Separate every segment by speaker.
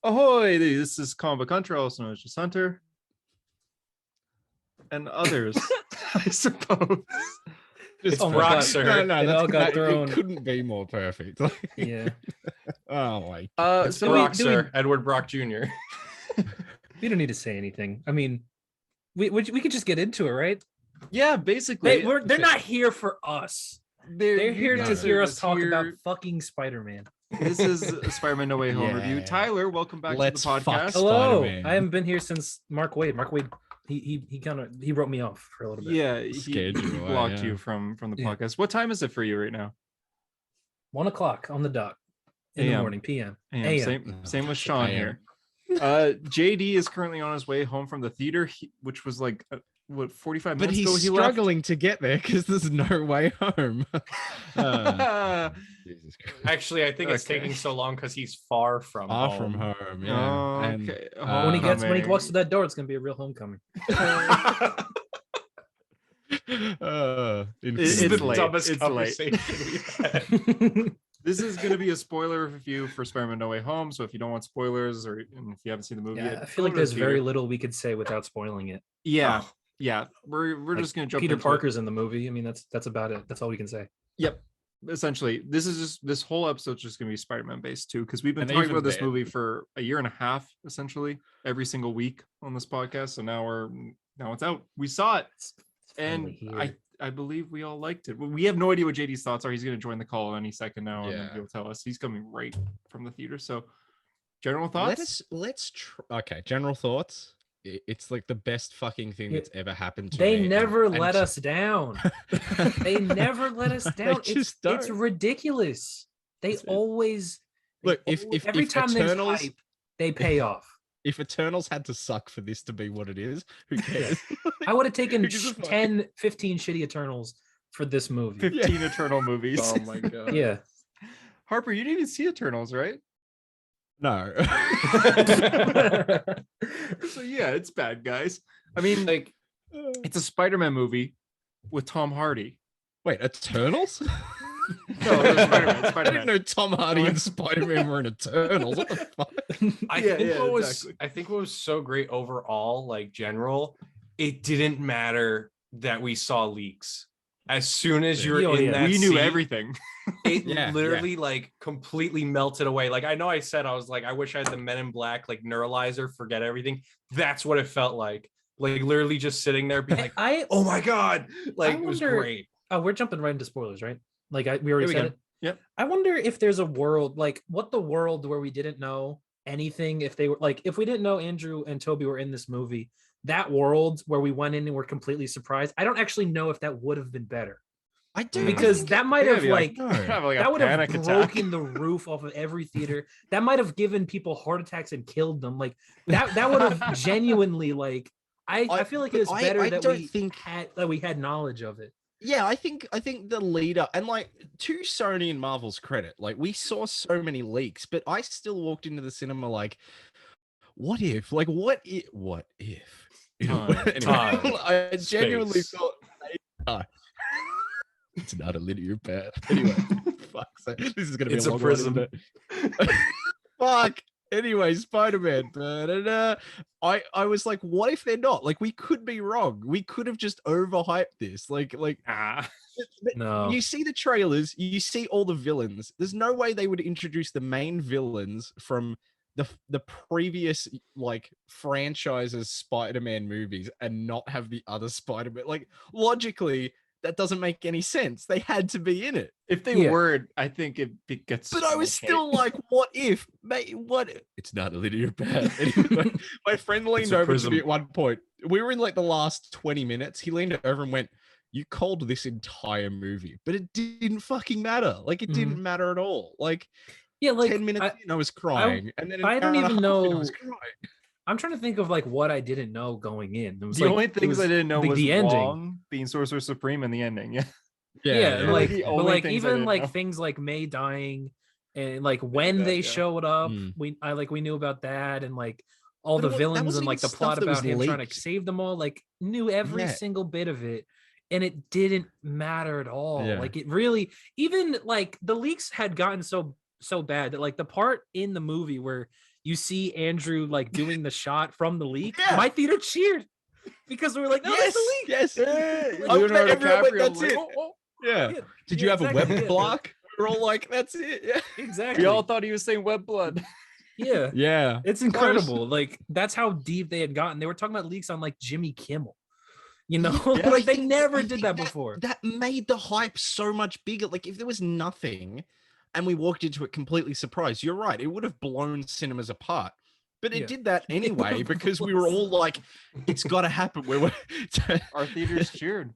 Speaker 1: Ahoy! This is Comic Hunter, also known as just Hunter, and others, I suppose.
Speaker 2: It's
Speaker 3: Brock, sir.
Speaker 2: It couldn't be more perfect.
Speaker 4: Yeah.
Speaker 2: Oh my.
Speaker 3: It's Brock, sir. Edward Brock Jr.
Speaker 4: We don't need to say anything. I mean, we could just get into it, right?
Speaker 1: Yeah, basically.
Speaker 4: They're not here for us. They're here to hear us talk about fucking Spider-Man.
Speaker 1: This is a Spider-Man No Way Home review. Tyler, welcome back to the podcast.
Speaker 4: Hello. I haven't been here since Mark Waid. Mark Waid, he wrote me off for a little bit.
Speaker 1: Yeah, he blocked you from the podcast. What time is it for you right now?
Speaker 4: 1:00 on the dot in the morning, PM.
Speaker 1: Same with Sean here. JD is currently on his way home from the theater, which was like 45 minutes ago.
Speaker 2: But he's struggling to get there because there's no way home.
Speaker 3: Actually, I think it's taking so long because he's far from home.
Speaker 2: Yeah.
Speaker 1: Okay.
Speaker 4: When he walks to that door, it's gonna be a real homecoming.
Speaker 3: This is the dumbest conversation we've had.
Speaker 1: This is going to be a spoiler review for Spider-Man No Way Home, so if you don't want spoilers or if you haven't seen the movie yet,
Speaker 4: I feel like there's very little we could say without spoiling it.
Speaker 1: Yeah, we're just going to jump.
Speaker 4: Peter Parker's in the movie. I mean, that's about it. That's all we can say.
Speaker 1: Yep. Essentially, this whole episode's just going to be Spider-Man based too, because we've been talking about this movie for a year and a half, essentially, every single week on this podcast. So now it's out. We saw it, and I believe we all liked it. We have no idea what JD's thoughts are. He's going to join the call any second now, and then he'll tell us. He's coming right from the theater. So, general thoughts?
Speaker 2: Okay, general thoughts. It's like the best fucking thing that's ever happened to
Speaker 4: me. They never
Speaker 2: let
Speaker 4: us down. They never let us down. It's ridiculous. They always
Speaker 2: look. If
Speaker 4: every time there's hype, they pay off.
Speaker 2: If Eternals had to suck for this to be what it is, who cares?
Speaker 4: I would have taken 10, 15 shitty Eternals for this movie.
Speaker 1: 15 Eternal movies.
Speaker 3: Oh my god.
Speaker 4: Yeah.
Speaker 1: Harper, you didn't even see Eternals, right?
Speaker 2: No.
Speaker 1: So yeah, it's bad, guys. I mean, like, it's a Spider-Man movie with Tom Hardy.
Speaker 2: Wait, Eternals?
Speaker 1: No, Spider-Man.
Speaker 2: I didn't know Tom Hardy and Spider-Man were in Eternals. What the fuck?
Speaker 3: I think what was so great overall, like general, it didn't matter that we saw leaks. As soon as you're in that
Speaker 1: we knew everything.
Speaker 3: It literally like completely melted away. Like I know I said I was like, I wish I had the Men in Black like neuralizer, forget everything. That's what it felt like. Like literally just sitting there being like, oh my god. Like it was great.
Speaker 4: Oh, we're jumping right into spoilers, right? Like we already said it.
Speaker 1: Yep.
Speaker 4: I wonder if there's a world like what the world where we didn't know anything, if they were like if we didn't know Andrew and Toby were in this movie, that world where we went in and were completely surprised. I don't actually know if that would have been better.
Speaker 2: I do,
Speaker 4: because that might have
Speaker 1: that
Speaker 4: would have broken the roof off of every theater. That might have given people heart attacks and killed them. Like that would have genuinely like I feel like it was better that we had knowledge of it.
Speaker 2: Yeah, I think the leader, and like to Sony and Marvel's credit, like we saw so many leaks, but I still walked into the cinema like, what if? Like, what if? I genuinely thought it's not a linear path. Anyway, fuck. So this is gonna be
Speaker 3: a prison.
Speaker 2: Fuck. Anyway, Spider-Man. I was like, what if they're not? Like, we could be wrong. We could have just overhyped this. No. You see the trailers, you see all the villains. There's no way they would introduce the main villains from the previous like franchises Spider-Man movies and not have the other Spider-Man. Like, logically, that doesn't make any sense. They had to be in it.
Speaker 1: If they were, I think it gets.
Speaker 2: But I was still like, what if? Mate, what? It's not a linear path. Anyway, my friend leaned over to me at one point. We were in like the last 20 minutes. He leaned over and went, "You called this entire movie, but it didn't fucking matter. Like, it didn't matter at all. Like, 10 minutes in, I was crying, and then
Speaker 4: I don't even know.
Speaker 2: I was crying.
Speaker 4: I'm trying to think of like what I didn't know going in.
Speaker 1: The only things I didn't know was the ending, Wong being Sorcerer Supreme, and the ending.
Speaker 4: Like even like things like May dying, and like when they showed up, we knew about that, and like all the villains and like the plot about him trying to save them all. Like knew every single bit of it, and it didn't matter at all. Like it really, even like the leaks had gotten so bad that like the part in the movie where you see Andrew like doing the shot from the leak. My theater cheered because we were like, "No, that's the leak."
Speaker 2: Yes.
Speaker 1: Leonardo DiCaprio,
Speaker 2: That's
Speaker 1: like,
Speaker 2: it.
Speaker 1: oh.
Speaker 2: Yeah. Did you have a web block? We're all like, that's it. Yeah.
Speaker 4: Exactly.
Speaker 1: We all thought he was saying web blood.
Speaker 4: Yeah.
Speaker 2: Yeah.
Speaker 4: It's incredible. Like that's how deep they had gotten. They were talking about leaks on like Jimmy Kimmel. You know, like they never did that before.
Speaker 2: That made the hype so much bigger. Like if there was nothing and we walked into it completely surprised, you're right. It would have blown cinemas apart. But it did that anyway because we were all like, it's got to happen.
Speaker 1: Our theaters cheered.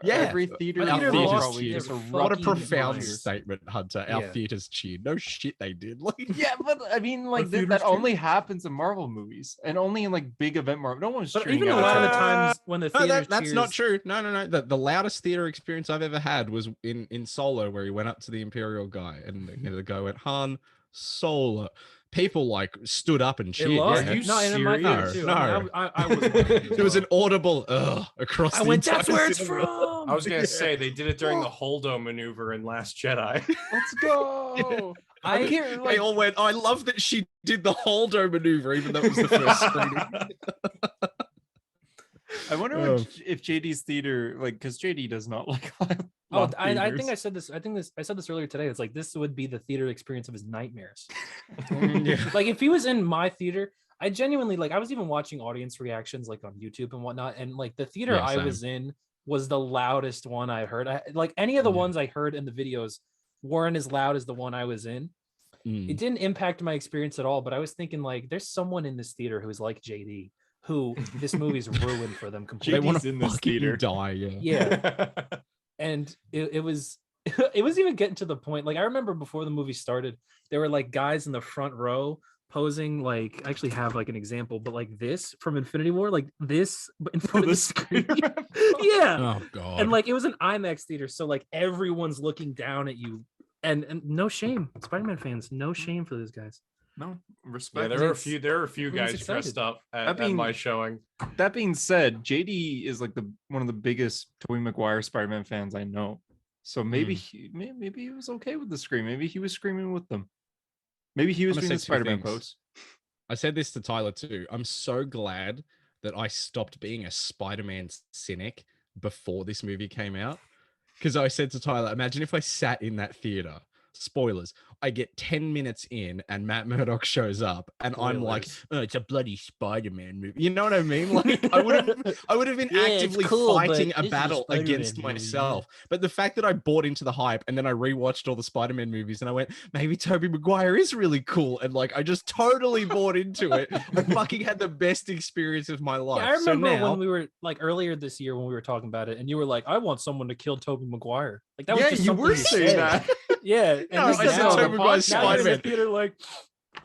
Speaker 1: Every theater
Speaker 2: cheered. What a profound statement, Hunter. Our theaters cheered. No shit they did. Like,
Speaker 1: yeah, but I mean, like that only happens in Marvel movies and only in like big event Marvel. No one's cheering.
Speaker 4: Even a lot of the times when the theater
Speaker 2: that's not true. No. The loudest theater experience I've ever had was in Solo, where he went up to the Imperial guy and the guy went, Han Solo. People like stood up and cheered.
Speaker 3: Are you serious?
Speaker 2: No.
Speaker 4: I was.
Speaker 2: There was an audible across.
Speaker 4: I went. That's where it's from.
Speaker 3: I was gonna say they did it during the Holdo maneuver in Last Jedi.
Speaker 1: Let's go.
Speaker 2: They all went. I love that she did the Holdo maneuver, even though it was the first screening.
Speaker 1: I wonder if JD's theater, like, because JD does not like.
Speaker 4: I think I said this. I said this earlier today. It's like this would be the theater experience of his nightmares. Like if he was in my theater, I genuinely like. I was even watching audience reactions like on YouTube and whatnot, and like the theater I was in was the loudest one I heard. Like any of the ones I heard in the videos weren't as loud as the one I was in. It didn't impact my experience at all. But I was thinking like, there's someone in this theater who is like JD. Who this movie's ruined for them completely.
Speaker 2: They want to in this theater die,
Speaker 4: yeah. And it was even getting to the point. Like I remember before the movie started, there were like guys in the front row posing. Like I actually have like an example, but like this from Infinity War, like this in front of the screen. Yeah.
Speaker 2: Oh god.
Speaker 4: And like it was an IMAX theater, so like everyone's looking down at you, and no shame, Spider-Man fans, no shame for those guys.
Speaker 1: No respect.
Speaker 3: Yeah, there are a few guys dressed up at my showing.
Speaker 1: That being said, JD is like one of the biggest Tobey Maguire Spider-Man fans I know. So maybe he was okay with the scream. Maybe he was screaming with them. Maybe he was doing the Spider-Man pose.
Speaker 2: I said this to Tyler too. I'm so glad that I stopped being a Spider-Man cynic before this movie came out. Because I said to Tyler, imagine if I sat in that theater. Spoilers. I get 10 minutes in and Matt Murdock shows up and I'm like, oh, it's a bloody Spider-Man movie. You know what I mean? Like I would have been actively fighting a battle against myself. But the fact that I bought into the hype and then I rewatched all the Spider-Man movies and I went, maybe Tobey Maguire is really cool. And like, I just totally bought into it. I fucking had the best experience of my life.
Speaker 4: Yeah, I remember when we were like earlier this year when we were talking about it and you were like, I want someone to kill Tobey Maguire. Like that was just
Speaker 1: you were saying that.
Speaker 4: Yeah,
Speaker 2: and I said Tobey Maguire's Spider-Man.
Speaker 4: Theater like,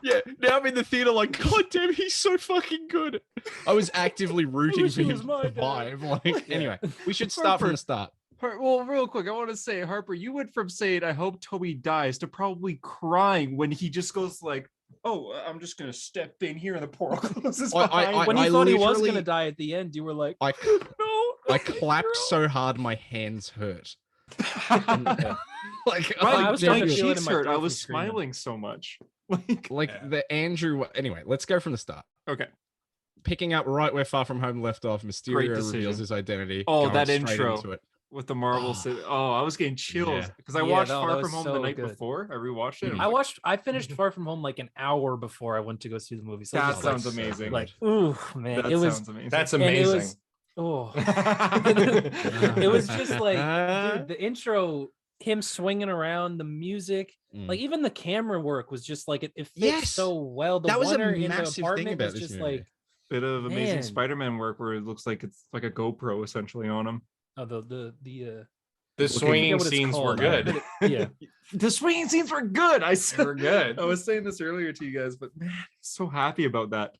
Speaker 2: yeah, now I'm in the theater like, god damn, he's so fucking good. I was actively rooting for him to survive. Like, anyway, we should start from the start.
Speaker 1: Well, real quick, I want to say, Harper, you went from saying I hope Tobey dies to probably crying when he just goes like, oh, I'm just gonna step in here and the portal closes behind.
Speaker 4: When you thought he was gonna die at the end, you were like,
Speaker 2: no. I clapped so hard my hands hurt.
Speaker 1: Like I was my cheeks hurt. I was smiling so much.
Speaker 2: The Andrew. Anyway, let's go from the start.
Speaker 1: Okay.
Speaker 2: Picking up right where Far From Home left off, Mysterio reveals his identity.
Speaker 1: Oh, that intro with the Marvel. I was getting chills because I watched Far From Home the night before. I rewatched it.
Speaker 4: I finished Far From Home like an hour before I went to go see the movie. So
Speaker 1: that sounds amazing.
Speaker 4: Like, ooh, man,
Speaker 1: sounds amazing.
Speaker 3: That's amazing.
Speaker 4: It was just like dude, the intro, him swinging around, the music, like even the camera work was just like it fits so well.
Speaker 2: That was a massive thing about this
Speaker 4: just
Speaker 2: movie.
Speaker 4: Like
Speaker 1: bit of amazing Spider-Man work where it looks like it's like a GoPro essentially on him.
Speaker 4: Oh,
Speaker 3: the swinging scenes were good.
Speaker 4: Yeah,
Speaker 1: the swinging scenes were good.
Speaker 3: They were good.
Speaker 1: I was saying this earlier to you guys, but man, I'm so happy about that.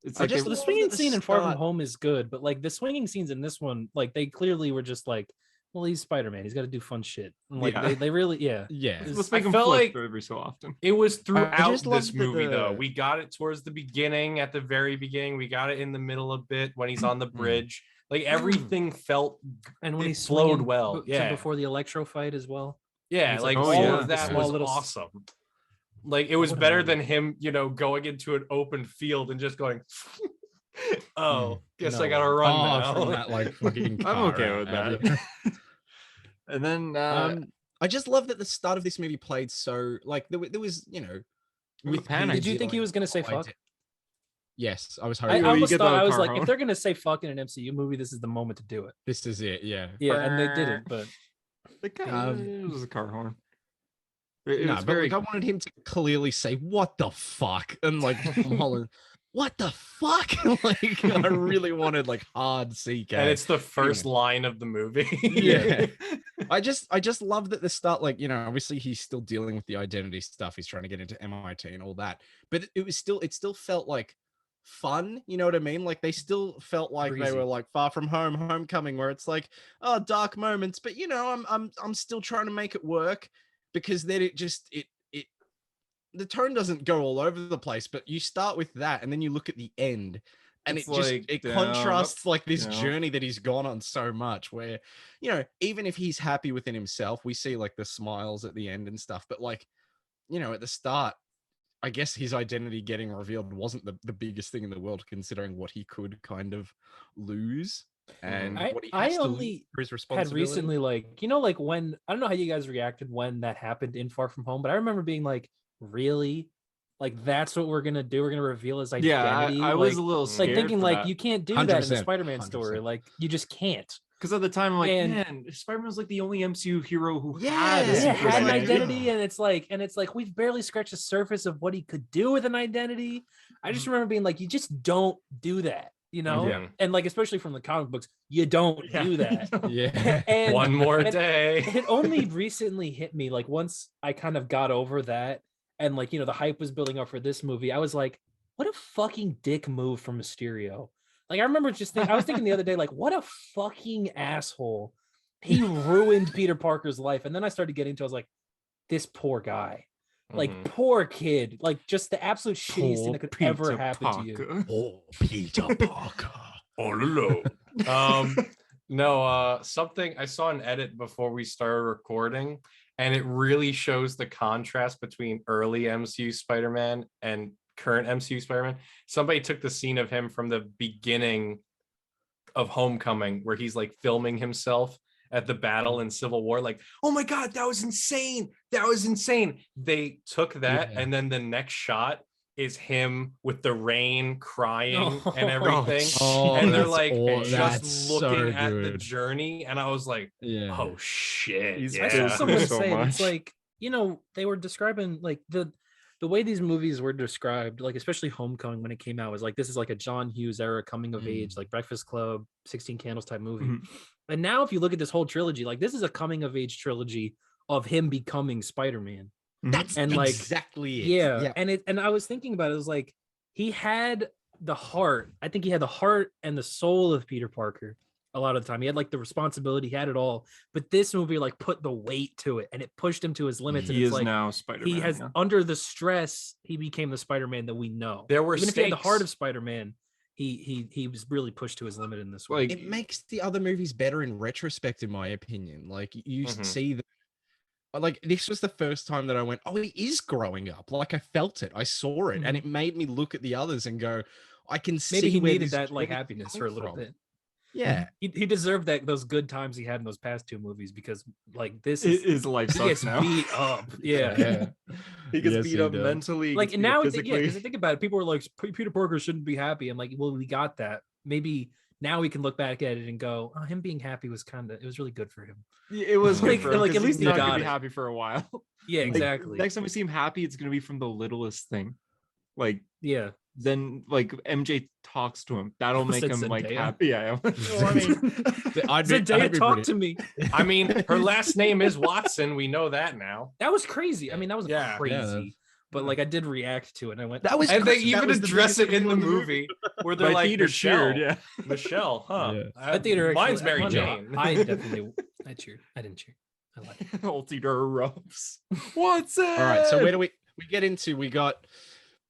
Speaker 1: It's like
Speaker 4: the swinging scene in Far From Home is good, but like the swinging scenes in this one, like they clearly were just like, well, he's Spider-Man, he's got to do fun shit. And, like they really,
Speaker 1: let's make him flip every so often.
Speaker 3: It was throughout this movie though. We got it towards the beginning, at the very beginning. We got it in the middle a bit when he's on the bridge. Like everything felt
Speaker 4: and when he
Speaker 3: flowed well.
Speaker 4: Yeah, before the Electro fight as well.
Speaker 3: Yeah, like all of that was awesome. Like it was better than him, going into an open field and just going, guess I gotta run now.
Speaker 2: From that, like, fucking car.
Speaker 1: I'm okay with that. And then
Speaker 2: I just love that the start of this movie played so like there was
Speaker 1: with panic.
Speaker 4: Did you think he was gonna say fuck?
Speaker 2: Yes, I was hoping.
Speaker 4: I almost thought, I was like, if they're gonna say fuck in an MCU movie, this is the moment to do it.
Speaker 2: This is it, yeah.
Speaker 4: Yeah, and they didn't, but
Speaker 1: it was a car horn.
Speaker 2: I wanted him to clearly say "What the fuck" and like Holland. What the fuck? Like I really wanted like hard CK.
Speaker 3: And it's the first line of the movie.
Speaker 2: Yeah. I just love that the start, like, obviously he's still dealing with the identity stuff. He's trying to get into MIT and all that. But it still felt like fun, you know what I mean? Like they still felt like they were like Far From Home, Homecoming, where it's like, oh, dark moments, but I'm still trying to make it work, because then the tone doesn't go all over the place, but you start with that and then you look at the end and it contrasts like this journey that he's gone on so much, where, even if he's happy within himself, we see like the smiles at the end and stuff. But like, at the start, I guess his identity getting revealed wasn't the biggest thing in the world, considering what he could kind of lose. And what he has to lose for his responsibility.
Speaker 4: Had recently, like when, I don't know how you guys reacted when that happened in Far From Home, but I remember being like, really, like that's what we're gonna do? We're gonna reveal his identity?
Speaker 1: I was a little scared,
Speaker 4: like thinking like
Speaker 1: that.
Speaker 4: You can't do that in the Spider-Man story. Like you just can't.
Speaker 1: Because at the time, I'm like, man, Spider-Man's like the only MCU hero who
Speaker 4: had an identity, and it's like we've barely scratched the surface of what he could do with an identity. I just remember being like, you just don't do that. And like, especially from the comic books, you don't do that. And
Speaker 3: one more day.
Speaker 4: It only recently hit me, like once I kind of got over that, and like, the hype was building up for this movie, I was like, what a fucking dick move from Mysterio. Like, I remember I was thinking the other day, like, what a fucking asshole. He ruined Peter Parker's life. And then I started getting to, I was like, this poor guy. Like, poor kid. Like, just the absolute shittiest thing that could ever happen to you.
Speaker 2: Oh, Peter Parker.
Speaker 3: All alone. No, something I saw an edit before we started recording, and it really shows the contrast between early MCU Spider-Man and current MCU Spider-Man. Somebody took the scene of him from the beginning of Homecoming, where he's like filming himself at the battle in Civil War, like, oh my god, that was insane, they took that, and then the next shot is him with the rain crying and everything, and they're like just looking at the journey, and I was like, oh shit.
Speaker 4: I saw someone say it's like, they were describing like the way these movies were described, like especially Homecoming when it came out, was like, this is like a John Hughes era coming of age, like Breakfast Club, 16 Candles type movie. And now if you look at this whole trilogy, like this is a coming of age trilogy of him becoming Spider-Man.
Speaker 2: That's exactly it.
Speaker 4: Yeah. And I was thinking about it, was like, he had the heart. I think he had the heart and the soul of Peter Parker a lot of the time. He had like the responsibility, he had it all. But this movie like put the weight to it, and it pushed him to his limits.
Speaker 1: He is like, now Spider-Man.
Speaker 4: He has under the stress, he became the Spider-Man that we know.
Speaker 3: There were
Speaker 4: even if he had the heart of Spider-Man, he was really pushed to his limit in this way.
Speaker 2: Like, it makes the other movies better in retrospect, in my opinion. Like you see that. Like this was the first time that I went, oh, he is growing up. Like I felt it, I saw it, and it made me look at the others and go, I can see.
Speaker 4: Maybe he needed that like happiness for a little bit.
Speaker 2: Yeah,
Speaker 4: he deserved those good times he had in those past two movies, because like this
Speaker 1: is life sucks now.
Speaker 4: Beat up. Yeah.
Speaker 1: He gets beat up mentally.
Speaker 4: Like, and now because I think about it, people were like, Peter Parker shouldn't be happy. I'm like, well, we got that. Maybe now we can look back at it and go, oh, him being happy was it was really good for him.
Speaker 1: It was
Speaker 4: like at least he
Speaker 1: got
Speaker 4: to
Speaker 1: be happy for a while.
Speaker 4: Yeah, exactly.
Speaker 1: Next time we see him happy, it's gonna be from the littlest thing. Like,
Speaker 4: yeah.
Speaker 1: Then like MJ talks to him, that'll make him Zendaya. Like happy. Yeah.
Speaker 4: Zendaya talk to me.
Speaker 3: I mean, her last name is Watson. We know that now.
Speaker 4: That was crazy. I mean, that was crazy. But like, I did react to it, and I went,
Speaker 3: "That was." And they even address it in the movie where they're like,
Speaker 1: theater
Speaker 3: Michelle,
Speaker 1: cheered,
Speaker 3: Michelle, huh?
Speaker 4: Yeah. That theater.
Speaker 3: Mine's Mary Jane.
Speaker 4: I definitely, I cheered. I didn't cheer. I like it.
Speaker 1: Old theater erupts. What's it?
Speaker 2: All right. So where do we get into? We got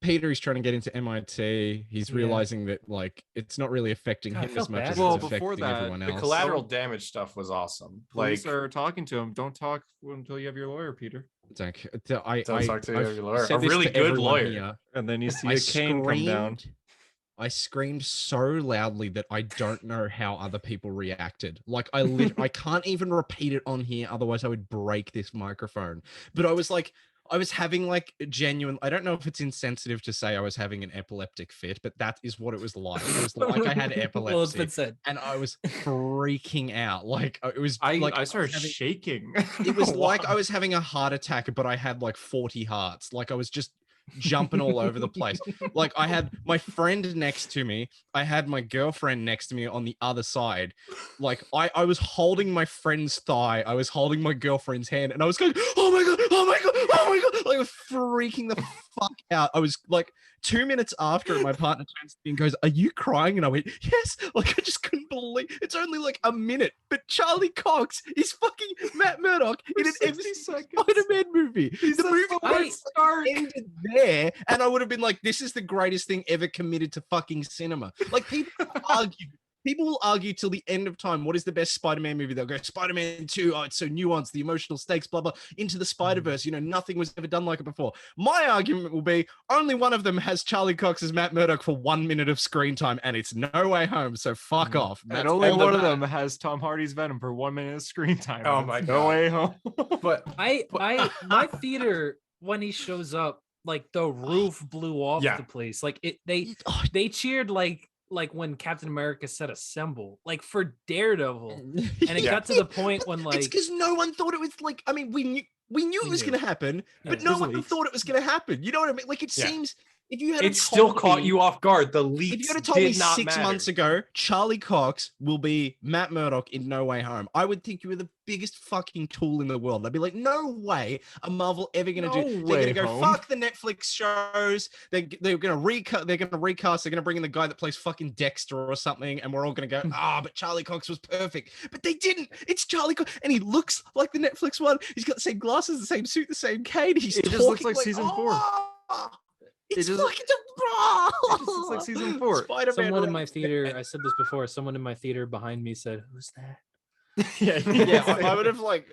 Speaker 2: Peter is trying to get into MIT. He's realizing that like it's not really affecting him as much as it's affecting everyone else.
Speaker 3: The collateral damage stuff was awesome.
Speaker 1: Police are talking to him. Don't talk until you have your lawyer, Peter.
Speaker 3: Don't talk to your lawyer. A really good lawyer.
Speaker 1: Here, and then you see a cane come down.
Speaker 2: I screamed so loudly that I don't know how other people reacted. Like I can't even repeat it on here, otherwise I would break this microphone. But I was having like genuine, I don't know if it's insensitive to say I was having an epileptic fit, but that is what it was like. It was like I had epilepsy.
Speaker 4: Well, it's been said.
Speaker 2: And I was freaking out. Like it was like
Speaker 1: I started shaking.
Speaker 2: It was like I was having a heart attack, but I had like 40 hearts. Like I was just jumping all over the place. Like I had my friend next to me, I had my girlfriend next to me on the other side. Like I was holding my friend's thigh, I was holding my girlfriend's hand, and I was going, oh my god, oh my god, oh my god, like I was freaking the fuck out. I was like 2 minutes after it, my partner turns to me and goes, are you crying? And I went, yes. Like I just couldn't believe it's only like a minute, but Charlie Cox is fucking Matt Murdock in an MC Spider-Man movie. The movie ended there, and I would have been like, this is the greatest thing ever committed to fucking cinema. Like people will argue till the end of time, what is the best Spider-Man movie? They'll go, Spider-Man 2, oh, it's so nuanced, the emotional stakes, blah, blah, Into the Spider-Verse, nothing was ever done like it before. My argument will be, only one of them has Charlie Cox as Matt Murdock for 1 minute of screen time, and it's No Way Home, so fuck off.
Speaker 1: And only one of them has Tom Hardy's Venom for 1 minute of screen time.
Speaker 3: Oh my God.
Speaker 1: No Way Home.
Speaker 4: But my theater, when he shows up, like the roof blew off the place. Like they cheered like when Captain America said assemble, like for Daredevil. And it got to the point when like
Speaker 2: it's because no one thought it was like, I mean, we knew it was gonna happen, but no one thought it was gonna happen. You know what I mean? Like it seems if you had
Speaker 3: still caught you off guard. The leaks.
Speaker 2: If you had told me 6 months ago, Charlie Cox will be Matt Murdock in No Way Home, I would think you were the biggest fucking tool in the world. I'd be like, no way are Marvel ever gonna do. They're gonna go fuck the Netflix shows. They're gonna recast. They're gonna bring in the guy that plays fucking Dexter or something, and we're all gonna go, but Charlie Cox was perfect. But they didn't. It's Charlie Cox, and he looks like the Netflix one. He's got the same glasses, the same suit, the same cane. It
Speaker 1: just looks like season 4.
Speaker 2: It's
Speaker 1: just
Speaker 2: looks
Speaker 1: like season 4.
Speaker 2: Spider-Man.
Speaker 4: Someone in my theater, I said this before, someone in my theater behind me said, who's that?
Speaker 2: I would have like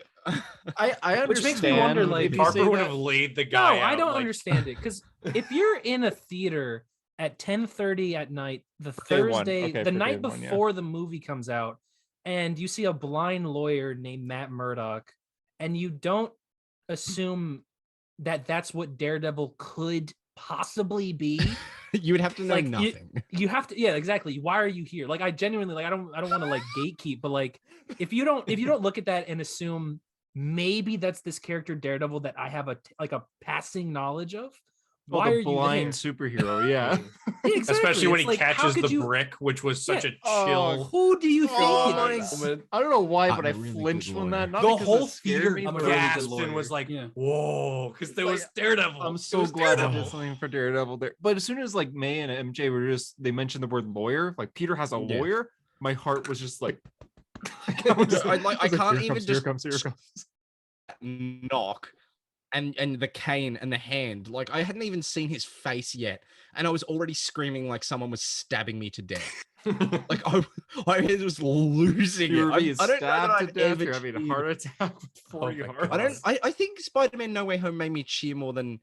Speaker 1: I understand.
Speaker 4: Which makes me wonder, like,
Speaker 3: Parker would have laid the guy out.
Speaker 4: I don't understand it, because if you're in a theater at 10:30 at night, the Thursday, the night before the movie comes out, and you see a blind lawyer named Matt Murdock, and you don't assume that that's what Daredevil could possibly be,
Speaker 2: you would have to know
Speaker 4: like,
Speaker 2: nothing.
Speaker 4: You have to, exactly. Why are you here? Like, I genuinely, like, I don't want to like gatekeep, but like, if you don't look at that and assume maybe that's this character Daredevil that I have a passing knowledge of, why are you
Speaker 1: blind superhero? Yeah,
Speaker 4: exactly.
Speaker 3: Especially when he catches the brick, which was such a chill.
Speaker 4: Who do you think it is?
Speaker 1: I don't know why, but I flinched when that.
Speaker 3: The whole theater gasped and was like, "Whoa!" Because there was Daredevil.
Speaker 1: I'm so glad I did something for Daredevil there. But as soon as like May and MJ were they mentioned the word lawyer, like Peter has a lawyer, my heart was just like,
Speaker 2: I can't even just knock. And the cane and the hand, like I hadn't even seen his face yet, and I was already screaming like someone was stabbing me to death. Like I was losing it.
Speaker 1: I don't know that you're having a heart attack with 40 hearts.
Speaker 2: I think Spider-Man No Way Home made me cheer more than,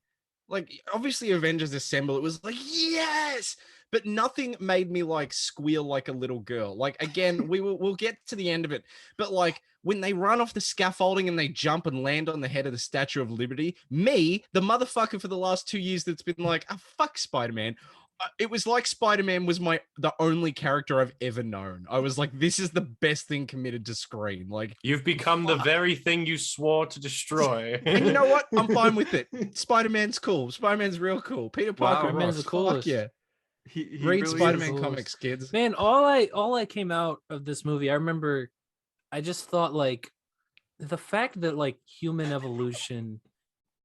Speaker 2: like, obviously Avengers Assemble. It was like, yes, but nothing made me like squeal like a little girl. Like, again, we'll get to the end of it, but like when they run off the scaffolding and they jump and land on the head of the Statue of Liberty, me, the motherfucker for the last 2 years that's been like, fuck Spider-Man. It was like Spider-Man was the only character I've ever known. I was like, this is the best thing committed to screen. Like,
Speaker 3: you've become the very thing you swore to destroy.
Speaker 2: And you know what? I'm fine with it. Spider-Man's cool. Spider-Man's real cool. Peter Parker,
Speaker 4: Spider-Man's the coolest.
Speaker 2: Yeah.
Speaker 1: He
Speaker 2: read
Speaker 1: really
Speaker 2: Spider-Man comics, kids.
Speaker 4: Man, all I came out of this movie, I remember, I just thought like the fact that like human evolution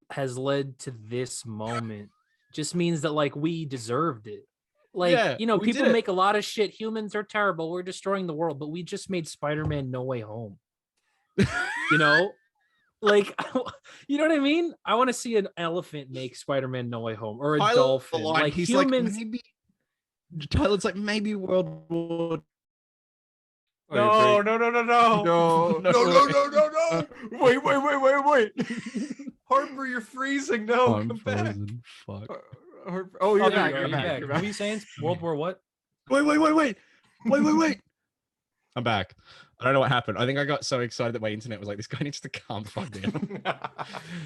Speaker 4: has led to this moment just means that like we deserved it. Like, people make a lot of shit. Humans are terrible. We're destroying the world, but we just made Spider-Man No Way Home. Like, you know what I mean? I want to see an elephant make Spider-Man No Way Home, or a
Speaker 2: Tyler,
Speaker 4: dolphin. Like
Speaker 2: he's
Speaker 4: humans.
Speaker 2: like, maybe Tyler's like, maybe World War.
Speaker 3: No. Wait. Harper, you're freezing. No,
Speaker 2: I'm
Speaker 3: come
Speaker 2: frozen.
Speaker 3: back.
Speaker 2: Fuck.
Speaker 1: Oh, you're
Speaker 4: There
Speaker 1: back.
Speaker 4: you are,
Speaker 1: You're back.
Speaker 4: back.
Speaker 1: You're
Speaker 4: What
Speaker 1: back.
Speaker 4: are you saying? World War what?
Speaker 2: Wait. I'm back. I don't know what happened. I think I got so excited that my internet was like, this guy needs to calm the fuck down.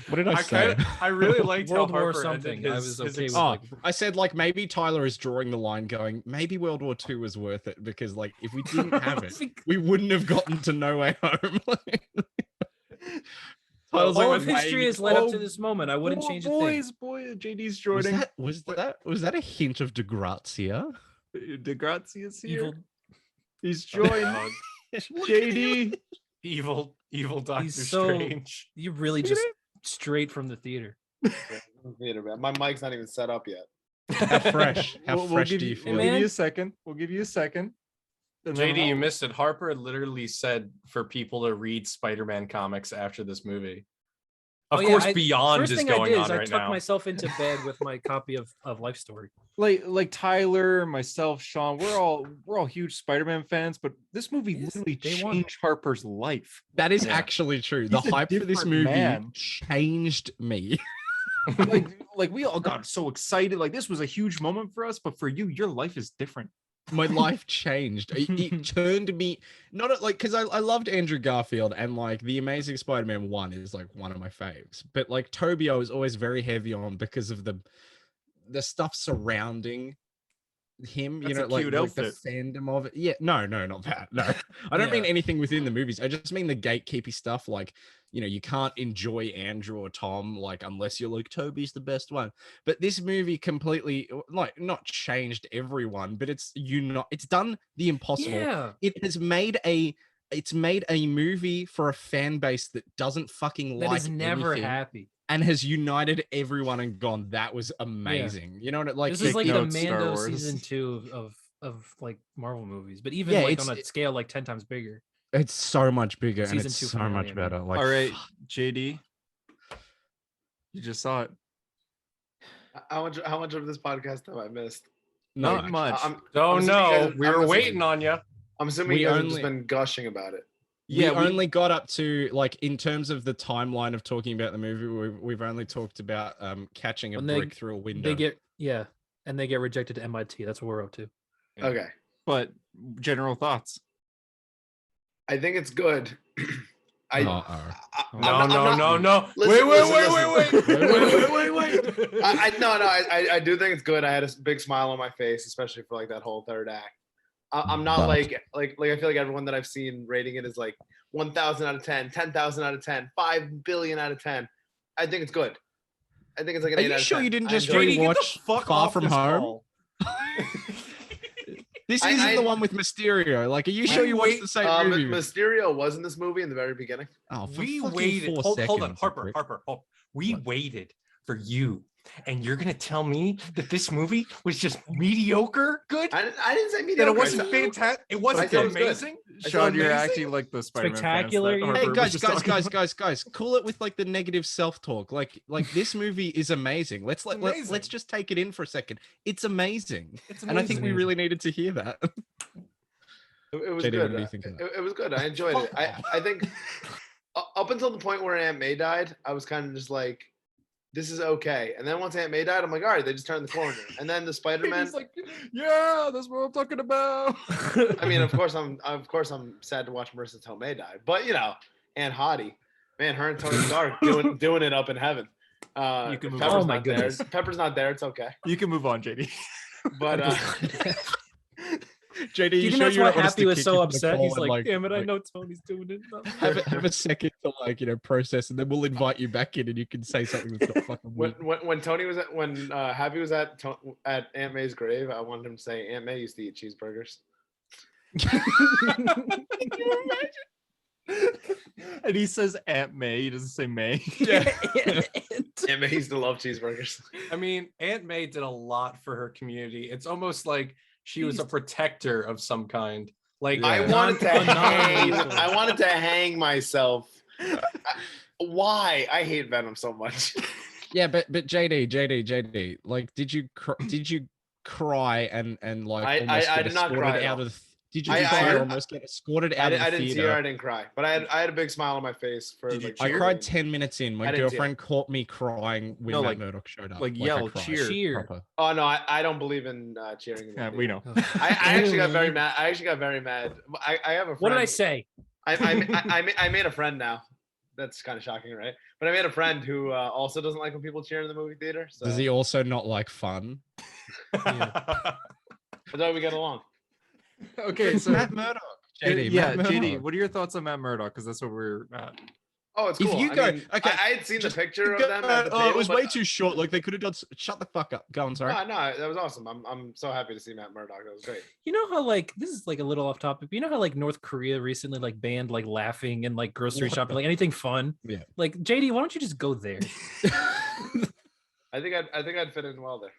Speaker 2: What did I say?
Speaker 3: I really liked
Speaker 4: World
Speaker 3: how
Speaker 4: War
Speaker 3: Harper
Speaker 4: something.
Speaker 3: ended
Speaker 4: I was okay with
Speaker 2: Oh, I said like maybe Tyler is drawing the line going, maybe World War II was worth it because like if we didn't have it, we wouldn't have gotten to No Way Home.
Speaker 4: All of history has led up to this moment. I wouldn't change a thing.
Speaker 1: JD's joining.
Speaker 2: Was that a hint of Degrazia?
Speaker 1: Degrazia's here.
Speaker 4: Evil.
Speaker 1: He's joined. JD.
Speaker 3: Evil Doctor
Speaker 4: He's so
Speaker 3: Strange.
Speaker 4: You really just straight from the theater.
Speaker 5: Theater, man. My mic's not even set up yet.
Speaker 2: How fresh? How
Speaker 1: We'll
Speaker 2: fresh
Speaker 1: give
Speaker 2: do you
Speaker 1: you,
Speaker 2: feel?
Speaker 1: we'll give you a second. We'll give you a second. And then
Speaker 3: JD, you missed it. Harper literally said for people to read Spider-Man comics after this movie. Of course, Beyond
Speaker 4: first
Speaker 3: is
Speaker 4: thing
Speaker 3: going
Speaker 4: I did
Speaker 3: on
Speaker 4: is I
Speaker 3: right
Speaker 4: tucked
Speaker 3: now.
Speaker 4: myself into bed with my copy of Life Story.
Speaker 1: like Tyler, myself, Sean, we're all huge Spider-Man fans, but this movie literally
Speaker 4: Day one.
Speaker 1: changed Harper's life.
Speaker 2: That is
Speaker 3: Yeah.
Speaker 2: actually true. The
Speaker 1: He's a
Speaker 2: hype for this
Speaker 1: different
Speaker 2: movie
Speaker 1: man.
Speaker 2: changed me.
Speaker 1: like we all got so excited. Like this was a huge moment for us, but for you, your life is different.
Speaker 2: My life changed. It turned me not like because I loved Andrew Garfield and like the Amazing Spider-Man 1 is like one of my faves, but like Tobey I was always very heavy on because of the stuff surrounding him.
Speaker 1: That's
Speaker 2: you know,
Speaker 1: a
Speaker 2: like,
Speaker 1: cute
Speaker 2: like the
Speaker 1: outfit.
Speaker 2: fandom of it. Yeah, no, not that. No, I don't mean anything within the movies. I just mean the gatekeepy stuff. Like, you know, you can't enjoy Andrew or Tom like unless you're like Toby's the best one. But this movie completely like not changed everyone, but it's done the impossible.
Speaker 4: Yeah.
Speaker 2: It has made it's made a movie for a fan base that doesn't fucking
Speaker 4: That
Speaker 2: like
Speaker 4: is never
Speaker 2: anything
Speaker 4: happy.
Speaker 2: and has united everyone and gone, that was amazing. You know what? Like
Speaker 4: This is like the
Speaker 1: notes, Star
Speaker 4: Mando
Speaker 1: Wars.
Speaker 4: season 2 of like Marvel movies, but even
Speaker 2: Yeah,
Speaker 4: like
Speaker 2: it's-
Speaker 4: on a scale like 10 times bigger.
Speaker 2: it's so much bigger and
Speaker 4: Season
Speaker 2: it's
Speaker 4: 2
Speaker 2: so
Speaker 4: finale,
Speaker 2: much
Speaker 4: I mean.
Speaker 2: better. Like,
Speaker 1: All right, JD, you just saw it.
Speaker 5: How much of this podcast have I missed?
Speaker 1: Not much.
Speaker 5: I'm
Speaker 3: Oh
Speaker 5: assuming
Speaker 3: no,
Speaker 5: you guys-
Speaker 3: we
Speaker 5: I'm
Speaker 3: were
Speaker 5: assuming-
Speaker 3: waiting on you.
Speaker 5: I'm assuming
Speaker 2: We
Speaker 5: you guys have
Speaker 2: only-
Speaker 5: just been gushing about it.
Speaker 2: we only got up to like in terms of the timeline of talking about the movie, we've only talked about catching a
Speaker 4: When they-
Speaker 2: brick through a window.
Speaker 4: They get and they get rejected to MIT. That's what we're up to.
Speaker 3: Yeah.
Speaker 5: Okay.
Speaker 1: But general thoughts.
Speaker 5: I think it's good.
Speaker 3: No.
Speaker 5: I'm not-
Speaker 3: No.
Speaker 5: Listen,
Speaker 3: Wait.
Speaker 5: I do think it's good. I had a big smile on my face, especially for like that whole third act. I'm not like I feel like everyone that I've seen rating it is like 1,000 out of 10, 10,000 out of 10, 5 billion out of 10. I think it's good. I think it's like an
Speaker 2: Are
Speaker 5: 8
Speaker 2: you
Speaker 5: out of
Speaker 2: sure
Speaker 5: 10.
Speaker 2: you didn't
Speaker 5: I
Speaker 2: just
Speaker 5: enjoyed it.
Speaker 3: JD, get the
Speaker 2: watch
Speaker 3: fuck
Speaker 2: Far
Speaker 3: off
Speaker 2: From
Speaker 3: this
Speaker 2: Home?
Speaker 3: call.
Speaker 2: This
Speaker 5: I-
Speaker 2: isn't
Speaker 5: I-
Speaker 2: the one with Mysterio. Like, are you sure you watched the same movie?
Speaker 5: Mysterio was in this movie in the very beginning.
Speaker 2: Oh, for
Speaker 3: We
Speaker 2: fucking
Speaker 3: waited.
Speaker 2: 4
Speaker 3: Hold on,
Speaker 2: seconds, you
Speaker 3: Harper.
Speaker 2: prick.
Speaker 3: We
Speaker 2: What?
Speaker 3: waited for you, and you're gonna tell me that this movie was just mediocre good?
Speaker 5: I didn't say
Speaker 3: That
Speaker 5: mediocre.
Speaker 3: it wasn't
Speaker 5: I said-
Speaker 3: fantastic. It
Speaker 5: I
Speaker 3: wasn't
Speaker 5: said it was good.
Speaker 3: amazing.
Speaker 1: Sean, you're
Speaker 3: amazing?
Speaker 1: acting like the Spider-Man
Speaker 4: Spectacular,
Speaker 1: fans that
Speaker 4: you-
Speaker 1: Harper
Speaker 2: Hey
Speaker 1: was
Speaker 2: guys,
Speaker 1: just talking about.
Speaker 2: guys, cool it with like the negative self-talk. Like this movie is amazing. Let's
Speaker 3: amazing.
Speaker 2: just take it in for a second. It's amazing.
Speaker 3: It's
Speaker 2: And I think we
Speaker 4: amazing.
Speaker 2: really needed to hear that.
Speaker 5: It was
Speaker 2: JD,
Speaker 5: good.
Speaker 2: what do you think of that?
Speaker 5: It was good. I enjoyed it. I think up until the point where Aunt May died, I was kind of just like, this is okay. And then once Aunt May died, I'm like, all right, they just turned the corner. And then the Spider-Man.
Speaker 1: He's like, yeah, that's what I'm talking about.
Speaker 5: I mean, of course I'm sad to watch Marissa Tomei die, but you know, Aunt Hottie, man, her and Tony Stark doing it up in heaven.
Speaker 1: You can move
Speaker 5: Pepper's
Speaker 1: on.
Speaker 4: Oh my
Speaker 5: not there.
Speaker 4: goodness.
Speaker 5: Pepper's not there. It's okay.
Speaker 1: You can move on, JD.
Speaker 5: But
Speaker 2: JD,
Speaker 4: Do you think that's
Speaker 2: you
Speaker 4: why
Speaker 2: don't want us
Speaker 4: Happy
Speaker 2: to
Speaker 4: was
Speaker 2: kick
Speaker 4: so
Speaker 2: you to the
Speaker 4: upset? He's
Speaker 2: call and,
Speaker 4: like, damn it, I
Speaker 2: like,
Speaker 4: know Tony's doing it.
Speaker 2: have a second to like, you know, process, and then we'll invite you back in and you can say something that's not fucking weird.
Speaker 5: when Tony was when Happy was at Aunt May's grave, I wanted him to say Aunt May used to eat cheeseburgers.
Speaker 1: And he says Aunt May. He doesn't say May.
Speaker 5: Aunt May used to love cheeseburgers.
Speaker 3: I mean, Aunt May did a lot for her community. It's almost like she was a protector of some kind. Like
Speaker 5: I wanted to hang myself. Why? I hate Venom so much.
Speaker 2: Yeah, but JD, like, did you cry and like almost
Speaker 5: I
Speaker 2: get
Speaker 5: did not
Speaker 2: escorted
Speaker 5: cry
Speaker 2: out of? Did you
Speaker 5: I-
Speaker 2: cry
Speaker 5: I-
Speaker 2: or almost get escorted out of the
Speaker 5: I didn't
Speaker 2: theater?
Speaker 5: tear, I didn't cry, but I had a big smile on my face for
Speaker 1: Did you
Speaker 5: like.
Speaker 2: I
Speaker 1: cheer?
Speaker 2: cried 10 minutes in. My
Speaker 5: I didn't tear.
Speaker 2: girlfriend caught me crying when
Speaker 1: No,
Speaker 2: Matt
Speaker 1: like-
Speaker 2: Murdock showed up.
Speaker 1: like
Speaker 2: I
Speaker 1: yell,
Speaker 2: cried.
Speaker 4: cheer.
Speaker 2: Proper.
Speaker 5: Oh no, I don't believe in cheering. In the
Speaker 1: Yeah,
Speaker 5: theater.
Speaker 1: we know.
Speaker 5: I actually got very mad. I actually got very mad. I have a friend.
Speaker 4: What did I say?
Speaker 5: I made a friend now. That's kind of shocking, right? But I made a friend who also doesn't like when people cheer in the movie theater. So
Speaker 2: Does he also not like fun?
Speaker 5: I thought we get along.
Speaker 1: Okay, so
Speaker 2: Matt Murdock. JD,
Speaker 1: yeah,
Speaker 2: Matt
Speaker 1: JD,
Speaker 2: Murdock.
Speaker 1: what are your thoughts on Matt Murdock? Because that's what we're at.
Speaker 5: Oh, it's
Speaker 2: If
Speaker 5: cool.
Speaker 2: you go-
Speaker 5: mean,
Speaker 2: okay,
Speaker 5: I had seen the
Speaker 2: just
Speaker 5: picture of
Speaker 2: Go-
Speaker 5: them at the table.
Speaker 2: it was
Speaker 5: but-
Speaker 2: way too short. Like they could have done. Shut the fuck up. Go on, sorry.
Speaker 5: No, that was awesome. I'm so happy to see Matt Murdock. That was great.
Speaker 4: You know how like this is like a little off topic, but you know how like North Korea recently like banned like laughing and like grocery shopping, like anything fun?
Speaker 2: Yeah.
Speaker 4: Like JD, why don't you just go there?
Speaker 5: I think I'd fit in well there.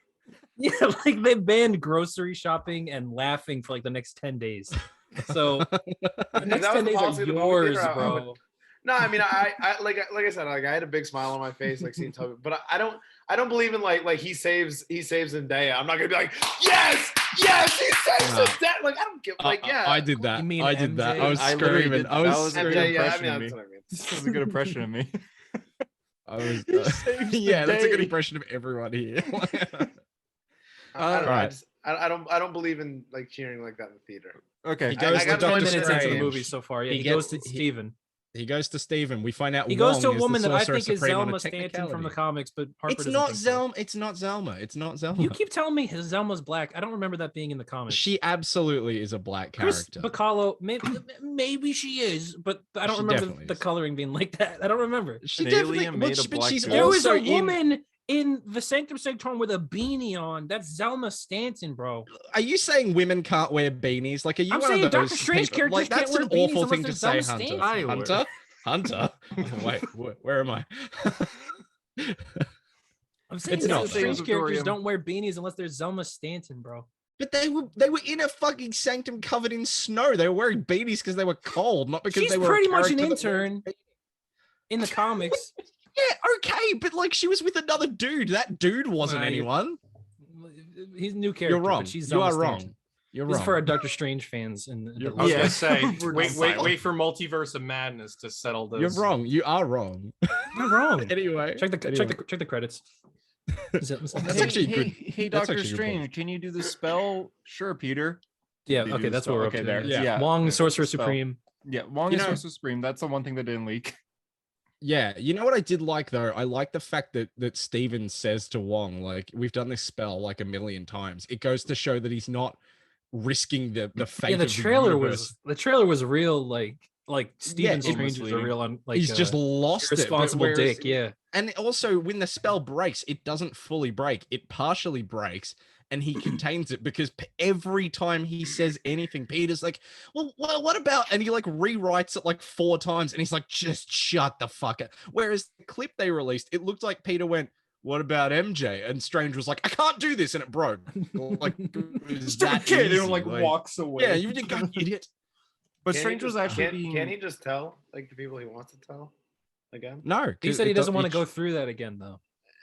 Speaker 4: Yeah, like they banned grocery shopping and laughing for like the next 10 days. So the next
Speaker 5: that was
Speaker 4: 10
Speaker 5: the
Speaker 4: days
Speaker 5: policy
Speaker 4: are
Speaker 5: of the movie
Speaker 4: yours,
Speaker 5: theater, I
Speaker 4: bro.
Speaker 5: No, I mean, I like I said, like I had a big smile on my face, like seeing Toby, but I don't believe in like he saves Zendaya. I'm not gonna be like, yes, he saves Zendaya. Like I don't give like yeah.
Speaker 2: I did that.
Speaker 4: You mean
Speaker 2: I did that. I was
Speaker 1: I literally
Speaker 2: screaming.
Speaker 1: did-
Speaker 2: I
Speaker 1: that
Speaker 2: was
Speaker 1: was a good
Speaker 2: screaming.
Speaker 5: Yeah, I
Speaker 1: impression
Speaker 5: mean,
Speaker 1: of
Speaker 5: that's
Speaker 1: me.
Speaker 5: what I mean.
Speaker 1: This was a good impression of me.
Speaker 2: I was.
Speaker 1: He saves the
Speaker 2: Yeah, that's a good
Speaker 1: day.
Speaker 2: impression of everyone here.
Speaker 5: I don't know.
Speaker 1: Alright.
Speaker 5: I don't believe in like cheering like that in the theater.
Speaker 1: Okay.
Speaker 2: He goes
Speaker 5: I
Speaker 2: to
Speaker 5: got
Speaker 2: Doctor
Speaker 4: 20 minutes into the
Speaker 2: Strange.
Speaker 4: movie so far. Yeah,
Speaker 2: He
Speaker 4: he goes to
Speaker 2: gets-
Speaker 4: Steven.
Speaker 2: He goes to Steven. We find out
Speaker 4: He goes to a
Speaker 2: Wong
Speaker 4: woman
Speaker 2: is the
Speaker 4: that I
Speaker 2: Sorcerer
Speaker 4: think is
Speaker 2: Supreme on a
Speaker 4: Zelma Stanton from the
Speaker 2: technicality.
Speaker 4: comics, but Harper
Speaker 2: It's
Speaker 4: doesn't
Speaker 2: not
Speaker 4: think so.
Speaker 2: Zelma. It's not Zelma. It's not Zelma.
Speaker 4: You keep telling me Zelma's black. I don't remember that being in the comics.
Speaker 2: She absolutely is a black
Speaker 4: Chris
Speaker 2: character.
Speaker 4: Bacalo, maybe she is, but I don't
Speaker 2: She
Speaker 4: remember
Speaker 2: definitely
Speaker 4: the
Speaker 2: is.
Speaker 4: coloring being like that. I don't remember.
Speaker 2: She
Speaker 1: An
Speaker 2: definitely,
Speaker 1: alien made a
Speaker 2: but
Speaker 1: black
Speaker 2: she's
Speaker 1: dude.
Speaker 4: There was
Speaker 2: also
Speaker 4: a woman in the Sanctum Sanctorum with a beanie on. That's Zelma Stanton, bro.
Speaker 2: Are you saying women can't wear beanies? Like, are you
Speaker 4: I'm
Speaker 2: one
Speaker 4: saying
Speaker 2: of those
Speaker 4: Doctor Strange
Speaker 2: people-
Speaker 4: characters
Speaker 2: like,
Speaker 4: can't
Speaker 2: that's
Speaker 4: wear
Speaker 2: an
Speaker 4: beanies
Speaker 2: awful
Speaker 4: unless
Speaker 2: thing to
Speaker 4: there's
Speaker 2: say,
Speaker 4: Zelma
Speaker 2: Hunter.
Speaker 4: Stanton.
Speaker 1: I would.
Speaker 2: Hunter. Wait, where am I?
Speaker 4: I'm saying
Speaker 2: It's
Speaker 4: Doctor
Speaker 2: not.
Speaker 4: Strange characters
Speaker 1: Observatorium.
Speaker 4: don't wear beanies unless there's Zelma Stanton, bro.
Speaker 2: But they were in a fucking sanctum covered in snow. They were wearing beanies because they were cold, not because
Speaker 4: She's
Speaker 2: they were.
Speaker 4: pretty
Speaker 2: a
Speaker 4: much an
Speaker 2: character that wears
Speaker 4: intern in the comics.
Speaker 2: Yeah, okay, but like she was with another dude. That dude wasn't
Speaker 4: Nah,
Speaker 2: anyone.
Speaker 4: He's a new character.
Speaker 2: You're wrong.
Speaker 4: But she's
Speaker 2: You
Speaker 4: Zelma
Speaker 2: are
Speaker 4: Stanton.
Speaker 2: wrong. You're
Speaker 4: This
Speaker 2: wrong.
Speaker 4: is for our Doctor Strange fans. And
Speaker 2: You're
Speaker 3: I was
Speaker 1: Yeah.
Speaker 3: gonna say,
Speaker 1: We're
Speaker 3: wait
Speaker 1: silent.
Speaker 3: for Multiverse of Madness to settle this.
Speaker 2: You're wrong. You are wrong.
Speaker 4: You're wrong.
Speaker 2: Anyway,
Speaker 4: Check the credits.
Speaker 2: That's actually good.
Speaker 1: Hey,
Speaker 2: That's
Speaker 1: Doctor
Speaker 2: actually a good
Speaker 1: Strange,
Speaker 2: point.
Speaker 1: can you do the spell? Sure, Peter.
Speaker 4: Yeah,
Speaker 1: You do
Speaker 4: okay,
Speaker 1: the
Speaker 4: that's
Speaker 1: spell.
Speaker 4: what we're
Speaker 1: Okay,
Speaker 4: up to.
Speaker 1: there.
Speaker 2: Yeah.
Speaker 1: Yeah.
Speaker 4: Wong,
Speaker 1: Yeah,
Speaker 4: Sorcerer
Speaker 1: the spell.
Speaker 4: Supreme.
Speaker 1: Yeah, Wong
Speaker 2: You
Speaker 1: is
Speaker 2: know-
Speaker 1: Sorcerer Supreme. That's the one thing that didn't leak.
Speaker 2: Yeah, you know what I did like though? I like the fact that Steven says to Wong, like, we've done this spell like a million times. It goes to show that he's not risking the fate
Speaker 4: Yeah, the
Speaker 2: of
Speaker 4: trailer
Speaker 2: universe.
Speaker 4: was real. Like Stephen
Speaker 2: it-
Speaker 4: Strange is a real
Speaker 2: He's just lost it. but
Speaker 4: irresponsible
Speaker 2: whereas-
Speaker 4: dick. Yeah,
Speaker 2: And also, when the spell breaks, it doesn't fully break. It partially breaks, and he contains it because every time he says anything, Peter's like, well, what about? And he like rewrites it like 4 times, and he's like, just shut the fuck up. Whereas the clip they released, it looked like Peter went, what about MJ? And Strange was like, I can't do this, and it broke. Like, it was that easy.
Speaker 1: walks away.
Speaker 2: Yeah, you didn't idiot.
Speaker 1: But
Speaker 5: Can't he
Speaker 1: Strange was
Speaker 5: just-
Speaker 1: actually
Speaker 5: can't-
Speaker 1: being.
Speaker 5: Can he just tell like the people he wants to tell again?
Speaker 2: No,
Speaker 4: he said he doesn't want to go through that again though.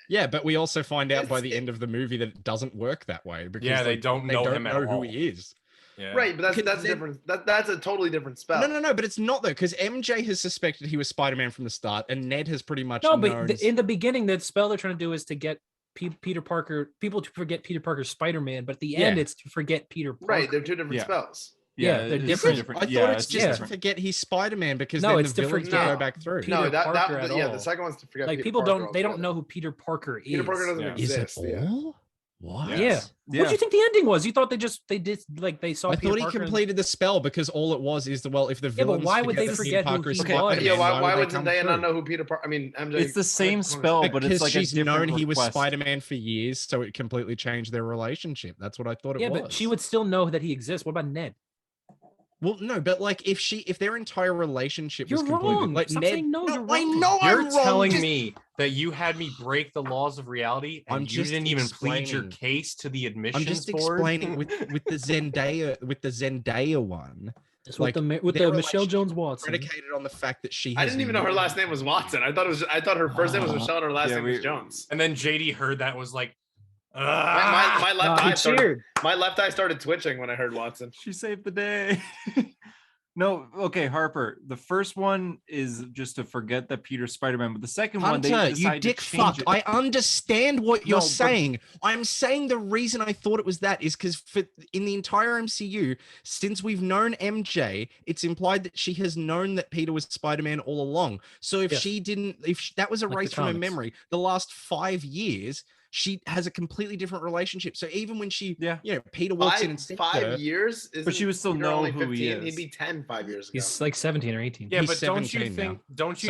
Speaker 2: Yeah, but we also find out by
Speaker 5: It's-
Speaker 2: the end of the movie that it doesn't work that way because
Speaker 3: Yeah, they don't know him at
Speaker 2: know who
Speaker 3: all.
Speaker 2: he is.
Speaker 3: Yeah.
Speaker 5: Right, but that's
Speaker 2: Because then-
Speaker 5: different. That's a totally different spell.
Speaker 2: No, but it's not though, because MJ has suspected he was Spider-Man from the start, and Ned has pretty much
Speaker 4: No,
Speaker 2: known.
Speaker 4: but in the beginning, that spell they're trying to do is to get Peter Parker, people to forget Peter Parker's Spider-Man, but at the end,
Speaker 2: Yeah.
Speaker 4: it's to forget Peter Parker.
Speaker 5: Right, they're two different
Speaker 1: Yeah.
Speaker 5: spells.
Speaker 4: Yeah, they're
Speaker 1: it's
Speaker 4: different.
Speaker 2: I thought
Speaker 1: Yeah,
Speaker 2: it's just to
Speaker 1: different.
Speaker 2: forget he's Spider-Man because
Speaker 4: No,
Speaker 2: then
Speaker 4: it's
Speaker 2: the villains
Speaker 4: different.
Speaker 2: don't
Speaker 5: No.
Speaker 2: go back through.
Speaker 4: Peter
Speaker 5: No,
Speaker 4: Parker at
Speaker 5: yeah,
Speaker 4: all.
Speaker 5: the second one's to forget.
Speaker 4: Like
Speaker 5: Peter
Speaker 4: people
Speaker 5: Parker
Speaker 4: don't, they don't
Speaker 5: altogether.
Speaker 4: know who Peter Parker is.
Speaker 5: Peter Parker doesn't
Speaker 1: Yeah.
Speaker 2: Is it
Speaker 5: exist. Yeah.
Speaker 2: all? What?
Speaker 4: Yeah. What do you think the ending was? You thought they did like they saw
Speaker 2: I
Speaker 4: Peter
Speaker 2: thought he
Speaker 4: Parker and-
Speaker 2: completed the spell because all it was is well, if the
Speaker 4: Yeah, but
Speaker 2: villains
Speaker 4: why would they
Speaker 2: that Peter
Speaker 4: forget who
Speaker 2: Parker is
Speaker 4: he
Speaker 2: Spider-Man,
Speaker 4: was?
Speaker 5: Yeah, why
Speaker 2: they
Speaker 5: would
Speaker 2: come
Speaker 5: Zendaya not
Speaker 2: through?
Speaker 5: know who Peter Parker? I mean, MJ.
Speaker 1: It's the same spell, but
Speaker 2: Because
Speaker 1: it's like
Speaker 2: she's
Speaker 1: a different
Speaker 2: known he was
Speaker 1: request.
Speaker 2: Spider-Man for years, so it completely changed their relationship. That's what I thought it
Speaker 4: Yeah,
Speaker 2: was.
Speaker 4: but she would still know that he exists. What about Ned?
Speaker 2: Well, no, but like if their entire relationship was
Speaker 4: You're
Speaker 2: completely
Speaker 4: wrong.
Speaker 2: like
Speaker 4: Stop
Speaker 2: Ned,
Speaker 4: saying no, you're
Speaker 2: I
Speaker 4: wrong.
Speaker 2: know
Speaker 3: You're
Speaker 2: I'm wrong.
Speaker 3: telling
Speaker 2: just-
Speaker 3: me that you had me break the laws of reality and
Speaker 2: I'm
Speaker 3: you
Speaker 2: just
Speaker 3: didn't even plead your
Speaker 2: explaining.
Speaker 3: case to the
Speaker 2: I'm
Speaker 3: admissions
Speaker 2: just
Speaker 3: board?
Speaker 2: explaining with the Zendaya one.
Speaker 4: It's with the Michelle Jones Watson.
Speaker 2: Predicated on the fact that she.
Speaker 5: I didn't even know her last name was Watson. I thought her first name was Michelle and her last name was Jones.
Speaker 3: And then JD heard that was like,
Speaker 5: my left eye started twitching when I heard Watson.
Speaker 1: She saved the day. No, okay, Harper. The first one is just to forget that Peter's Spider-Man, but the second one, they decided
Speaker 2: you dick
Speaker 1: to change
Speaker 2: fuck.
Speaker 1: it.
Speaker 2: I understand what you're saying. I'm saying the reason I thought it was that is because in the entire MCU, since we've known MJ, it's implied that she has known that Peter was Spider-Man all along. So if that was erased from her memory, the last 5 years, she has a completely different relationship. So even when she, Peter walks in and sees
Speaker 5: 5 years,
Speaker 1: but she would still know who 15? He is.
Speaker 5: He'd be 10 5 years ago.
Speaker 4: He's like 17 or 18.
Speaker 3: Yeah, but don't you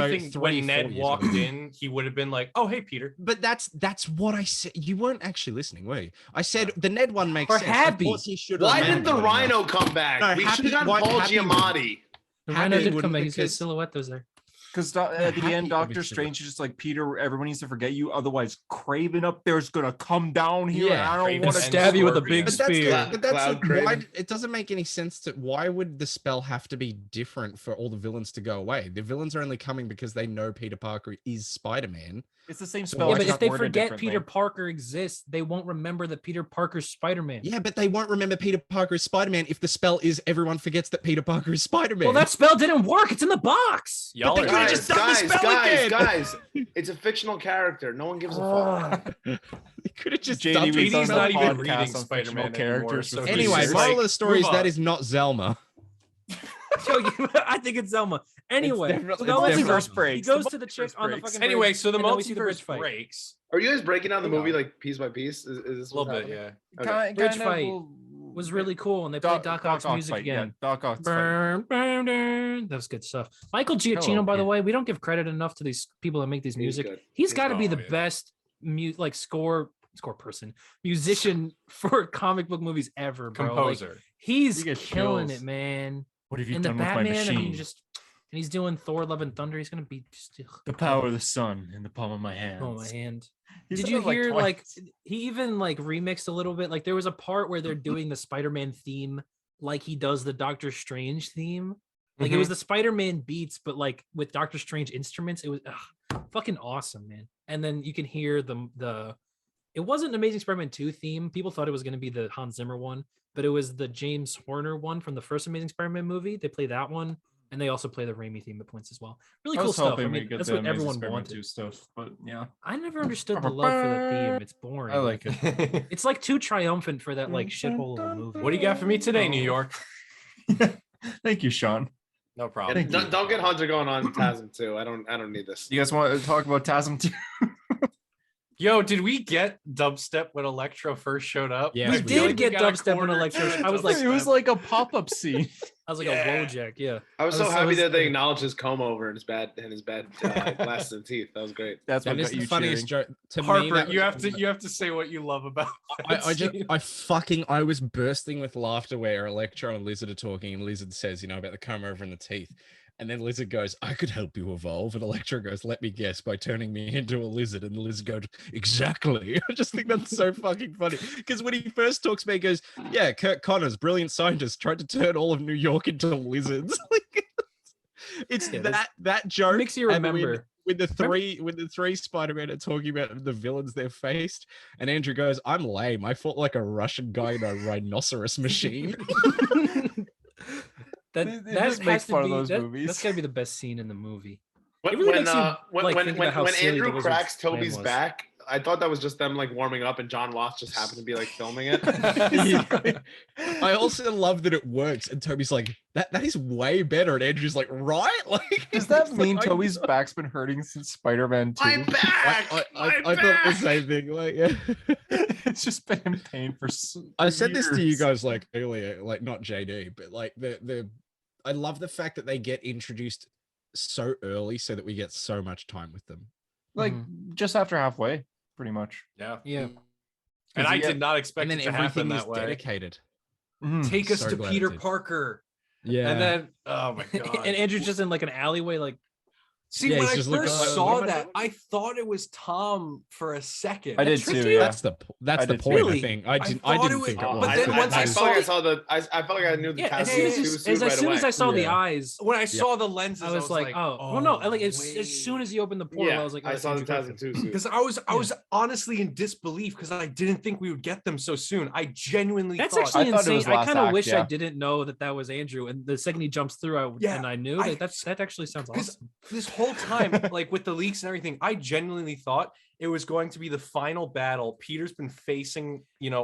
Speaker 3: think when Ned walked in, he would have been like, "Oh, hey, Peter."
Speaker 2: But that's what I said. You weren't actually listening, were you? I said the Ned one makes sense.
Speaker 5: Why didn't the Rhino come back?
Speaker 2: No,
Speaker 5: we should have gotten Paul Giamatti.
Speaker 4: The Rhino did come back. He's got a silhouette was there.
Speaker 1: Because at the end, Doctor Strange is just like, Peter, everyone needs to forget you. Otherwise, Craven up there is going to come down here.
Speaker 4: Yeah,
Speaker 1: I don't want to
Speaker 4: stab you with a big spear.
Speaker 2: But that's why it doesn't make any sense. Why would the spell have to be different for all the villains to go away? The villains are only coming because they know Peter Parker is Spider-Man.
Speaker 1: It's the same spell.
Speaker 4: Yeah, but if they forget Peter Parker exists, they won't remember that Peter Parker's Spider-Man.
Speaker 2: Yeah, but they won't remember Peter Parker is Spider-Man if the spell is everyone forgets that Peter Parker is Spider-Man.
Speaker 4: Well, that spell didn't work. It's in the box.
Speaker 5: Y'all could have just done the spell again. Guys, it's a fictional character. No one gives a fuck.
Speaker 2: They could have just
Speaker 3: done it. JD's not even reading Spider-Man characters.
Speaker 2: So anyway, moral of the story is that is not Zelma.
Speaker 4: I think it's Zelma. Anyway, he goes to the chick on the fucking.
Speaker 3: Anyway, so the multiverse breaks.
Speaker 5: Are you guys breaking down the movie like piece by piece? Is this
Speaker 3: a little bit? Yeah.
Speaker 5: Okay.
Speaker 4: Bridge fight was really cool, and they played Doc Ock's music again.
Speaker 1: Doc Ock's
Speaker 4: that was good stuff. Michael Giacchino, by the way, we don't give credit enough to these people that make these music. He's got to be the best musician for comic book movies ever, bro.
Speaker 3: Composer.
Speaker 4: Like, he's killing it, man.
Speaker 1: What have you
Speaker 4: in
Speaker 1: done
Speaker 4: the
Speaker 1: with
Speaker 4: Batman,
Speaker 1: my machine?
Speaker 4: and he's doing Thor: Love and Thunder. He's gonna be
Speaker 1: the power of the sun in the palm of my hand.
Speaker 4: Oh, my hand. Did you hear like he even like remixed a little bit? Like there was a part where they're doing the Spider-Man theme like he does the Doctor Strange theme. Like it was the Spider-Man beats, but like with Doctor Strange instruments. It was fucking awesome, man. And then you can hear the it wasn't an Amazing Spider-Man 2 theme. People thought it was going to be the Hans Zimmer one, but it was the James Horner one from the first Amazing Spider-Man movie. They play that one, and they also play the Raimi theme at points as well. Really cool stuff. I mean, that's what everyone wanted.
Speaker 1: Stuff, but yeah,
Speaker 4: I never understood the love for the theme. It's boring.
Speaker 1: I like it.
Speaker 4: It's like too triumphant for that like shithole of a movie.
Speaker 3: What do you got for me today, New York?
Speaker 1: Thank you, Sean.
Speaker 3: No problem.
Speaker 5: Don't get Hunter going on TASM 2. I don't need this.
Speaker 1: You guys want to talk about TASM 2?
Speaker 3: Yo, did we get dubstep when Electro first showed up?
Speaker 4: Yeah, we did get dubstep when Electro. I was like,
Speaker 1: it was like a pop-up scene.
Speaker 4: I was like a Wojak, yeah.
Speaker 5: I was so happy that they acknowledged his comb over and his bad glasses and teeth. That was great.
Speaker 1: That
Speaker 2: is the funniest joke to
Speaker 3: Harper, me. You have to say what you love about.
Speaker 2: I was bursting with laughter where Electro and Lizard are talking, and Lizard says, about the comb over and the teeth. And then Lizard goes, I could help you evolve. And Electro goes, let me guess, by turning me into a lizard. And the lizard goes, exactly. I just think that's so fucking funny. Because when he first talks about it, he goes, yeah, Kirk Connors, brilliant scientist, tried to turn all of New York into lizards. It's that joke.
Speaker 4: Makes you remember.
Speaker 2: When the three Spider-Man are talking about the villains they've faced, and Andrew goes, I'm lame. I fought like a Russian guy in a rhinoceros machine.
Speaker 1: That makes fun of those movies.
Speaker 4: That's gotta be the best scene in the movie.
Speaker 5: When Andrew cracks Toby's back, I thought that was just them like warming up, and John Watts just happened to be like filming it.
Speaker 2: I also love that it works, and Toby's like, that is way better, and Andrew's like, right? Like,
Speaker 1: does that mean Toby's back's been hurting since Spider-Man 2?
Speaker 5: I'm back.
Speaker 2: I thought the same thing. Like, yeah.
Speaker 1: It's just been in pain for.
Speaker 2: I said this to you guys like earlier, like not JD, but like I love the fact that they get introduced so early so that we get so much time with them.
Speaker 1: Like just after halfway, pretty much.
Speaker 4: Yeah.
Speaker 3: And I did not expect it to happen that way.
Speaker 2: Dedicated.
Speaker 3: Take us to Peter Parker.
Speaker 2: Yeah.
Speaker 3: And then, oh my God.
Speaker 4: And Andrew's just in like an alleyway, like
Speaker 3: See, when I first saw that, I thought it was Tom for a second.
Speaker 1: I did too. Yeah.
Speaker 2: That's the point. Really? I think I didn't think it was.
Speaker 3: But then once I
Speaker 5: felt like I knew the
Speaker 4: as soon as I saw the eyes,
Speaker 3: when I saw the lenses,
Speaker 4: I was like, oh, well, no, like as soon as he opened the portal, I was like,
Speaker 5: I saw the tattoo suit
Speaker 3: because I was honestly in disbelief because I didn't think we would get them so soon. I genuinely
Speaker 4: that's actually insane. I kind of wish I didn't know that was Andrew, and the second he jumps through, and I knew that actually sounds awesome.
Speaker 3: This whole time, like with the leaks and everything, I genuinely thought it was going to be the final battle. Peter's been facing,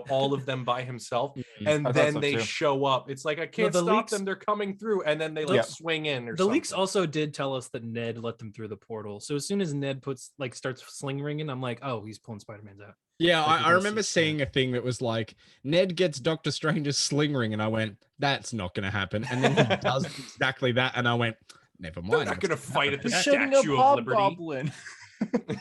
Speaker 3: all of them by himself, and then they show up. It's like I can't stop them; they're coming through, and then they swing in. Or
Speaker 4: the leaks also did tell us that Ned let them through the portal. So as soon as Ned starts sling ringing, I'm like, oh, he's pulling Spider-Man's out.
Speaker 2: Yeah, I remember seeing a thing that was like, Ned gets Doctor Strange's sling ring, and I went, that's not going to happen. And then he does exactly that, and I went, never mind.
Speaker 3: They're not going to fight at the Statue of Liberty.
Speaker 1: Goblin.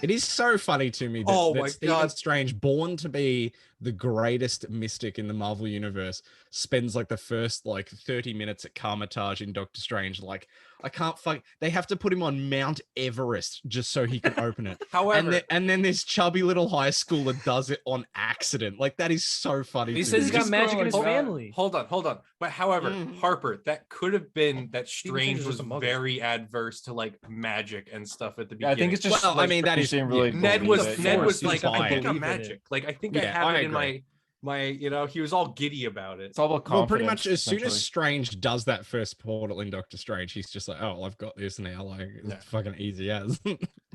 Speaker 2: It is so funny to me that Stephen Strange, born to be the greatest mystic in the Marvel universe, spends like the first 30 minutes at Carmitage in Doctor Strange. Like, I can't fuck. They have to put him on Mount Everest just so he can open it.
Speaker 3: However,
Speaker 2: and then this chubby little high schooler does it on accident. Like, that is so funny.
Speaker 4: He says he's got magic in his family.
Speaker 3: Hold on. But however, Harper, that could have been that Strange was very adverse to magic and stuff at the beginning.
Speaker 1: I think it's just
Speaker 2: that is
Speaker 1: really
Speaker 3: Ned was like, I think I'm magic. Like, I think I have it in my he was all giddy about it.
Speaker 1: It's all about confidence.
Speaker 2: Well, pretty much as soon as Strange does that first portal in Doctor Strange, he's just like, oh, I've got this now. Like, it's fucking easy as.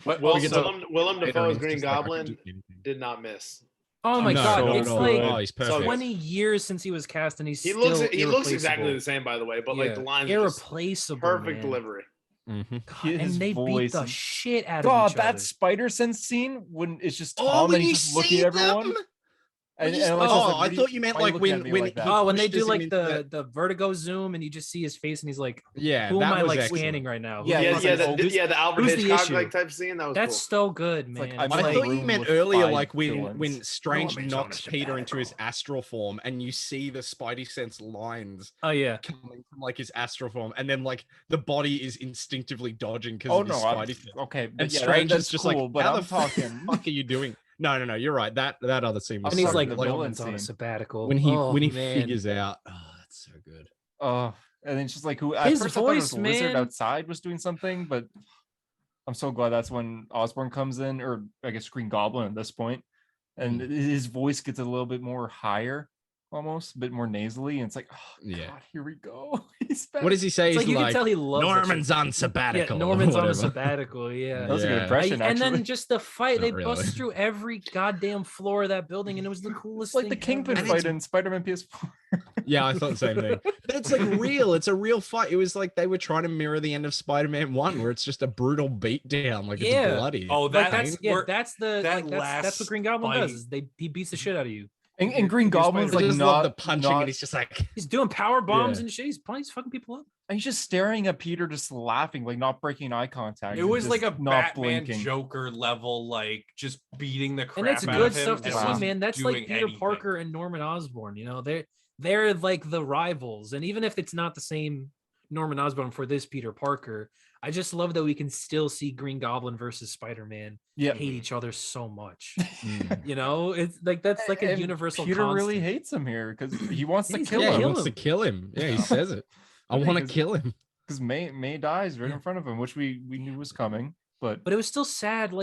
Speaker 5: But Willem Dafoe's Green Goblin did not miss.
Speaker 4: Oh my god, it's
Speaker 2: he's perfect.
Speaker 4: 20 years since he was cast, and he
Speaker 5: looks exactly the same, by the way, but the lines
Speaker 4: irreplaceable,
Speaker 5: perfect delivery.
Speaker 2: Mm-hmm.
Speaker 4: God, and they beat the shit out of each other.
Speaker 1: That spider sense scene when it's just Tom and he's just looking at everyone.
Speaker 2: I thought you meant when
Speaker 4: they do the vertigo zoom and you just see his face and he's like, who am I scanning right now?
Speaker 5: The Alfred Hitchcock type scene.
Speaker 4: That's so good, man.
Speaker 2: I thought you meant earlier, when Strange knocks Peter into his astral form and you see the Spidey sense lines.
Speaker 4: Oh yeah,
Speaker 2: coming from his astral form, and then the body is instinctively dodging because of his Spidey sense.
Speaker 1: Okay,
Speaker 2: and Strange is just
Speaker 1: cool, but
Speaker 2: how the fuck are you doing? No, you're right. That other scene was.
Speaker 4: And he's like, Logan's on a sabbatical.
Speaker 2: When he figures out, that's so good.
Speaker 1: And then it's just who
Speaker 4: his voice, man.
Speaker 1: Lizard outside was doing something, but I'm so glad that's when Osborn comes in, or I guess Green Goblin at this point, and his voice gets a little bit more higher, almost a bit more nasally, and it's like, God, here we go. He's back.
Speaker 2: What does he say?
Speaker 4: It's you can tell he loves
Speaker 2: Norman's on sabbatical.
Speaker 4: Yeah, Norman's on a sabbatical. Yeah,
Speaker 1: that was a good impression.
Speaker 4: And then just the fight, they bust through every goddamn floor of that building, and it was the coolest.
Speaker 1: Like the Kingpin fight in Spider-Man PS4.
Speaker 2: Yeah, I thought the same thing. But it's real. It's a real fight. It was like they were trying to mirror the end of Spider-Man 1, where it's just a brutal beatdown. It's bloody.
Speaker 3: Oh,
Speaker 4: that's what Green Goblin does. Is he beats the shit out of you.
Speaker 1: And Green Goblin's
Speaker 2: not the punching, and he's just
Speaker 4: he's doing power bombs and shit. He's fucking people up.
Speaker 1: And he's just staring at Peter, just laughing, not breaking eye contact.
Speaker 3: It was like a Batman Joker level, just beating the crap out of him.
Speaker 4: And it's good stuff to see, man. That's like Peter Parker and Norman Osborn. They're like the rivals, and even if it's not the same Norman Osborn for this Peter Parker, I just love that we can still see Green Goblin versus Spider-Man hate each other so much. It's that's like a universal
Speaker 1: Peter
Speaker 4: constant.
Speaker 1: really hates him here because he wants to kill him.
Speaker 2: He wants to kill him. Yeah, he says it. I want to kill him.
Speaker 1: Because May dies right in front of him, which we knew was coming. But
Speaker 4: it was still sad.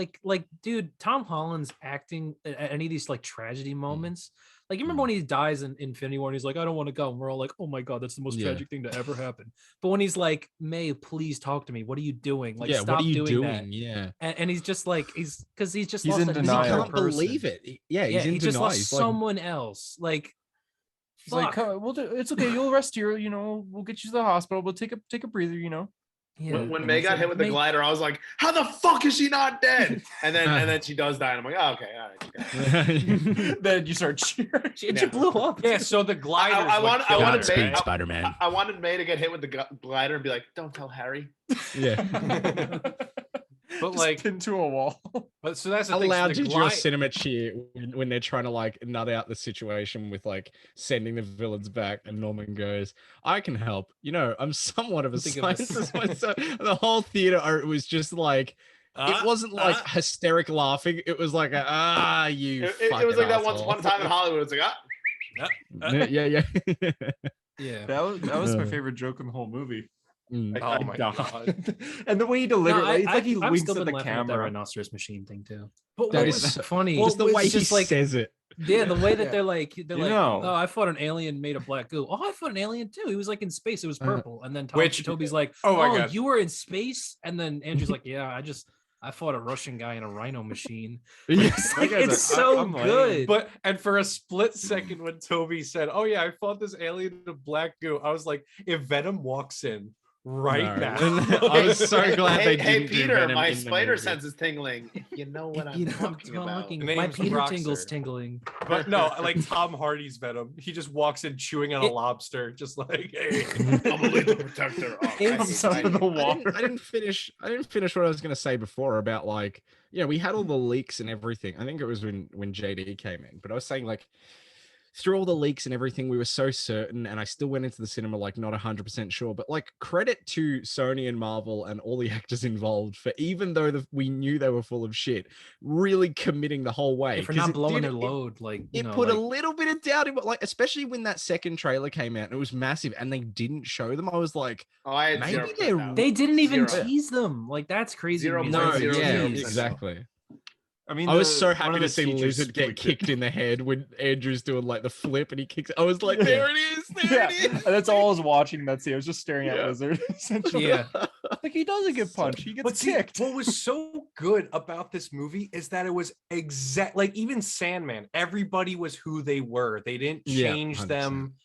Speaker 4: Dude, Tom Holland's acting at any of these tragedy moments. You remember when he dies in Infinity War and he's like, I don't want to go. And we're all like, oh my God, that's the most tragic thing to ever happen. But when he's like, May, please talk to me. What are you doing? Stop
Speaker 2: what are you
Speaker 4: doing that.
Speaker 2: Yeah.
Speaker 4: And he's just he's just
Speaker 1: he's in denial.
Speaker 2: He can't believe it. He's in
Speaker 4: he just lost someone else.
Speaker 1: He's like, we'll do, it's okay. You'll rest here. We'll get you to the hospital. We'll take a breather.
Speaker 4: Yeah.
Speaker 5: When May got hit with the glider, I was like, how the fuck is she not dead? And then she does die, and I'm like, oh, okay, all right.
Speaker 1: Then you start cheering.
Speaker 4: She blew up.
Speaker 3: Yeah, so the glider.
Speaker 5: I wanted
Speaker 2: Spider-Man.
Speaker 5: I wanted May to get hit with the glider and be like, don't tell Harry.
Speaker 2: Yeah.
Speaker 3: But like
Speaker 1: into a wall.
Speaker 3: But so that's the
Speaker 2: How
Speaker 3: thing.
Speaker 2: loud
Speaker 3: So
Speaker 2: did your cinema cheer when they're trying to like nut out the situation with like sending the villains back, and Norman goes, "I can help. You know, I'm somewhat of a scientist myself." The whole theater was just like. It wasn't like hysteric laughing. It was like,
Speaker 5: It was like that once upon a time in Hollywood. It's like,
Speaker 2: yeah.
Speaker 4: Yeah,
Speaker 1: that was my favorite joke in the whole movie.
Speaker 3: Oh my god!
Speaker 1: And the way he delivered it, it's like he winks at the camera.
Speaker 4: At that rhinoceros machine thing too.
Speaker 2: But that is funny.
Speaker 4: Well,
Speaker 2: just the way he says it.
Speaker 4: Yeah, the way that they're like, oh, I fought an alien made of black goo. Oh, I fought an alien too. He was like in space. It was purple. And then Toby's like, oh, you were in space. And then Andrew's like, yeah, I fought a Russian guy in a rhino machine. It's so good.
Speaker 3: And for a split second when Toby said, oh yeah, I fought this alien of black goo, I was like, if Venom walks in now.
Speaker 2: I was so glad they didn't.
Speaker 5: Hey Peter, my spider sense is tingling. If you know what I'm talking about.
Speaker 4: My Peter tingle's tingling.
Speaker 3: But no, like Tom Hardy's Venom. He just walks in chewing on a lobster, just like, hey,
Speaker 5: I'm a lethal protector.
Speaker 2: Inside the water. I didn't finish what I was gonna say before about like, we had all the leaks and everything. I think it was when JD came in, but I was saying like, through all the leaks and everything, we were so certain, and I still went into the cinema like not 100% sure, but like credit to Sony and Marvel and all the actors involved for, even though we knew they were full of shit, really committing the whole way.
Speaker 4: For not blowing their load, like
Speaker 2: it put a little bit of doubt in, but like especially when that second trailer came out and it was massive and they didn't show them, I was like,
Speaker 5: maybe
Speaker 4: they didn't even tease them. Like that's crazy.
Speaker 2: Exactly. I mean, I was so happy to see Lizard get kicked in the head when Andrew's doing like the flip and he kicks. I was like, there it is. There it is.
Speaker 1: And that's all I was watching that scene. I was just staring at Lizard.
Speaker 4: Yeah.
Speaker 1: Like he doesn't get punched. He gets kicked.
Speaker 3: What was so good about this movie is that it was like even Sandman, everybody was who they were. They didn't change them.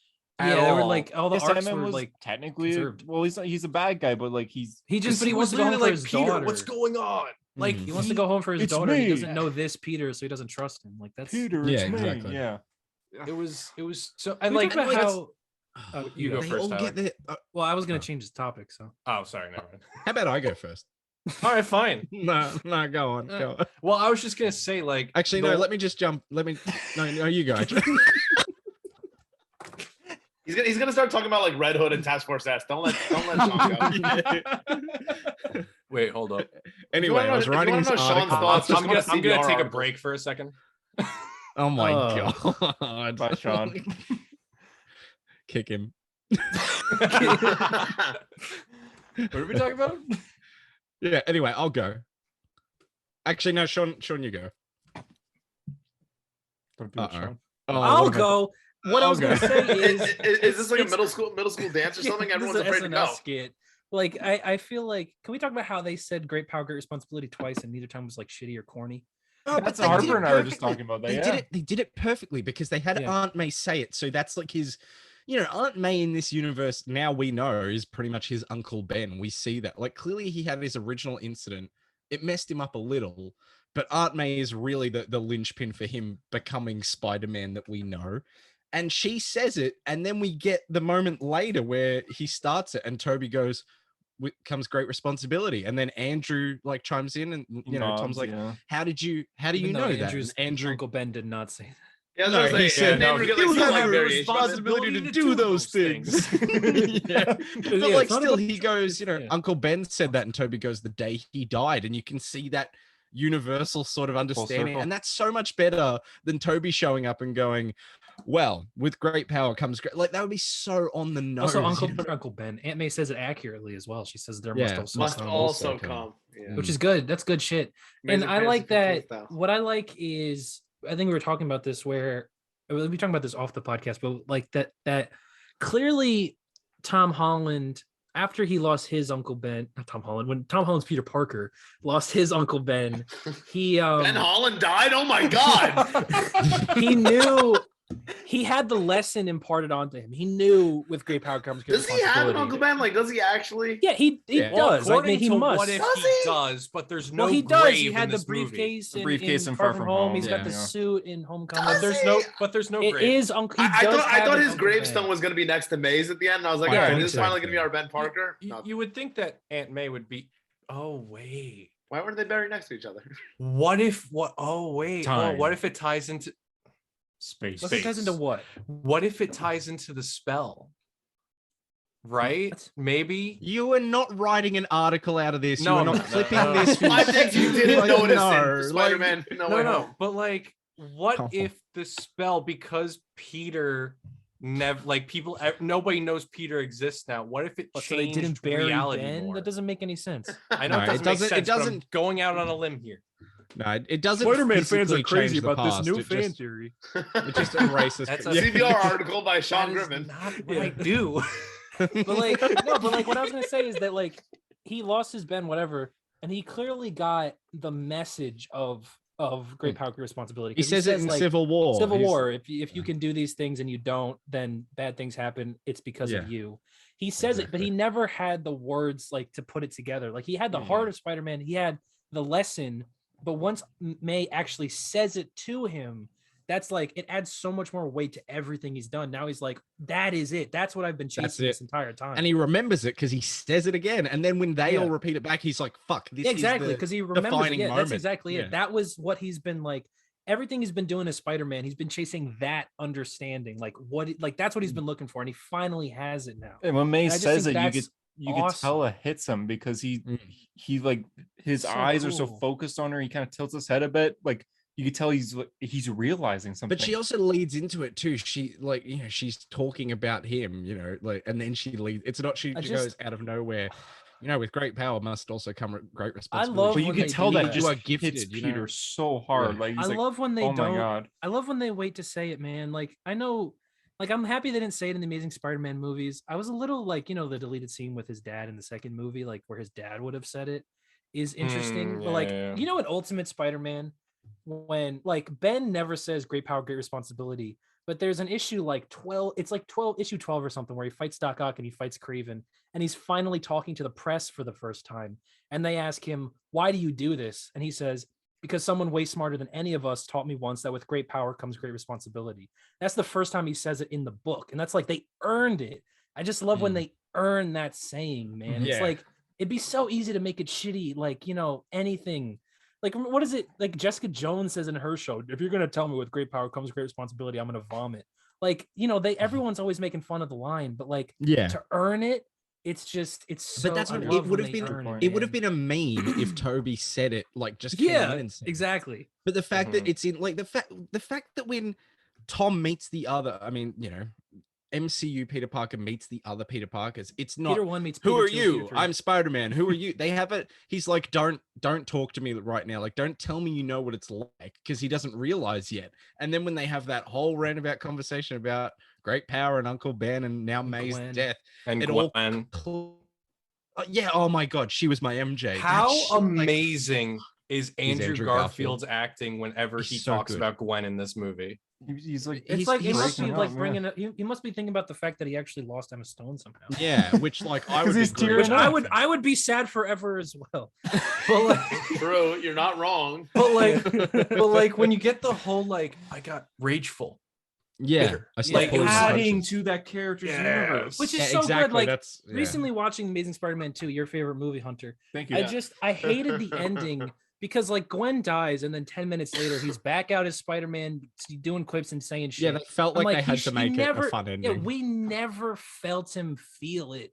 Speaker 4: Yeah, they were like all the arcs were
Speaker 1: was
Speaker 4: like
Speaker 1: technically
Speaker 4: conserved.
Speaker 1: Well, he's a bad guy, but like he
Speaker 3: wants to go home for his daughter. What's going on? Like
Speaker 4: he wants to go home for his daughter. He doesn't know this Peter, so he doesn't trust him. Like that's
Speaker 1: Peter.
Speaker 2: Exactly.
Speaker 1: Yeah.
Speaker 3: It was so. And
Speaker 4: like how
Speaker 3: you go first.
Speaker 4: Well, I was gonna change the topic. So.
Speaker 3: Oh, sorry. Never mind.
Speaker 2: How about I go first?
Speaker 3: All right, fine.
Speaker 2: No, go on.
Speaker 3: Well, I was just gonna say like.
Speaker 2: Actually, no. Let me just jump. No, you go.
Speaker 5: He's gonna start talking about like Red Hood and Task Force S. Don't let Sean go.
Speaker 3: Wait, hold up.
Speaker 2: Anyway, I was writing this article.
Speaker 3: I'm gonna take a break for a second.
Speaker 2: Oh my god!
Speaker 1: Bye, Sean.
Speaker 2: Kick him.
Speaker 3: What are we talking about?
Speaker 2: Yeah. Anyway, I'll go. Actually, no, Sean, you go.
Speaker 1: Don't do it, Sean.
Speaker 4: I'll go. What I was gonna say
Speaker 5: is this like a middle school dance or something? Everyone's afraid to go.
Speaker 4: Skit. Like I feel like, can we talk about how they said great power, great responsibility twice, and neither time was like shitty or corny?
Speaker 2: Oh,
Speaker 1: that's Harper and I were just talking about that.
Speaker 2: They did it perfectly because they had Aunt May say it. So that's like his, Aunt May in this universe now we know is pretty much his Uncle Ben. We see that. Like clearly he had his original incident. It messed him up a little, but Aunt May is really the linchpin for him becoming Spider-Man that we know. And she says it, and then we get the moment later where he starts it, and Toby goes, "Comes great responsibility." And then Andrew like chimes in, and Tom's like, "How do you know that?" Andrew
Speaker 4: Uncle Ben did not say that.
Speaker 5: Yeah, no, he said,
Speaker 2: "You have a responsibility to do those things." But like, still, he goes, Uncle Ben said that, and Toby goes, "The day he died," and you can see that universal sort of understanding, and that's so much better than Toby showing up and going, well, with great power comes great. Like that would be so on the nose.
Speaker 4: Also, Uncle Ben. Aunt May says it accurately as well. She says there must
Speaker 5: also come. Yeah.
Speaker 4: Which is good. That's good shit. Amazing. And I like that. What I like is, I think we were talking about this where we'll be talking about this off the podcast, but like that clearly Tom Holland, after he lost his Uncle Ben, not Tom Holland, when Tom Holland's Peter Parker lost his Uncle Ben, he
Speaker 5: Ben Holland died. Oh my god.
Speaker 4: He knew. He had the lesson imparted onto him. He knew with great power comes great
Speaker 5: responsibility. Does he have an Uncle Ben? Like, does he actually?
Speaker 4: Yeah, he does.
Speaker 3: Well,
Speaker 4: he must.
Speaker 3: What if he does? But there's no.
Speaker 4: Well, he does. He had the briefcase.
Speaker 1: The briefcase in Far From Home.
Speaker 4: He's got the suit in Homecoming.
Speaker 3: There's no.
Speaker 4: It is Uncle.
Speaker 5: I thought his gravestone was going to be next to May's at the end. And I was like, all right, this is finally going to be our Ben Parker.
Speaker 3: You would think that Aunt May would be. Oh wait.
Speaker 5: Why weren't they buried next to each other?
Speaker 3: What if what if it ties into
Speaker 1: space?
Speaker 4: What if it ties into what?
Speaker 3: What if it ties into the spell? Right? Maybe
Speaker 2: you are not writing an article out of this.
Speaker 3: No,
Speaker 2: you are not clipping this.
Speaker 5: I think you didn't notice
Speaker 2: no,
Speaker 5: it, Spider-Man.
Speaker 3: No. But like, what if the spell, because Peter never, like, people, nobody knows Peter exists now. What if it changed
Speaker 4: so they didn't bury
Speaker 3: reality
Speaker 4: Ben?
Speaker 3: more?
Speaker 4: That doesn't make any sense.
Speaker 3: I know it doesn't. It doesn't. Going out on a limb here.
Speaker 2: No, it doesn't.
Speaker 1: Spider-Man fans are crazy
Speaker 2: about
Speaker 1: this new fan theory.
Speaker 2: It just erases.
Speaker 3: That's a
Speaker 5: CBR article by Sean Griffin.
Speaker 3: Not what I do.
Speaker 4: But like, no, but like, what I was gonna say is that like he lost his Ben, whatever, and he clearly got the message of great power, great responsibility.
Speaker 2: He says it in
Speaker 4: like,
Speaker 2: Civil War.
Speaker 4: Civil War. If you can do these things and you don't, then bad things happen. It's because of you. He says it, but he never had the words like to put it together. Like he had the heart of Spider-Man. He had the lesson, but once May actually says it to him, that's like, it adds so much more weight to everything he's done. Now he's like, that is it. That's what I've been chasing this entire time.
Speaker 2: And he remembers it because he says it again. And then when they all repeat it back, he's like, fuck, this
Speaker 4: exactly, because he remembers it. Yeah,
Speaker 2: moment.
Speaker 4: That's exactly it. That was what he's been like. Everything he's been doing as Spider-Man, he's been chasing that understanding. Like that's what he's been looking for. And he finally has it now.
Speaker 1: And when May says it, you could tell it hits him because he like his eyes are so focused on her. He kind of tilts his head a bit. Like you could tell he's realizing something.
Speaker 2: But she also leads into it too. She like, she's talking about him, like, and then she leads. It's not she goes out of nowhere. With great power must also come great responsibility.
Speaker 4: I love
Speaker 2: but
Speaker 4: you
Speaker 2: can tell that
Speaker 1: just
Speaker 2: gifted,
Speaker 1: hits Peter so hard. Like
Speaker 4: I love when they
Speaker 1: oh my God.
Speaker 4: I love when they wait to say it, man. Like I know, like I'm happy they didn't say it in the Amazing Spider-Man movies. I was a little like, the deleted scene with his dad in the second movie, like where his dad would have said it is interesting. But like, in Ultimate Spider-Man, when like Ben never says great power, great responsibility, but there's an issue like 12, it's like issue 12 or something, where he fights Doc Ock and he fights Kraven, and he's finally talking to the press for the first time. And they ask him, why do you do this? And he says, because someone way smarter than any of us taught me once that with great power comes great responsibility. That's the first time he says it in the book. And that's like, they earned it. I just love when they earn that saying, man. It's like, it'd be so easy to make it shitty. Like, anything. Like, what is it? Like Jessica Jones says in her show, if you're going to tell me with great power comes great responsibility, I'm going to vomit. Like, everyone's always making fun of the line, but like to earn it, it's so,
Speaker 2: but that's what it would have been. It would have been a meme if Toby said it, like just came in and said
Speaker 4: exactly.
Speaker 2: It. But the fact that it's in, like, the fact that when Tom meets the other, I mean, MCU Peter Parker meets the other Peter Parkers, it's not
Speaker 4: Peter 1 meets
Speaker 2: who
Speaker 4: Peter
Speaker 2: are
Speaker 4: 2,
Speaker 2: you?
Speaker 4: Peter 3.
Speaker 2: I'm Spider-Man. Who are you? They have it. He's like, don't talk to me right now. Like, don't tell me you know what it's like, because he doesn't realize yet. And then when they have that whole roundabout conversation about great power and Uncle Ben and now May's death
Speaker 3: and
Speaker 2: it
Speaker 3: Gwen.
Speaker 2: Oh my God, she was my MJ.
Speaker 3: How amazing is Andrew Garfield's acting whenever he talks about Gwen in this movie?
Speaker 1: He's like,
Speaker 4: it's like he must be like bringing it. He must be thinking about the fact that he actually lost Emma Stone somehow.
Speaker 2: Yeah, which like I would be
Speaker 4: which I would be sad forever as well.
Speaker 3: But like,
Speaker 5: true, you're not wrong.
Speaker 3: But like when you get the whole like, I got rageful.
Speaker 2: Yeah,
Speaker 3: like adding to that character's universe,
Speaker 4: which is so good. Like recently watching Amazing Spider-Man 2, your favorite movie, Hunter.
Speaker 1: Thank you.
Speaker 4: I hated the ending because like Gwen dies and then 10 minutes later he's back out as Spider-Man doing quips and saying shit.
Speaker 2: Yeah, that felt like they had to make it a fun ending.
Speaker 4: Yeah, we never felt him feel it.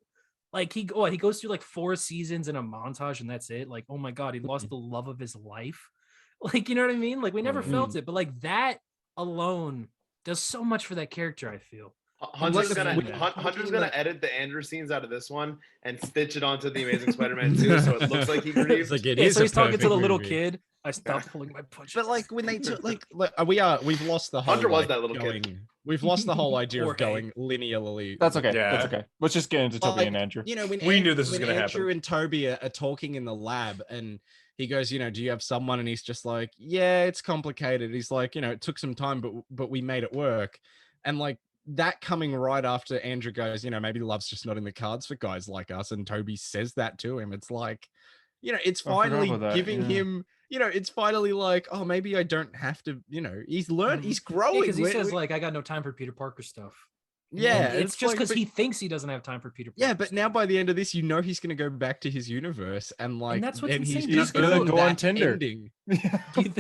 Speaker 4: Like he goes through like 4 seasons in a montage and that's it. Like, oh my God, he lost the love of his life. Like, you know what I mean? Like we never felt it, but like that alone does so much for that character, I feel.
Speaker 5: Hunter's gonna edit the Andrew scenes out of this one and stitch it onto the Amazing Spider-Man 2, so it looks like he grieved.
Speaker 2: Like
Speaker 4: so he's talking to the little kid. I stopped pulling my punches.
Speaker 2: But like when they took we've lost the whole.
Speaker 5: Hunter was that little kid.
Speaker 2: We've lost the whole idea of going linearly.
Speaker 1: That's okay. Yeah. That's okay. Let's just get into Toby and Andrew.
Speaker 2: When
Speaker 3: we knew this was gonna happen.
Speaker 2: Andrew and Toby are talking in the lab, and he goes, do you have someone? And he's just like, yeah, it's complicated. He's like, it took some time, but we made it work. And like that coming right after Andrew goes, maybe love's just not in the cards for guys like us. And Toby says that to him. It's like, it's finally giving him, it's finally like, oh, maybe I don't have to, he's learned, he's growing.
Speaker 4: Because he says like, I got no time for Peter Parker stuff.
Speaker 2: Yeah,
Speaker 4: it's just because he thinks he doesn't have time for Peter Parker.
Speaker 2: Yeah, but now by the end of this, he's going to go back to his universe, and
Speaker 4: that's what's insane.
Speaker 2: he's
Speaker 1: going to go on Tinder.
Speaker 2: Ending.
Speaker 4: He's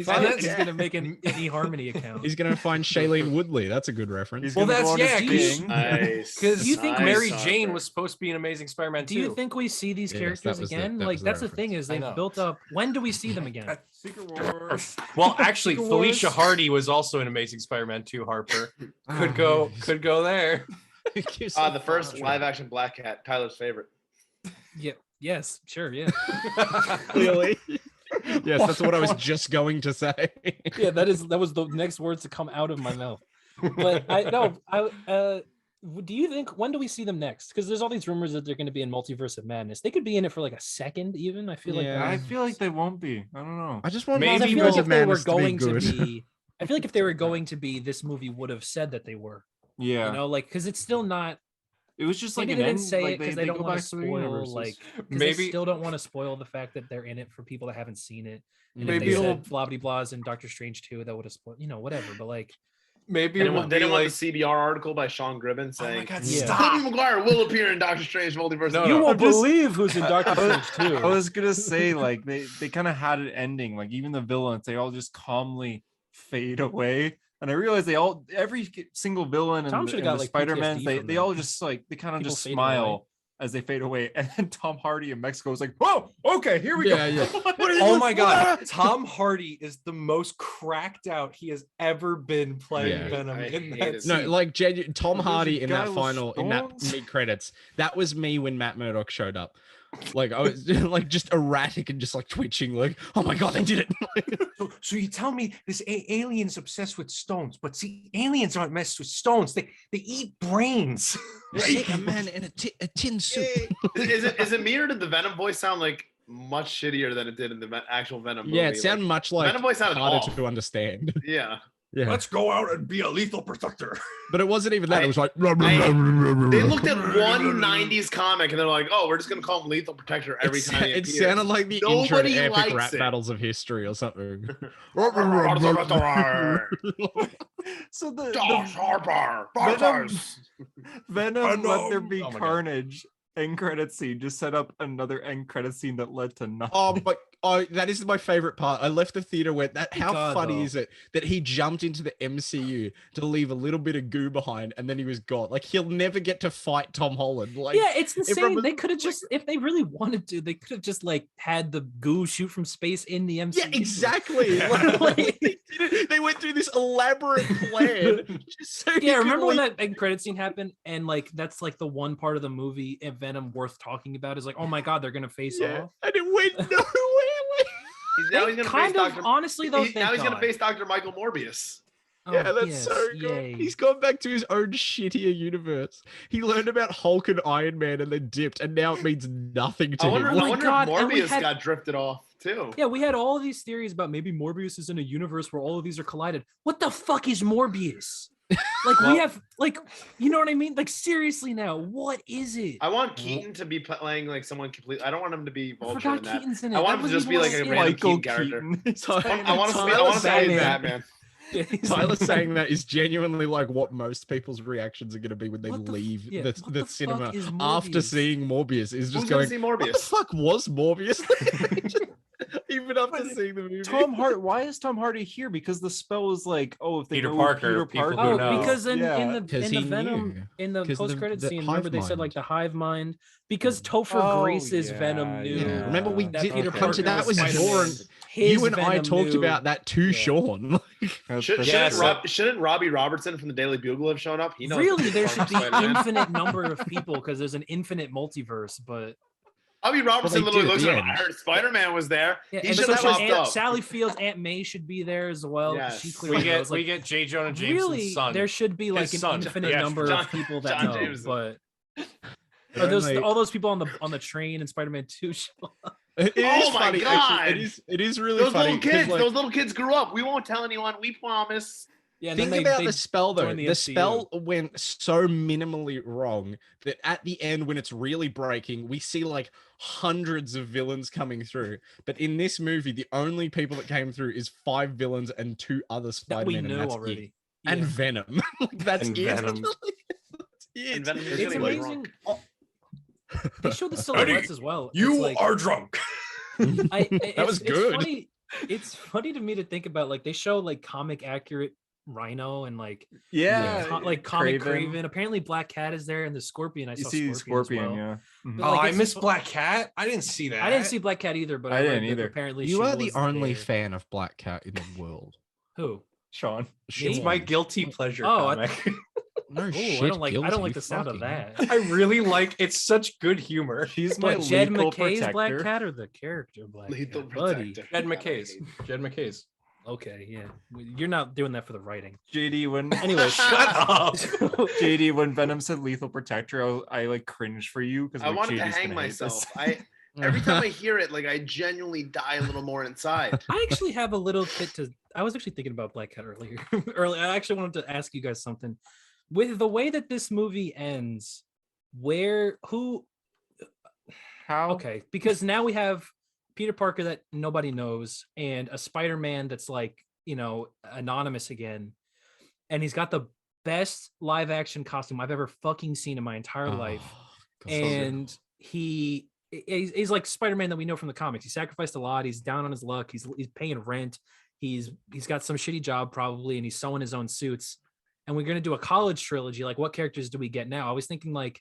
Speaker 4: going to make an eHarmony account.
Speaker 2: He's going to find Shailene Woodley. That's a good reference.
Speaker 3: That's
Speaker 5: Nice.
Speaker 3: Because you think Mary
Speaker 5: Nice.
Speaker 3: Jane was supposed to be an Amazing Spider-Man too?
Speaker 4: Do you think we see these characters again? That's the thing is they've built up. When do we see them again?
Speaker 1: Secret Wars.
Speaker 3: Well, actually, Felicia Hardy was also an Amazing Spider-Man 2. Harper could go there.
Speaker 5: The first live-action Black Cat, Tyler's favorite.
Speaker 4: Yeah. Yes. Sure. Yeah.
Speaker 2: Clearly. Yes, that's what I was just going to say.
Speaker 4: Yeah, that was the next words to come out of my mouth. But do you think, when do we see them next? Because there's all these rumors that they're going to be in Multiverse of Madness. They could be in it for like a second, even. I feel like
Speaker 1: they won't be. I don't know.
Speaker 2: I just want
Speaker 3: maybe
Speaker 2: Multiverse of Madness to be good.
Speaker 4: I feel like if they were going to be, this movie would have said that they were.
Speaker 1: Yeah.
Speaker 4: You know, like, because it's still not.
Speaker 1: It was just
Speaker 4: maybe
Speaker 1: like
Speaker 4: they didn't say it because they don't want to spoil. Like,
Speaker 3: maybe
Speaker 4: they still don't want to spoil the fact that they're in it for people that haven't seen it. And
Speaker 1: maybe
Speaker 4: if they said blah blah blahs and Doctor Strange 2, that would have spoiled. You know, whatever. But like.
Speaker 3: Maybe
Speaker 5: they didn't want the CBR article by Sean Gribben saying,
Speaker 3: Tobey
Speaker 5: Maguire will appear in Doctor Strange Multiverse.
Speaker 4: You won't believe who's in Doctor Strange 2.
Speaker 1: I was gonna say, like, they kind of had it ending, like even the villains, they all just calmly fade away. And I realized every single villain in the Spider-Man, they all just like, they kind of just smile as they fade away. And then Tom Hardy in Mexico was like, whoa, okay, here we go.
Speaker 2: Yeah.
Speaker 3: Oh my God. Tom Hardy is the most cracked out he has ever been playing Venom in that scene.
Speaker 2: No, like Tom Hardy in that final, in that mid credits, that was me when Matt Murdock showed up. Like I was like just erratic and just like twitching, like, oh my God, they did it.
Speaker 3: So you tell me this alien's obsessed with stones, but see, aliens aren't messed with stones. They eat brains.
Speaker 2: Right? A man in a tin suit.
Speaker 5: Is it me, or did the Venom voice sound like much shittier than it did in the actual Venom movie?
Speaker 2: Yeah, it sounded much like
Speaker 5: Venom voice sounded
Speaker 2: harder to understand.
Speaker 5: Yeah.
Speaker 3: Let's go out and be a lethal protector.
Speaker 2: But it wasn't even that. It was like
Speaker 5: they looked at one 90s comic and they're like, oh, we're just gonna call him Lethal Protector every time he appears.
Speaker 2: It sounded like the intro to epic rap battles of history or something.
Speaker 1: So Venom Let There Be Carnage end credit scene just set up another end credit scene that led to nothing.
Speaker 2: That is my favorite part. I left the theater with that. How funny is it that he jumped into the MCU to leave a little bit of goo behind and then he was gone? Like, he'll never get to fight Tom Holland. Like,
Speaker 4: yeah, it's insane. They could have just, if they really wanted to, they could have just like had the goo shoot from space in the MCU.
Speaker 2: Yeah, exactly. Like, they went through this elaborate plan.
Speaker 4: Remember when that end credit scene happened? And like, that's like the one part of the movie in Venom worth talking about is like, oh my God, they're gonna face off.
Speaker 2: And it went nowhere.
Speaker 5: Now he's gonna face Dr.
Speaker 4: Honestly, though,
Speaker 5: now he's gonna face Dr. Michael Morbius.
Speaker 2: Yeah, that's so good. Yay. He's gone back to his own shittier universe. He learned about Hulk and Iron Man and then dipped, and now it means nothing to him.
Speaker 5: I wonder if Morbius got drifted off too.
Speaker 4: Yeah, we had all of these theories about maybe Morbius is in a universe where all of these are collided. What the fuck is Morbius? Like, we have, like, you know what I mean? Like, seriously now, what is it?
Speaker 5: I want Keaton to be playing like someone completely. I don't want him to be Vulture in that.
Speaker 4: Keaton's in it.
Speaker 5: I want him to just be like a random Keaton character. I want to be Batman.
Speaker 2: Tyler saying that is genuinely like what most people's reactions are going to be when they leave the cinema after seeing Morbius. Is just going, what the fuck was Morbius? Even after seeing the movie.
Speaker 1: Why is Tom Hardy here? Because the spell was like, oh, if they
Speaker 3: Peter Parker.
Speaker 4: Because in the Venom, in the post-credit scene, remember they said like the hive mind, because Topher Grace's Venom knew.
Speaker 2: Yeah. Remember we did
Speaker 4: Peter Parker.
Speaker 2: That was Sean. You and I talked about that too, Sean.
Speaker 5: Shouldn't Robbie Robertson from the Daily Bugle have shown up? He knows
Speaker 4: really, there should be infinite number of people because there's an infinite multiverse, but.
Speaker 5: Robbie Robertson literally looks like, I heard Spider-Man was there.
Speaker 4: Yeah, he should have Sally Fields, Aunt May should be there as well.
Speaker 5: Yes.
Speaker 4: She clearly
Speaker 3: we get J. Jonah Jameson's son.
Speaker 4: There should be like an infinite number of people that know, Jameson. But all those people on the train in Spider-Man 2 show up.
Speaker 2: It is funny. God. Actually, it is really funny.
Speaker 5: Those little kids grew up. We won't tell anyone. We promise.
Speaker 2: Yeah, think about the spell though. The spell went so minimally wrong that at the end, when it's really breaking, we see like hundreds of villains coming through. But in this movie, the only people that came through is 5 villains and 2 other Spider-Men.
Speaker 4: That we knew already.
Speaker 2: And Venom. That's it.
Speaker 3: Venom.
Speaker 4: It's amazing. They showed the silhouettes as well.
Speaker 3: You are drunk.
Speaker 2: That was good.
Speaker 4: It's funny to me to think about, like, they show like comic accurate Rhino and like comic Craven. Apparently Black Cat is there, and the Scorpion. I saw Scorpion as well.
Speaker 1: Yeah.
Speaker 3: Mm-hmm. Oh, I missed Black Cat. I didn't see that.
Speaker 4: I didn't see Black Cat either, but I didn't either. Apparently,
Speaker 2: you are the only fan of Black Cat in the world.
Speaker 4: Who?
Speaker 1: Sean.
Speaker 3: It's my guilty pleasure comic.
Speaker 2: No shit.
Speaker 4: I don't like the sound of that.
Speaker 3: I really like. It's such good humor.
Speaker 1: She's my
Speaker 4: Jed
Speaker 1: lethal
Speaker 4: McKay's
Speaker 1: protector.
Speaker 4: Black Cat or the character Black
Speaker 5: Lethal
Speaker 4: Cat? Buddy.
Speaker 3: Jed McKay's.
Speaker 4: Okay, yeah. You're not doing that for the writing.
Speaker 1: JD, when
Speaker 3: shut up.
Speaker 1: JD, when Venom said lethal protector, I like cringed for you because
Speaker 5: I wanted to hang myself. Every time I hear it, like I genuinely die a little more inside.
Speaker 4: I actually have a little bit to. I was actually thinking about Black Cat earlier. I actually wanted to ask you guys something. With the way that this movie ends,
Speaker 1: how?
Speaker 4: Okay, because now we have Peter Parker that nobody knows, and a Spider-Man that's like, anonymous again, and he's got the best live action costume I've ever fucking seen in my entire life, and he's like Spider-Man that we know from the comics. He sacrificed a lot. He's down on his luck. He's paying rent. He's got some shitty job probably, and he's sewing his own suits. And we're gonna do a college trilogy. Like, what characters do we get now? I was thinking, like,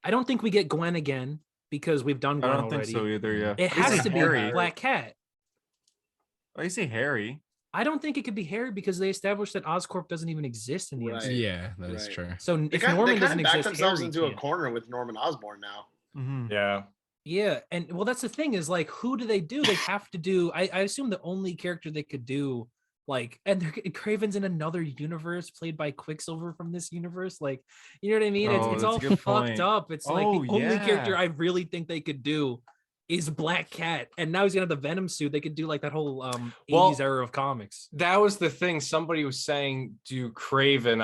Speaker 4: I don't think we get Gwen again because we've done Gwen already. I don't think
Speaker 1: so either. Yeah,
Speaker 4: it has to be Black Cat.
Speaker 1: Oh, you say Harry?
Speaker 4: I don't think it could be Harry because they established that Oscorp doesn't even exist in the MCU.
Speaker 2: Yeah, that is true.
Speaker 4: So if Norman doesn't exist,
Speaker 5: themselves
Speaker 4: Harry
Speaker 5: into
Speaker 4: can't.
Speaker 5: a corner with Norman Osborn now.
Speaker 1: Mm-hmm.
Speaker 4: Yeah, and well, that's the thing is, like, who do they do? They have to do. I assume the only character they could do, like, and Craven's in another universe played by Quicksilver from this universe. Like, you know what I mean? It's all fucked up. It's like the only character I really think they could do is Black Cat, and now he's gonna have the Venom suit. They could do like that whole 80s era of comics.
Speaker 3: That was the thing. Somebody was saying do Craven.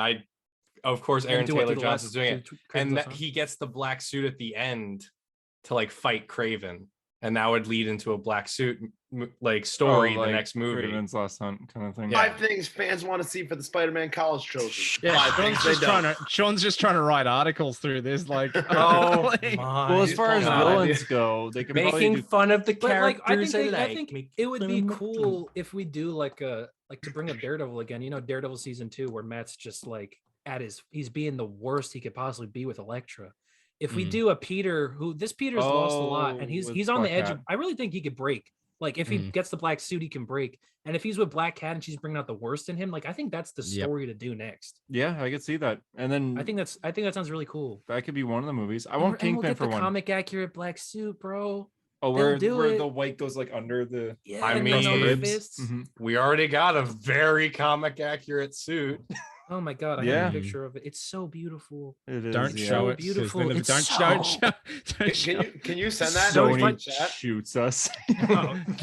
Speaker 3: Of course, Aaron Taylor Johnson's doing it, and that he gets the black suit at the end to like fight Craven, and that would lead into a black suit like story the next movie.
Speaker 1: Craven's Last Hunt kind of thing.
Speaker 5: 5 things fans want to see for the Spider-Man college trilogy.
Speaker 2: Yeah, Sean's just trying to write articles through this. Like,
Speaker 1: well, as far as villains go, they can
Speaker 3: making fun of the characters.
Speaker 4: I think it would be cool if we do like to bring up Daredevil again. Daredevil season 2, where Matt's just like he's being the worst he could possibly be with Elektra. If we do a Peter's lost a lot, and he's on the edge. I really think he could break. Like, if he gets the black suit, he can break. And if he's with Black Cat and she's bringing out the worst in him, like, I think that's the story to do next.
Speaker 1: Yeah, I could see that. And then
Speaker 4: I think that sounds really cool.
Speaker 1: That could be one of the movies. I want Kingpin for one.
Speaker 4: Comic accurate black suit, bro.
Speaker 1: Oh, where the white goes like under the.
Speaker 4: Yeah,
Speaker 3: I mean, we already got a very comic accurate suit.
Speaker 4: Oh my god! I have a picture of it. It's so beautiful.
Speaker 1: It is.
Speaker 2: Don't show it.
Speaker 4: Beautiful.
Speaker 2: Don't show.
Speaker 5: Can you send that?
Speaker 1: Sony shoots us.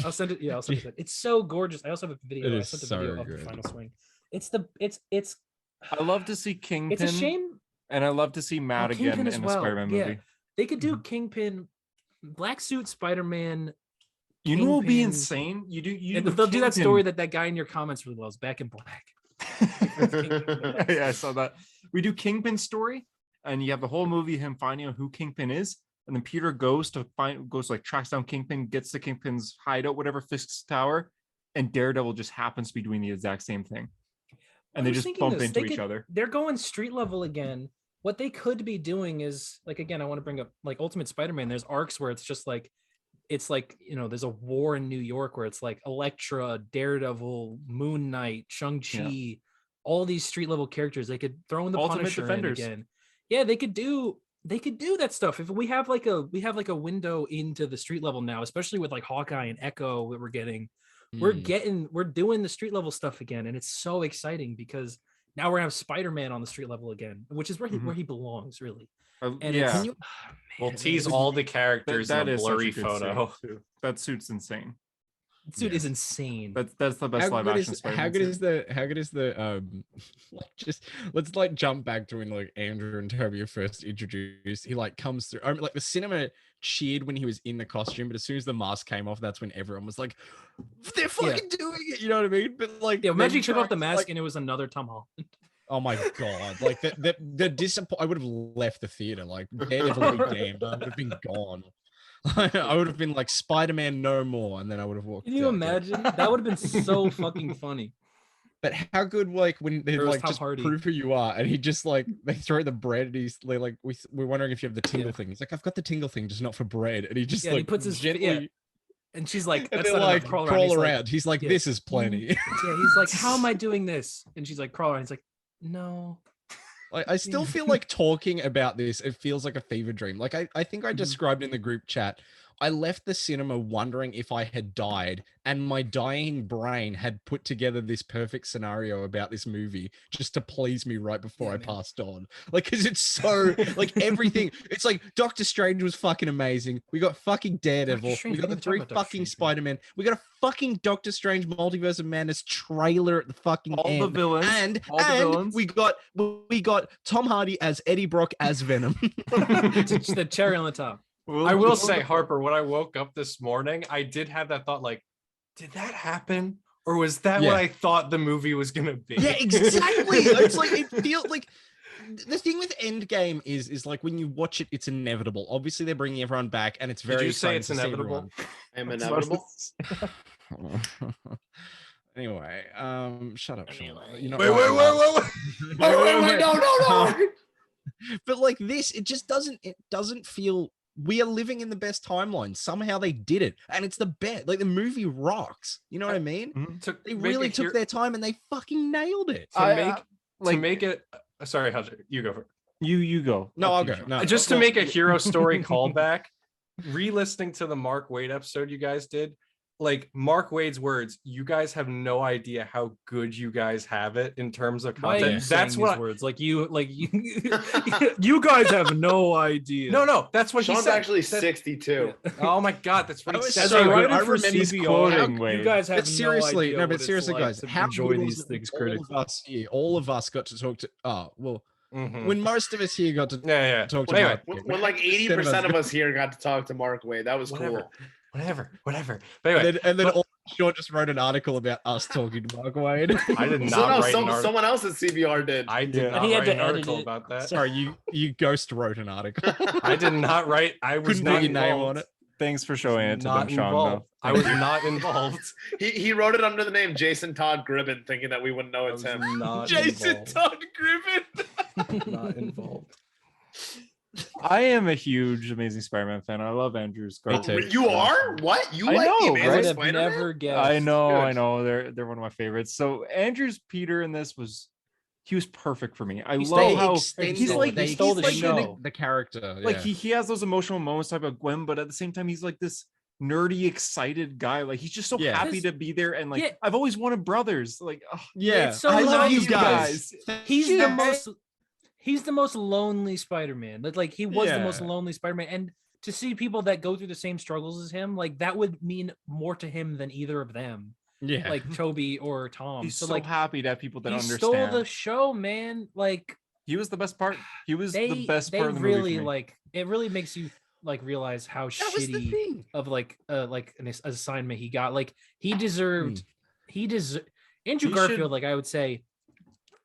Speaker 4: I'll send it. Yeah, I'll send it. It's so gorgeous. I also have a video.
Speaker 2: It is so
Speaker 4: of the final swing. It's.
Speaker 1: I love to see Kingpin.
Speaker 4: It's a shame.
Speaker 1: And I love to see Matt again in a Spider-Man movie.
Speaker 4: Yeah. They could do Kingpin, black suit Spider-Man.
Speaker 1: You know what would be insane?
Speaker 4: They'll do that story that guy in your comments really well is Back in Black.
Speaker 1: Yeah, I saw that. We do Kingpin's story, and you have the whole movie him finding out who Kingpin is, and then Peter goes tracks down Kingpin, gets to Kingpin's hideout, whatever, Fisk's tower, and Daredevil just happens to be doing the exact same thing, and they just bump into each other.
Speaker 4: They're going street level again. What they could be doing is, like, again, I want to bring up like Ultimate Spider-Man. There's arcs where it's just like there's a war in New York where it's like Elektra, Daredevil, Moon Knight, Shang-Chi, all these street level characters. They could throw in the
Speaker 1: Ultimate
Speaker 4: Punisher
Speaker 1: Defenders
Speaker 4: again. Yeah, they could do that stuff. If we have like a window into the street level now, especially with like Hawkeye and Echo that we're getting, we're doing the street level stuff again, and it's so exciting because now we're gonna have Spider-Man on the street level again, which is where he belongs, really. And
Speaker 3: we'll tease all the characters in a blurry photo.
Speaker 1: That suit's insane.
Speaker 4: That suit is insane.
Speaker 1: That's the best live action Spider-Man.
Speaker 2: How good is the just let's like jump back to when like Andrew and Toby are first introduced. He like comes through. I mean, like the cinema cheered when he was in the costume, but as soon as the mask came off, that's when everyone was like, "They're fucking doing it!" You know what I mean? But like,
Speaker 4: imagine he took off the mask and it was another Tom Holland.
Speaker 2: Oh my god! Like the disappoint. I would have left the theater. Like Daredevil be damned. I would have been gone. I would have been like Spider-Man no more, and then I would have walked.
Speaker 4: Can you imagine? That would have been so fucking funny.
Speaker 2: But how good, like when they like just prove who you are, and he just like they throw the bread, and he's like, we're wondering if you have the tingle thing. He's like, I've got the tingle thing, just not for bread, and he just like
Speaker 4: he puts his
Speaker 2: gently.
Speaker 4: And she's like,
Speaker 2: and they're like, crawl around. He's like, this is plenty.
Speaker 4: Yeah, he's like, how am I doing this? And she's like, crawl around. He's like, no.
Speaker 2: Like, I still feel like talking about this, it feels like a fever dream. Like I think I described in the group chat, I left the cinema wondering if I had died, and my dying brain had put together this perfect scenario about this movie just to please me right before I passed on. Like, because it's so, like, everything. It's like Doctor Strange was fucking amazing. We got fucking Daredevil. We got the 3 fucking Spider-Man. We got a fucking Doctor Strange Multiverse of Madness trailer at the fucking end.
Speaker 1: The villains.
Speaker 2: And we got Tom Hardy as Eddie Brock as Venom.
Speaker 4: It's the cherry on the top.
Speaker 3: I will say, Harper, when I woke up this morning, I did have that thought, like, did that happen? Or was that what I thought the movie was going to be?
Speaker 2: Yeah, exactly. It's like, it feels like the thing with Endgame is like when you watch it, it's inevitable. Obviously, they're bringing everyone back, and it's very
Speaker 3: Did you say it's inevitable?
Speaker 5: I'm inevitable.
Speaker 2: Anyway, shut up, Sean.
Speaker 3: Wait,
Speaker 5: no.
Speaker 2: But like this, it just doesn't feel. We are living in the best timeline. Somehow they did it, and it's the best. Like the movie rocks. You know what I mean? They really took their time, and they fucking nailed it.
Speaker 3: To make it. Sorry, Hunter, you go for it.
Speaker 1: You go.
Speaker 2: No, I'll go. No,
Speaker 3: just to make a hero story callback. Re-listening to the Mark Waid episode you guys did, like Mark Waid's words, you guys have no idea how good you guys have it in terms of content. That's what
Speaker 4: words you guys have no idea.
Speaker 3: No, that's what
Speaker 5: Sean's
Speaker 3: he said.
Speaker 5: Actually 62.
Speaker 3: Oh my god, that's what he said.
Speaker 2: So
Speaker 1: I
Speaker 2: remember
Speaker 1: quoting.
Speaker 4: You guys have
Speaker 2: seriously,
Speaker 4: no idea.
Speaker 2: But seriously, guys, how
Speaker 4: enjoy these things critically.
Speaker 2: All of us got to talk to. When most of us here got to talk to.
Speaker 3: Anyway,
Speaker 5: when like 80% of us here got to talk to Mark Waid, that was cool.
Speaker 3: Whatever. But anyway,
Speaker 2: and then Sean just wrote an article about us talking to Mark Waid.
Speaker 3: I did not write an article.
Speaker 5: Someone else at CBR did.
Speaker 3: I did not write an article about that.
Speaker 2: Sorry, you ghost wrote an article.
Speaker 3: I did not write. I was not
Speaker 2: your name on it.
Speaker 1: Thanks for showing it to them, Sean.
Speaker 3: I was not involved.
Speaker 5: He wrote it under the name Jason Todd Gribben, thinking that we wouldn't know it's him.
Speaker 2: Jason Todd Gribben.
Speaker 3: Not involved.
Speaker 1: I am a huge Amazing Spider-Man fan. I love Andrew Garfield.
Speaker 5: You are? What? You like
Speaker 1: know,
Speaker 5: the Amazing Spider-Man?
Speaker 4: Never guessed.
Speaker 1: I know. They're one of my favorites. So Andrew's Peter in this he was perfect for me. I love how he's like
Speaker 4: they stole the show.
Speaker 2: The character.
Speaker 1: Like he has those emotional moments type of Gwen, but at the same time he's like this nerdy, excited guy. Like he's just so happy to be there, and like I've always wanted brothers. Like
Speaker 2: I love you guys.
Speaker 4: He's the most lonely Spider-Man. Like he was the most lonely Spider-Man, and to see people that go through the same struggles as him, like that would mean more to him than either of them.
Speaker 2: Yeah,
Speaker 4: like Toby or Tom.
Speaker 1: He's so happy to have people that understand.
Speaker 4: He stole the show, man. Like
Speaker 1: he was the best part. He was the best part of the
Speaker 4: really
Speaker 1: movie.
Speaker 4: Like it really makes you like realize how shitty of like an assignment he got. Like he deserved. Andrew Garfield, like I would say,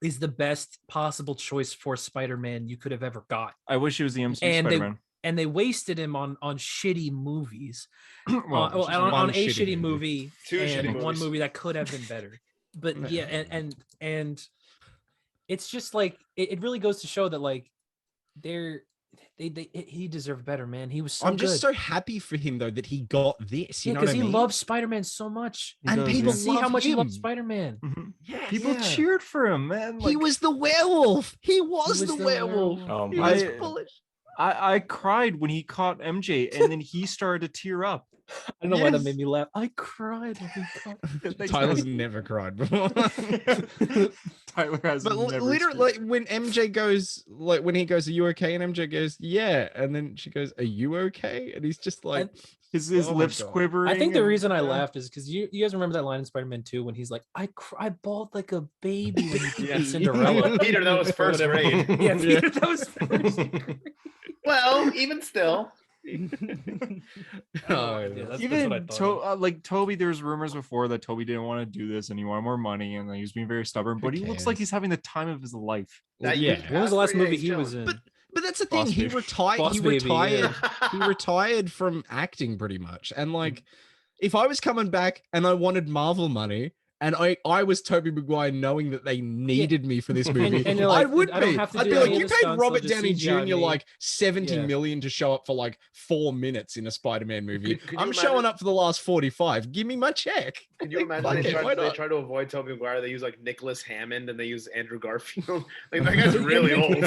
Speaker 4: is the best possible choice for Spider-Man you could have ever got.
Speaker 1: I wish he was the MCU Spider-Man.
Speaker 4: And they wasted him on shitty movies.
Speaker 2: on
Speaker 4: a shitty movie,
Speaker 5: and
Speaker 4: one movie that could have been better. But and it's just like it really goes to show that like he deserved better, man. He was so
Speaker 2: I'm just so happy for him though that he got this. You know what I mean?
Speaker 4: Because he loves Spider-Man so much,
Speaker 2: and people
Speaker 4: see how much he loves Spider-Man.
Speaker 2: Yeah,
Speaker 1: people cheered for him, man.
Speaker 2: Like, he was the werewolf. He was the werewolf.
Speaker 3: He
Speaker 2: was bullish.
Speaker 1: I cried when he caught MJ, and then he started to tear up.
Speaker 4: I don't know why that made me laugh. I cried when he caught.
Speaker 2: Tyler's never cried before.
Speaker 1: Tyler has,
Speaker 2: but literally, like when MJ goes, like when he goes, "Are you okay?" and MJ goes, "Yeah," and then she goes, "Are you okay?" and he's just like,
Speaker 1: his lips quivering.
Speaker 4: I think the reason I laughed is because you guys remember that line in Spider-Man 2 when he's like, "I bawled like a baby when he beat Cinderella."
Speaker 5: Peter, that was first grade.
Speaker 4: Peter, that was first grade.
Speaker 5: Well, even still.
Speaker 1: Even like Toby, there's rumors before that Toby didn't want to do this and he wanted more money and he was being very stubborn, but he looks like he's having the time of his life.
Speaker 2: When
Speaker 4: was the last movie he was in?
Speaker 2: But that's the thing. He retired. He retired from acting pretty much. And like, if I was coming back and I wanted Marvel money, and I was Tobey Maguire, knowing that they needed me for this movie,
Speaker 4: and
Speaker 2: like, I would be. I'd be like, you paid
Speaker 4: stunts,
Speaker 2: Robert Downey Jr. like 70
Speaker 4: Yeah.
Speaker 2: million to show up for like 4 minutes in a Spider-Man movie.
Speaker 5: Could you
Speaker 2: I'm showing up for the last 45. Give me my check.
Speaker 5: Can you imagine they try to avoid Tobey Maguire? They use like Nicholas Hammond and they use Andrew Garfield. Like that guy's really old.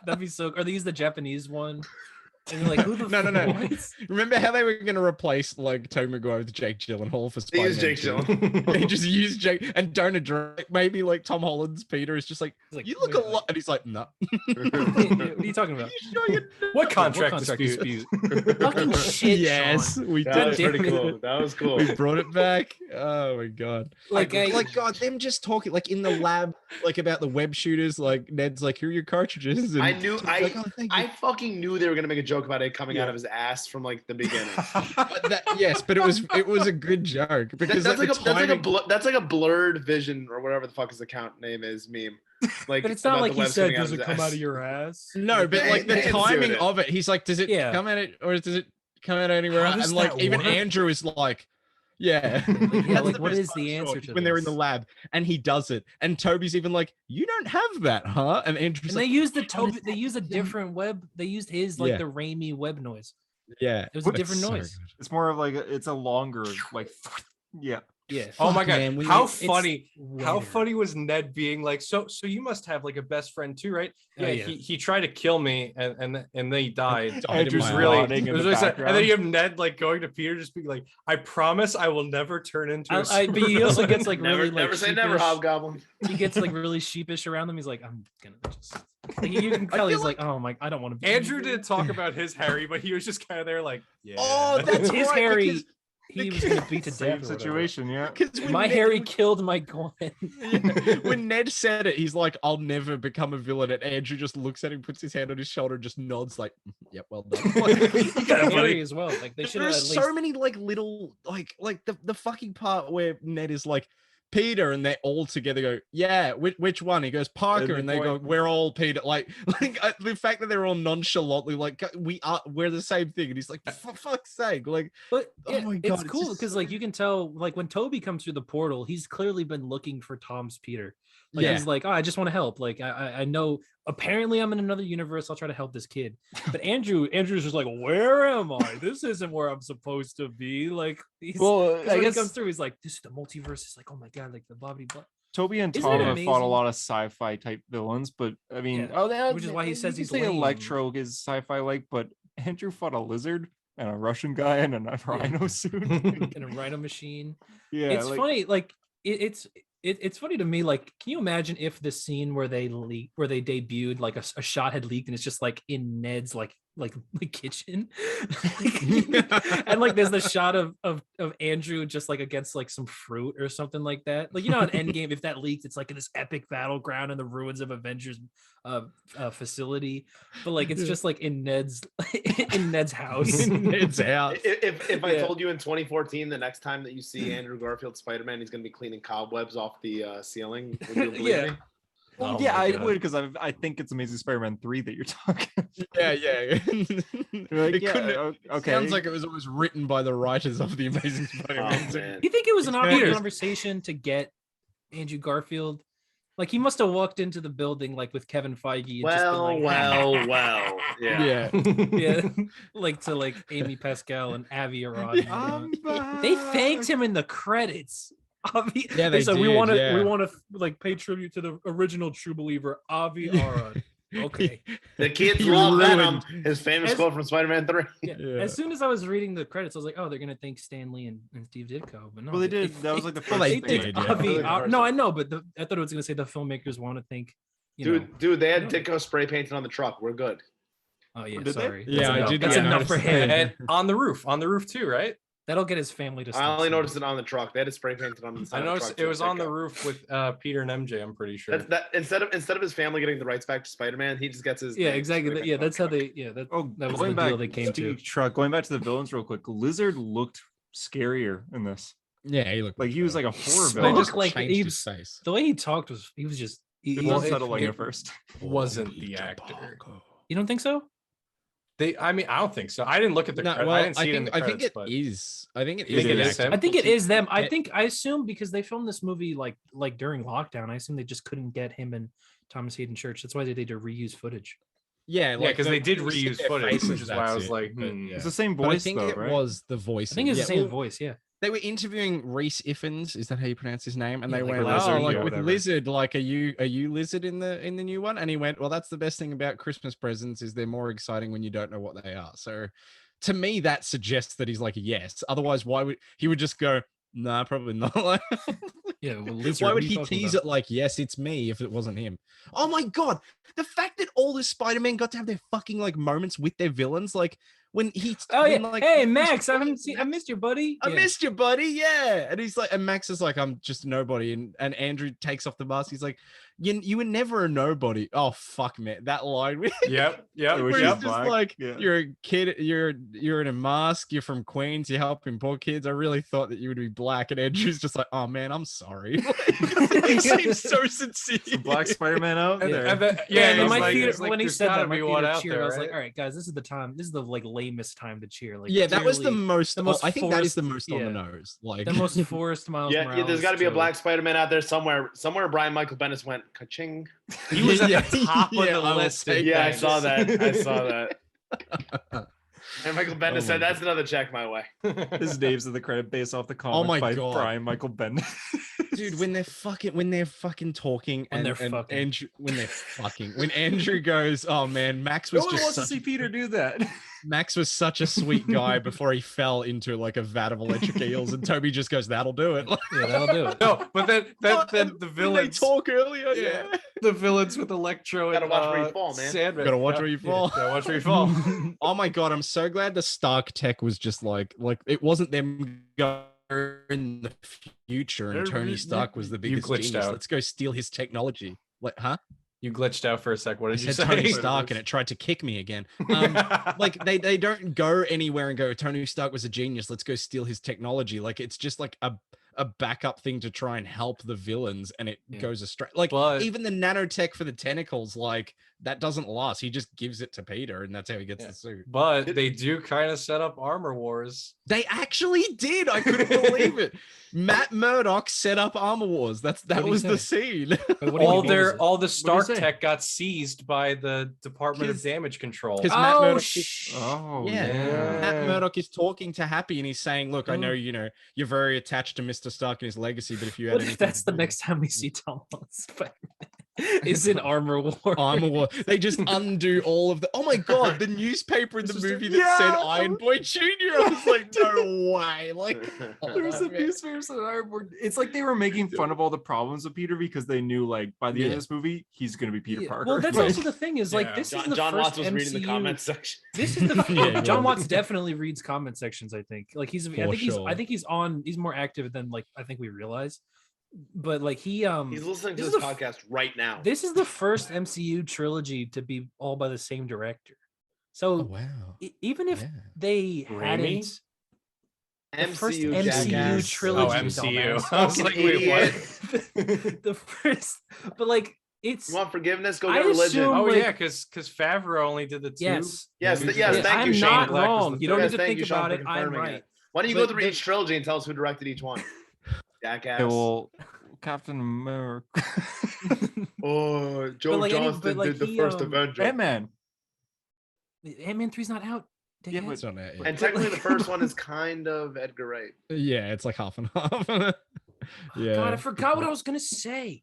Speaker 4: That'd be so. Or they use the Japanese one. And you're like, who the
Speaker 2: no. Remember how they were going to replace like Tobey Maguire with Jake Gyllenhaal for Spider-Man?
Speaker 5: They use Jake Gyllenhaal.
Speaker 2: They just use Jake and don't address maybe like Tom Holland's Peter is just like you look a lot, and he's like, no.
Speaker 4: What are you talking about?
Speaker 3: What contract dispute?
Speaker 4: Fucking shit.
Speaker 2: Yes,
Speaker 4: Sean.
Speaker 2: we
Speaker 5: That
Speaker 2: did.
Speaker 5: was pretty cool. That was cool.
Speaker 2: We brought it back. Oh my god!
Speaker 4: Like
Speaker 2: God, them just talking like in the lab, like about the web shooters. Like Ned's like, here are your cartridges. And
Speaker 5: I fucking knew they were gonna make a joke about it coming out of his ass from like the beginning.
Speaker 2: But it was a good joke because
Speaker 5: that's like a blurred vision or whatever the fuck his account name is meme. Like,
Speaker 4: but it's not like he said, does it come out of your ass?
Speaker 2: No, but like the timing of it, he's like, does it come at it or does it come out anywhere else? And like even Andrew is like, like
Speaker 4: what is the answer to
Speaker 2: when they're in the lab and he does it and Toby's even like, you don't have that, huh? And Andrew's
Speaker 4: and they use they use a different web. They used his like the Raimi web noise.
Speaker 2: Yeah,
Speaker 4: it was a different noise.
Speaker 1: It's more of like it's a longer like
Speaker 4: Yeah.
Speaker 3: Oh my god! Man, how funny! How funny was Ned being like, so you must have like a best friend too, right? Yeah. He tried to kill me and then he died. Andrew's really. And then you have Ned like going to Peter, just being like, "I promise I will never turn into."
Speaker 4: But he also gets like really
Speaker 5: never say never, Hobgoblin.
Speaker 4: He gets like really sheepish around them. He's like, I'm gonna just. Like, you can tell he's like, oh my, I don't want to be.
Speaker 3: Andrew didn't talk about his Harry, but he was just kind of there like, yeah.
Speaker 2: Oh, that's
Speaker 4: his
Speaker 2: right,
Speaker 4: Harry. He was gonna beat to death.
Speaker 1: Situation, yeah.
Speaker 4: My Harry killed my Gwen.
Speaker 2: When Ned said it, he's like, "I'll never become a villain." And Andrew just looks at him, puts his hand on his shoulder, and just nods like, "Yep, well done."
Speaker 4: He got Harry as well. Like they should.
Speaker 2: There's so many like little like the fucking part where Ned is like, Peter, and they all together go, yeah, which one? He goes, Parker, and they go, we're all Peter. Like the fact that they're all nonchalantly like, we're the same thing, and he's like, for fuck's sake, like,
Speaker 4: but
Speaker 2: oh my god,
Speaker 4: it's cool because like you can tell, like when Toby comes through the portal, he's clearly been looking for Tom's Peter. Like he's like, oh, I just want to help. Like I know apparently I'm in another universe. I'll try to help this kid. But Andrew's just like, where am I? This isn't where I'm supposed to be. Like, I guess he comes through, he's like, this is the multiverse. It's like, oh my god, like the blah blah blah.
Speaker 1: Toby and Tom have fought a lot of sci-fi type villains, but I mean,
Speaker 4: which is why he says he's lame.
Speaker 1: Electro is sci-fi like, but Andrew fought a lizard and a Russian guy and a rhino suit
Speaker 4: and a rhino machine.
Speaker 1: Yeah,
Speaker 4: it's funny. Like it's funny to me. Like, can you imagine if the scene where they debuted, like a shot had leaked, and it's just like in Ned's like kitchen, and like there's the shot of Andrew just like against like some fruit or something like that. Like, you know, in Endgame, if that leaked, it's like in this epic battleground in the ruins of Avengers facility, but like it's just like in Ned's house.
Speaker 2: In Ned's house.
Speaker 5: If I told you in 2014 the next time that you see Andrew Garfield Spider-Man, he's gonna be cleaning cobwebs off the ceiling, would you believe me?
Speaker 1: Well, I would, because I think it's Amazing Spider-Man 3 that you're talking.
Speaker 2: Yeah.
Speaker 1: Like, okay.
Speaker 2: Sounds like it was always written by the writers of the Amazing Spider-Man.
Speaker 5: Man.
Speaker 4: You think it was an awkward conversation to get Andrew Garfield? Like, he must have walked into the building like with Kevin Feige. And
Speaker 5: Well.
Speaker 4: Yeah. Like to like Amy Pascal and Avi Arad. They thanked him in the credits. They said, we want to like pay tribute to the original true believer Avi Arad. Okay.
Speaker 5: The kids love Venom. His famous quote from Spider-Man 3.
Speaker 4: Yeah. As soon as I was reading the credits, I was like, oh, they're gonna thank Stan Lee and Steve Ditko. But no,
Speaker 1: well, they did. That was like the first thing.
Speaker 4: No, I know, but I thought it was gonna say the filmmakers want to thank.
Speaker 5: Dude, they had Ditko spray painted on the truck. We're good.
Speaker 4: Oh yeah, sorry.
Speaker 2: Yeah, I did.
Speaker 4: That's enough for him.
Speaker 3: And on the roof too, right?
Speaker 4: That'll get his family to.
Speaker 5: I only noticed it on the truck. They had to spray paint it on the side.
Speaker 3: I noticed it was on the roof with Peter and MJ. I'm pretty sure.
Speaker 5: That instead of his family getting the rights back to Spider-Man, he just gets his.
Speaker 4: Yeah, exactly. Yeah, that's how they. Yeah, that was the deal they came to.
Speaker 1: Truck. Going back to the villains real quick. Lizard looked scarier in this.
Speaker 2: Yeah, he looked
Speaker 1: like he was like a horror villain.
Speaker 4: They just like his face. The way he talked was he was just.
Speaker 1: It was unsettling at first.
Speaker 3: Wasn't the actor?
Speaker 4: You don't think so?
Speaker 3: I mean, I don't think so. I didn't look at the credits. I didn't see it in the credits.
Speaker 2: I think it is. I think it
Speaker 3: is.
Speaker 4: I think it is them. I assume because they filmed this movie like during lockdown. I assume they just couldn't get him and Thomas Hayden Church. That's why they had to reuse footage.
Speaker 2: Yeah,
Speaker 3: because they did reuse footage, which is why I was like,
Speaker 1: it's the same voice.
Speaker 2: I think it was the voice.
Speaker 4: I think it's the same voice. Yeah.
Speaker 2: They were interviewing Reese Ifans, is that how you pronounce his name? And they went,
Speaker 1: with
Speaker 2: Lizard, like, are you Lizard in the new one? And he went, well, that's the best thing about Christmas presents is they're more exciting when you don't know what they are. So to me, that suggests that he's like, yes. Otherwise, why would he would just go, nah, probably not.
Speaker 4: Yeah, well, Lizard,
Speaker 2: why would he tease it like, yes, it's me if it wasn't him? Oh my God. The fact that all the Spider-Man got to have their fucking like moments with their villains, like when he
Speaker 4: hey Max, I missed you, buddy.
Speaker 2: I missed you, buddy. Yeah. And he's like, and Max is like, I'm just a nobody. And Andrew takes off the mask. He's like, you were never a nobody. Oh fuck, man. That line.
Speaker 3: Yep.
Speaker 2: Where he's just like, you're a kid, you're in a mask, you're from Queens, you're helping poor kids. I really thought that you would be black. And Andrew's just like, oh man, I'm sorry. He seems so sincere.
Speaker 1: Some black Spider-Man out there.
Speaker 4: In my theater, when he said that, my theater cheer, I was like, all right, guys, this is the time. This is the like lamest time to cheer. Like,
Speaker 2: yeah, that was the most. I think that is the most on the nose. Like
Speaker 4: the most Forrest Miles.
Speaker 5: Yeah, there's got to be a black Spider-Man out there somewhere. Somewhere, Brian Michael Bendis went ka-ching.
Speaker 3: He was at the top of the list.
Speaker 5: Yeah, I saw that. And Michael Bendis said, "That's another check my way."
Speaker 1: His name's in the credit based off the comic by Brian Michael Bendis.
Speaker 2: Dude, when they're fucking talking, when Andrew goes, "Oh man, Max was just
Speaker 1: wants to see Peter do that."
Speaker 2: Max was such a sweet guy before he fell into like a vat of electric eels, and Toby just goes, "That'll do it."
Speaker 4: Yeah, that'll do it.
Speaker 3: No, but then the villains
Speaker 2: talk earlier.
Speaker 3: Yeah, the villains with Electro and
Speaker 5: watch where you fall, man.
Speaker 3: Sandman.
Speaker 2: Gotta watch where you fall.
Speaker 3: Gotta watch where you fall.
Speaker 2: Oh my God, I'm so glad the Stark tech was just like it wasn't them going in the future and Tony Stark was the biggest genius.
Speaker 3: Out.
Speaker 2: Let's go steal his technology. Like, huh?
Speaker 3: You glitched out for a sec. What did you say?
Speaker 2: Tony Stark, and it tried to kick me again. Like they don't go anywhere and go, Tony Stark was a genius, let's go steal his technology. Like it's just like a backup thing to try and help the villains, and it goes astray. Like even the nanotech for the tentacles, like that doesn't last. He just gives it to Peter, and that's how he gets the suit.
Speaker 3: But they do kind of set up Armor Wars.
Speaker 2: They actually did. I couldn't believe it. Matt Murdock set up Armor Wars. That was the scene.
Speaker 3: All the Stark tech got seized by the Department of Damage Control.
Speaker 2: Because Matt Murdock Matt Murdock is talking to Happy, and he's saying, "Look, I know you're very attached to Mr. Stark and his legacy, but if you had anything,
Speaker 4: that's the next time we see Tom Holland Spider-Man is in Armor War.
Speaker 2: Armor War. They just undo all of the. Oh my God, the newspaper in the movie that said Iron Boy Jr. I was like, no way. Like
Speaker 1: there was a newspaper that said Iron Boy. It's like they were making fun of all the problems of Peter because they knew like by the end of this movie he's gonna be Peter Parker.
Speaker 4: Well, that's also the thing is like this is the
Speaker 5: John
Speaker 4: first
Speaker 5: Watts was reading the comment section.
Speaker 4: This is the John Watts definitely reads comment sections. I think like I think he's more active than like I think we realize. But like he's
Speaker 5: listening to this podcast right now.
Speaker 4: This is the first MCU trilogy to be all by the same director. So even if they hadn't the first MCU trilogy,
Speaker 3: MCU. I was like, wait, what?
Speaker 4: The first, but like it's.
Speaker 5: You want forgiveness? Go get religion.
Speaker 3: Because Favreau only did the two.
Speaker 5: Yes. Thank you, Shane.
Speaker 4: I'm not wrong. You don't need to think about it. I'm right.
Speaker 5: Why don't you go through each trilogy and tell us who directed each one? Jackass.
Speaker 1: Well, Captain America.
Speaker 5: Joe Johnston did the first Avenger.
Speaker 1: Ant-Man
Speaker 4: 3's not out.
Speaker 2: Yeah, it's on that.
Speaker 5: And technically, the first one is kind of Edgar Wright.
Speaker 2: Yeah, it's like half and half. Yeah.
Speaker 4: God, I forgot what I was gonna say.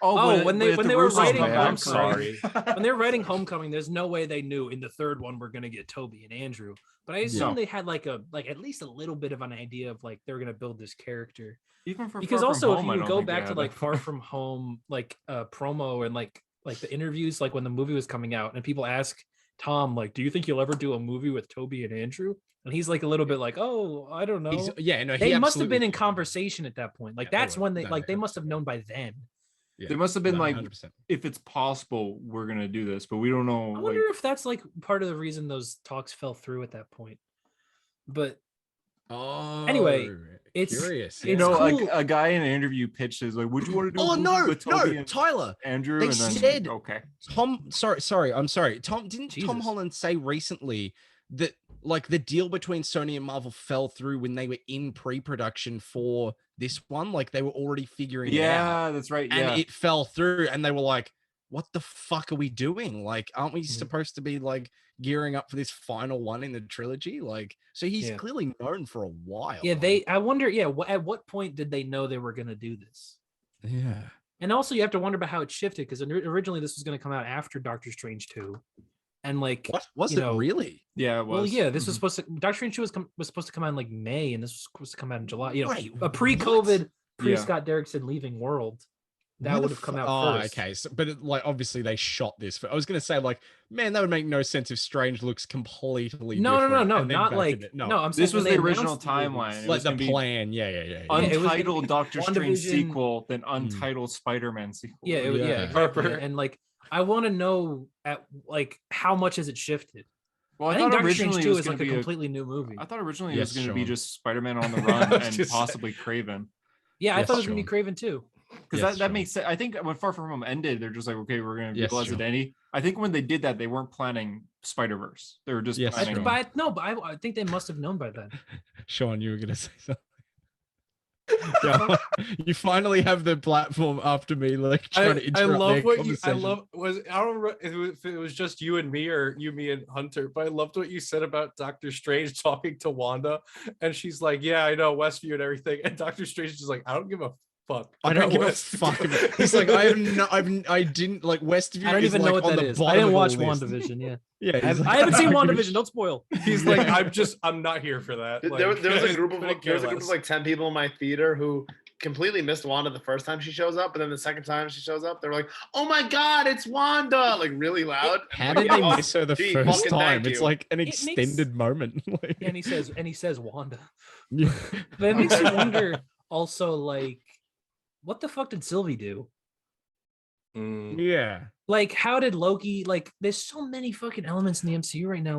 Speaker 1: When they were writing
Speaker 4: Homecoming, when they were writing Homecoming, there's no way they knew in the third one we're gonna get Toby and Andrew. But I assume they had like at least a little bit of an idea of like they're gonna build this character.
Speaker 1: Even for
Speaker 4: because also if you go back to like Far From Home, like promo and like the interviews, like when the movie was coming out, and people ask Tom, like, do you think you'll ever do a movie with Toby and Andrew? And he's like a little bit like, oh, I don't know.
Speaker 2: They
Speaker 4: must have been in conversation at that point. Like that's when they must have known by then.
Speaker 1: Yeah. They must have been 100%. If it's possible, we're gonna do this, but we don't know.
Speaker 4: I wonder if that's like part of the reason those talks fell through at that point. But anyway, it's
Speaker 2: curious.
Speaker 1: You know, cool. Like a guy in an interview pitched is like, "Would you want to do?"
Speaker 2: Oh no, Tyler,
Speaker 1: Andrew.
Speaker 2: They
Speaker 1: and then,
Speaker 2: said
Speaker 1: okay.
Speaker 2: Tom. Sorry. I'm sorry. Tom Tom Holland say recently that like the deal between Sony and Marvel fell through when they were in pre-production for this one. Like they were already figuring it out.
Speaker 1: Yeah, that's right.
Speaker 2: And it fell through, and they were like, "What the fuck are we doing? Like, aren't we supposed to be like gearing up for this final one in the trilogy?" Like, so he's clearly known for a while.
Speaker 4: Yeah, I wonder. Yeah, at what point did they know they were going to do this?
Speaker 2: Yeah,
Speaker 4: and also you have to wonder about how it shifted because originally this was going to come out after Doctor Strange 2. And like,
Speaker 2: what was it really?
Speaker 1: Yeah, it was.
Speaker 4: Well, yeah, this was supposed to. Doctor Strange 2 was supposed to come out in like May, and this was supposed to come out in July. You know, a pre-COVID, pre-Scott Derrickson leaving World, that would have come out first.
Speaker 2: Okay, so, but like obviously they shot this. I was gonna say like, man, that would make no sense if Strange looks completely different.
Speaker 4: No, not like no. I'm saying
Speaker 1: this was the original timeline.
Speaker 2: Like the plan, yeah.
Speaker 1: Untitled Doctor Strange sequel, then untitled Spider-Man sequel.
Speaker 4: Yeah, and like. I want to know at like how much has it shifted?
Speaker 1: Well,
Speaker 4: I think Doctor Strange 2 is like a completely new movie.
Speaker 1: I thought originally it was going to be just Spider-Man on the Run and possibly Craven.
Speaker 4: Yeah, I thought it was going to be Craven too.
Speaker 1: Because that makes sense. I think when Far From Home ended, they're just like, okay, we're going to utilize it any. I think when they did that, they weren't planning Spider-Verse. They were just planning.
Speaker 4: But I think they must have known by then.
Speaker 2: Sean, you were going to say something. Yeah, you finally have the platform after me, like trying to interrupt.
Speaker 3: I love what you. I love I don't know if it was just you and me or you, me, and Hunter, but I loved what you said about Doctor Strange talking to Wanda, and she's like, "Yeah, I know Westview and everything," and Doctor Strange is like, "I don't give a fuck.
Speaker 2: I don't give a fuck." He's like, I didn't like Westview.
Speaker 4: I don't even know what that is. I didn't watch WandaVision. Yeah, I haven't seen WandaVision. Don't spoil.
Speaker 3: He's like, I'm not here for that.
Speaker 5: Like, there was a group of like 10 people in my theater who completely missed Wanda the first time she shows up, but then the second time she shows up, they were like, "Oh my god, it's Wanda!" Like really loud.
Speaker 2: How did they miss her the first time? It's like an extended moment.
Speaker 4: Like... Yeah, and he says Wanda. Yeah. But it makes you wonder. Also, like, what the fuck did Sylvie do?
Speaker 2: Yeah.
Speaker 4: Like, how did Loki, like, there's so many fucking elements in the MCU right now.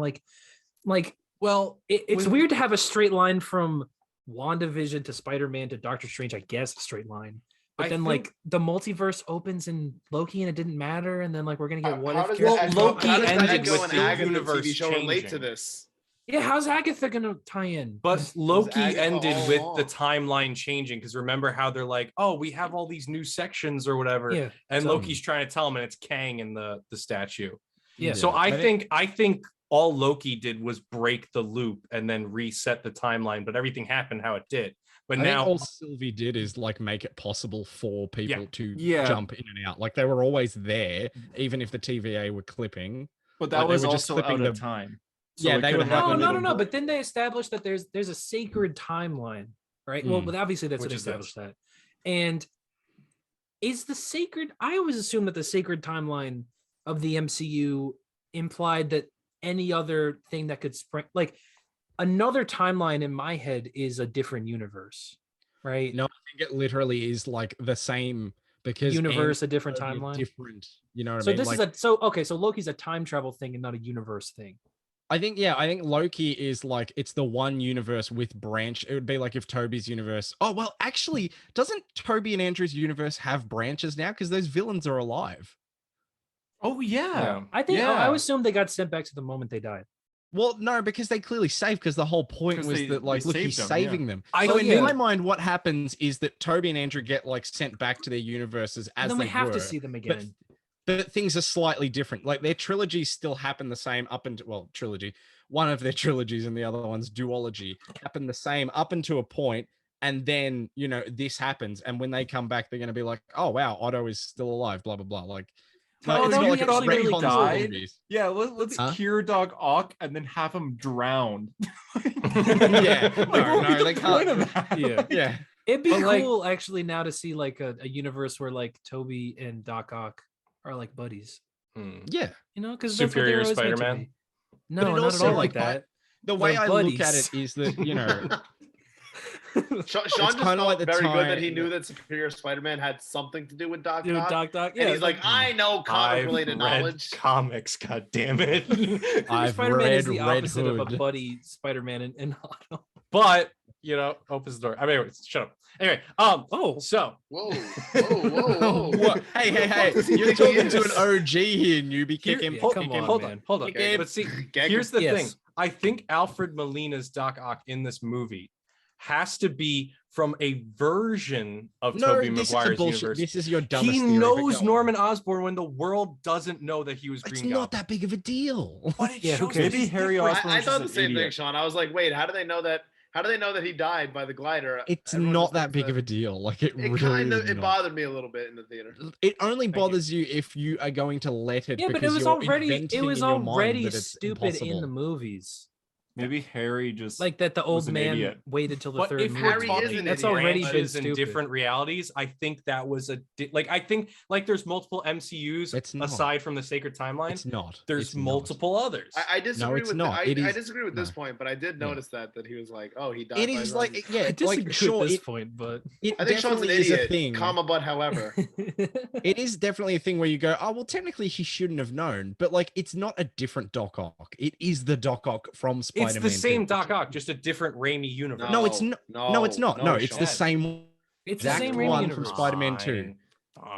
Speaker 4: Well, it's weird to have a straight line from WandaVision to Spider-Man to Doctor Strange, I guess, a straight line. But then, like, the multiverse opens in Loki and it didn't matter. And then, like, we're going to get what if.
Speaker 3: Loki ended with the universe
Speaker 5: TV show relate to this.
Speaker 4: Yeah, how's Agatha gonna tie in?
Speaker 3: But Loki ended with the timeline changing because remember how they're like, "Oh, we have all these new sections or whatever," and Loki's trying to tell them, and it's Kang in the statue.
Speaker 4: Yeah.
Speaker 3: So I think all Loki did was break the loop and then reset the timeline, but everything happened how it did. But I now
Speaker 2: all Sylvie did is like make it possible for people to jump in and out. Like they were always there, even if the TVA were clipping.
Speaker 1: But that was also out of time.
Speaker 2: So yeah, they would have
Speaker 4: no. But then they established that there's a sacred timeline, right? Well, but obviously that's what they established that. And is the sacred? I always assumed that the sacred timeline of the MCU implied that any other thing that could spring, like another timeline in my head, is a different universe, right?
Speaker 2: No, I think it literally is like the same because
Speaker 4: universe, a different timeline,
Speaker 2: different. You know what
Speaker 4: I
Speaker 2: mean?
Speaker 4: This is so Loki's a time travel thing and not a universe thing.
Speaker 2: I think Loki is like, it's the one universe with branch. It would be like if Toby's universe. Oh, well, actually, doesn't Toby and Andrew's universe have branches now? Because those villains are alive.
Speaker 1: Oh, yeah.
Speaker 4: I think I assume they got sent back to the moment they died.
Speaker 2: Well, no, because they clearly saved, because the whole point was that, like, look, he's saving them. So in my mind, what happens is that Toby and Andrew get, like, sent back to their universes as they were.
Speaker 4: Then we have to see them again.
Speaker 2: But things are slightly different. Like their trilogies still happen the same up until, well, trilogy. One of their trilogies and the other one's duology happen the same up until a point, and then, you know, this happens. And when they come back, they're going to be like, "Oh, wow, Otto is still alive, blah, blah, blah." Like,
Speaker 1: it's not like a really died. Yeah, let's cure Dog Ock and then have him drowned.
Speaker 2: Yeah. No, they can't. Yeah.
Speaker 4: It'd be cool actually now to see like a universe where like Toby and Doc Ock are like buddies.
Speaker 2: Yeah,
Speaker 4: you know, because
Speaker 3: Superior Spider-Man.
Speaker 4: No, not at all like that.
Speaker 2: The way I look at it is that, you know,
Speaker 5: Sean just felt like very good that he knew that Superior Spider-Man had something to do with Doc Ock.
Speaker 4: Yeah,
Speaker 5: and he's like, I know comic-related knowledge.
Speaker 3: Comics, god damn it.
Speaker 4: Spider-Man is the opposite of a buddy Spider-Man in Auto.
Speaker 3: But you know, opens the door. I mean, anyways, shut up. Anyway, so
Speaker 5: whoa. What?
Speaker 2: Hey, you're talking to an OG here, newbie. Kick him.
Speaker 3: Hold on.
Speaker 5: Okay,
Speaker 3: but see, here's the thing. I think Alfred Molina's Doc Ock in this movie has to be from a version of Tobey Maguire's universe.
Speaker 2: This is your dumbest
Speaker 3: He
Speaker 2: theory,
Speaker 3: knows Norman Osborn when the world doesn't know that he was Green Goblin.
Speaker 2: It's not that big of a deal.
Speaker 3: But it shows maybe Harry Osborn.
Speaker 5: I thought the same thing, Sean. I was like, wait, how do they know that? How do they know that he died by the glider?
Speaker 2: It's not that big of a deal. Like it really
Speaker 5: bothered me a little bit in the theater.
Speaker 2: It only bothers you if you are going to let it.
Speaker 4: Yeah, but it was already stupid in the movies.
Speaker 1: Maybe Harry just
Speaker 4: like that the old man waited till the third movie. That's already been stupid.
Speaker 3: In different realities. I think that was I think there's multiple MCUs aside from the Sacred Timeline.
Speaker 2: It's not.
Speaker 3: There's multiple others.
Speaker 5: I disagree with I disagree with this point, but I did notice that he was like, oh, he died.
Speaker 2: It is like
Speaker 4: I disagree at this point, but
Speaker 5: I think Sean's an idiot. But however,
Speaker 2: it is definitely a thing where you go, oh well, technically he shouldn't have known, but like it's not a different Doc Ock. It is the Doc Ock from Spider-Man.
Speaker 3: It's the same Doc Ock, just a different Raimi universe.
Speaker 2: No, it's not. No, it's not. No, it's the same.
Speaker 4: It's the same
Speaker 2: one
Speaker 4: universe.
Speaker 2: from Spider-Man 2.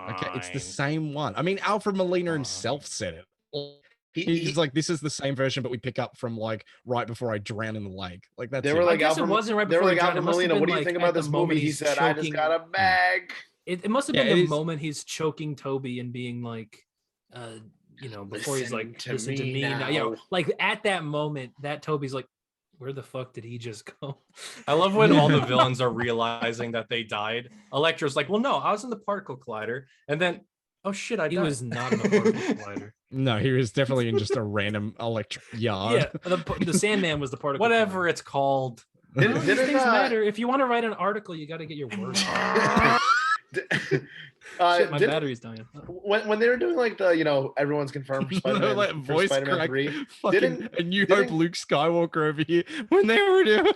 Speaker 2: Okay, it's the same one. I mean, Alfred Molina himself said it. He's like, this is the same version, but we pick up from like right before I drown in the lake. Like that's.
Speaker 5: They were like,
Speaker 4: it wasn't right before.
Speaker 5: They were like, Alfred Molina, what do you think about this movie? He said, I just got a bag.
Speaker 4: It must have been the moment he's choking Toby and being like, you know, before he's like, listen to me now. Yeah, like at that moment, that Toby's like, where the fuck did he just go?
Speaker 3: I love when all the villains are realizing that they died. Electro's like, well, no, I was in the particle collider. And then, oh shit,
Speaker 4: he was not in the particle collider.
Speaker 2: No, he was definitely in just a random electric yard.
Speaker 4: Yeah, the Sandman was the particle
Speaker 3: Whatever
Speaker 4: collider.
Speaker 3: It's called.
Speaker 4: These things matter. If you want to write an article, you got to get your words.
Speaker 5: Shit,
Speaker 4: my battery's dying.
Speaker 5: When they were doing like the, you know, everyone's confirmed for Spider-Man,
Speaker 2: like voice
Speaker 5: Spider-Man
Speaker 2: crack,
Speaker 5: 3.
Speaker 2: A New Hope Luke Skywalker over here when they were doing.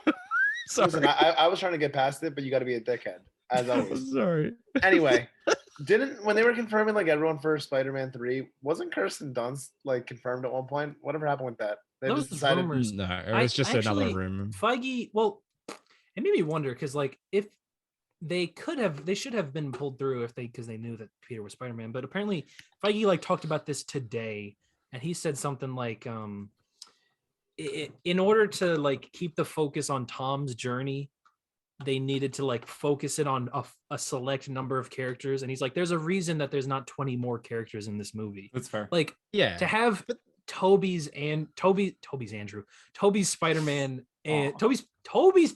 Speaker 2: Sorry.
Speaker 5: Listen, I was trying to get past it, but you got to be a dickhead as always.
Speaker 2: Sorry.
Speaker 5: Anyway, when they were confirming like everyone for Spider-Man 3, wasn't Kirsten Dunst like confirmed at one point? Whatever happened with that? They just decided.
Speaker 4: Rumors.
Speaker 2: No, it was just another rumor.
Speaker 4: Feige, well, it made me wonder because like if they should have been pulled through because they knew that Peter was Spider-Man, but apparently Feige like talked about this today, and he said something like, in order to like keep the focus on Tom's journey, they needed to like focus it on a select number of characters, and he's like, there's a reason that there's not 20 more characters in this movie.
Speaker 1: That's fair.
Speaker 4: Like,
Speaker 2: yeah,
Speaker 4: to have Toby's Spider-Man and Toby's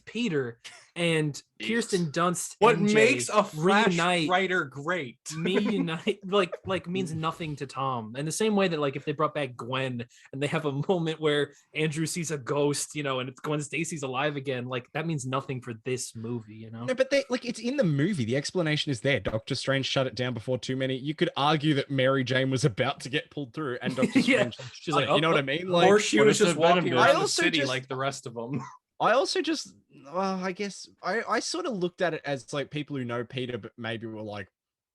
Speaker 4: Peter and Kirsten Dunst.
Speaker 3: What
Speaker 4: MJ
Speaker 3: makes a Flash writer great?
Speaker 4: like means nothing to Tom. And the same way that like if they brought back Gwen and they have a moment where Andrew sees a ghost, you know, and it's Gwen Stacy's alive again, like that means nothing for this movie, you know.
Speaker 2: No, but they like it's in the movie. The explanation is there. Doctor Strange shut it down before too many. You could argue that Mary Jane was about to get pulled through, and Doctor Strange, she's like, you know what I mean? Like,
Speaker 3: or she was just walking around the city like the rest of them.
Speaker 2: I also just, I guess, I sort of looked at it as like people who know Peter, but maybe were like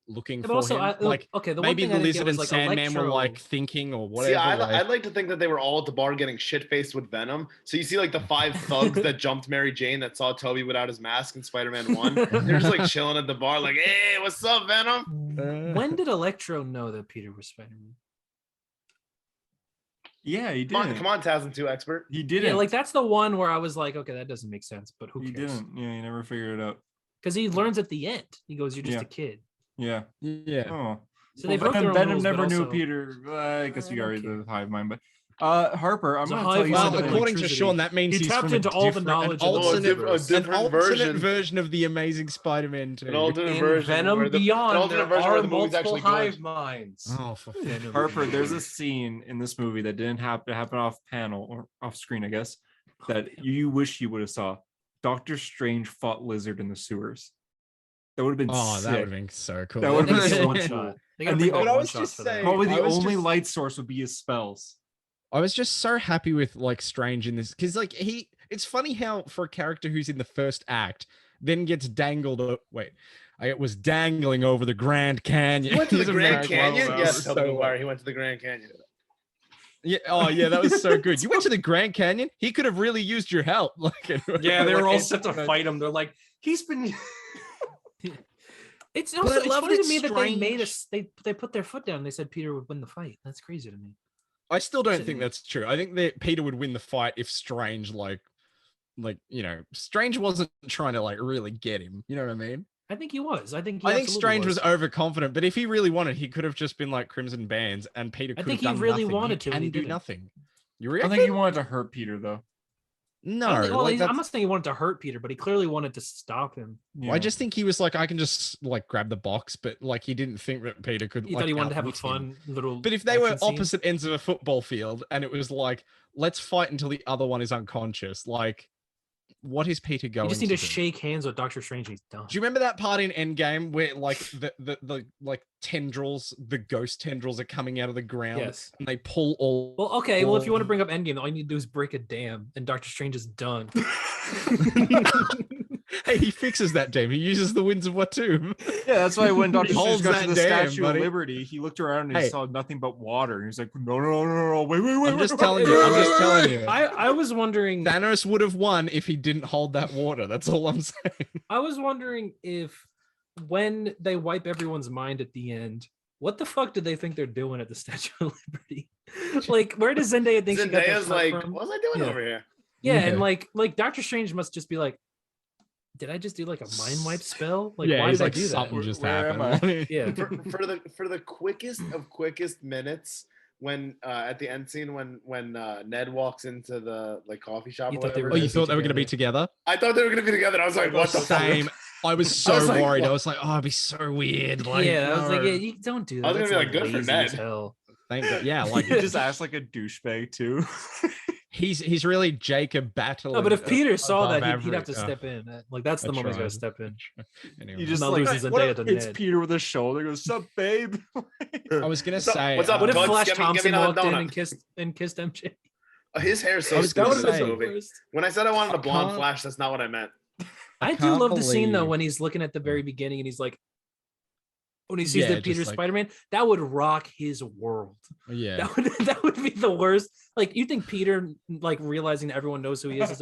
Speaker 2: looking for him. Like,
Speaker 4: okay, the
Speaker 2: maybe
Speaker 4: one thing
Speaker 2: the Lizard and
Speaker 4: like
Speaker 2: Sandman
Speaker 4: Electro...
Speaker 2: were like thinking or whatever.
Speaker 5: See, I'd like to think that they were all at the bar getting shit-faced with Venom. So you see like the 5 thugs that jumped Mary Jane that saw Toby without his mask in Spider-Man 1. They're just like chilling at the bar like, hey, what's up, Venom?
Speaker 4: When did Electro know that Peter was Spider-Man?
Speaker 1: Yeah, he did.
Speaker 5: Come on, Tazin 2 expert.
Speaker 1: He didn't.
Speaker 4: Yeah, like that's the one where I was like, okay, that doesn't make sense, but who cares?
Speaker 1: He didn't. Yeah, he never figured it out.
Speaker 4: Because he learns at the end. He goes, "You're just a kid."
Speaker 1: Yeah.
Speaker 2: Yeah.
Speaker 1: Oh.
Speaker 4: So they broke their own rules,
Speaker 1: never
Speaker 4: but
Speaker 1: knew
Speaker 4: also...
Speaker 1: Peter. I guess you already the hive mind, but Harper, I'm going to tell you
Speaker 2: well,
Speaker 1: something.
Speaker 2: according to Sean, that means
Speaker 4: he
Speaker 2: he's
Speaker 4: tapped
Speaker 2: from
Speaker 4: into all the knowledge of
Speaker 5: an
Speaker 2: alternate version of the Amazing Spider-Man 2.
Speaker 5: An alternate version.
Speaker 3: Venom Beyond, there are multiple hive minds.
Speaker 2: Oh, for
Speaker 1: Harper, there's a scene in this movie that didn't happen off panel or off screen, I guess, that you wish you would have saw. Doctor Strange fought Lizard in the sewers. That would have been
Speaker 2: that
Speaker 1: sick.
Speaker 2: would have been so cool.
Speaker 1: That would have been
Speaker 4: They
Speaker 1: so
Speaker 4: one
Speaker 1: cool.
Speaker 4: shot.
Speaker 1: And
Speaker 2: but I was just saying,
Speaker 1: probably the only light source would be his spells.
Speaker 2: I was just so happy with like Strange in this because like it's funny how for a character who's in the first act then gets dangled. It was dangling over the Grand Canyon.
Speaker 5: He went to the Grand Canyon. Yes,
Speaker 2: so
Speaker 5: he went to the Grand Canyon.
Speaker 2: Yeah. Oh, yeah. That was so good. You went to the Grand Canyon. He could have really used your help.
Speaker 3: Yeah, they were all set to fight him. They're like, he's been.
Speaker 4: It's also funny to me that they made us. They put their foot down. They said Peter would win the fight. That's crazy to me.
Speaker 2: I still don't think that's true. I think that Peter would win the fight if Strange, Strange wasn't trying to like really get him. You know what I mean?
Speaker 4: I think he was. I think
Speaker 2: Strange was overconfident, but if he really wanted, he could have just been like Crimson Bands, and Peter could have done nothing. I think he really wanted to, and he do nothing. You reckon?
Speaker 1: I think he wanted to hurt Peter, though.
Speaker 2: No,
Speaker 4: I'm not saying he wanted to hurt Peter, but he clearly wanted to stop him.
Speaker 2: Yeah. I just think he was like, I can just like grab the box, but like he didn't think that Peter could.
Speaker 4: He thought he wanted to have a fun little.
Speaker 2: But if they were opposite ends of a football field, and it was like, let's fight until the other one is unconscious, like. What is Peter going?
Speaker 4: You just need to shake hands with Doctor Strange. He's done.
Speaker 2: Do you remember that part in Endgame where like the like tendrils, the ghost tendrils are coming out of the ground?
Speaker 4: Yes.
Speaker 2: And they pull all.
Speaker 4: Well, okay. Well, if you want to bring up Endgame, all you need to do is break a dam, and Doctor Strange is done.
Speaker 2: Hey, he fixes that dam. He uses the winds of Watum.
Speaker 1: Yeah, that's why when Doctor Strange got to the
Speaker 2: dam,
Speaker 1: Statue of Liberty, he looked around and he saw nothing but water. And he's like, no, wait. I'm
Speaker 2: just telling you.
Speaker 4: I was wondering.
Speaker 2: Thanos would have won if he didn't hold that water. That's all I'm saying.
Speaker 4: I was wondering if when they wipe everyone's mind at the end, what the fuck did they think they're doing at the Statue of Liberty? Like, where does Zendaya think she got that from?
Speaker 5: What was I doing over here?
Speaker 4: Yeah, and like Doctor Strange must just be like, did I just do like a mind wipe spell? Like, why did I do that?
Speaker 2: Something just happened.
Speaker 4: Yeah.
Speaker 5: For the quickest minutes when at the end scene when Ned walks into the like coffee shop.
Speaker 2: You thought they were going to be together?
Speaker 5: I thought they were going to be together. I was like, what the fuck?
Speaker 2: I was so worried. I was like, oh, it'd be so weird. Like,
Speaker 4: I was like, yeah, you don't do that.
Speaker 5: I was gonna be like, good for Ned.
Speaker 2: Thank God. Yeah, like
Speaker 1: he just acts like a douchebag too.
Speaker 2: He's really Jacob battling.
Speaker 4: No, but if Peter saw that, he'd have to step in. Like that's the moment he's got to step in.
Speaker 2: Anyway.
Speaker 1: You just like, it's Peter with his shoulder. He goes, "Sup, babe?"
Speaker 2: I was gonna say,
Speaker 5: what's up?
Speaker 4: What if Flash Thompson walked in and kissed MJ?
Speaker 5: His hair's so smooth in this movie. When I said I wanted a blonde Flash, that's not what I meant.
Speaker 4: I do love the scene though when he's looking at the very beginning and he's like, when he sees the Peter Spider-Man, that would rock his world.
Speaker 2: Yeah,
Speaker 4: that would be the worst. Like, you think Peter like realizing that everyone knows who he is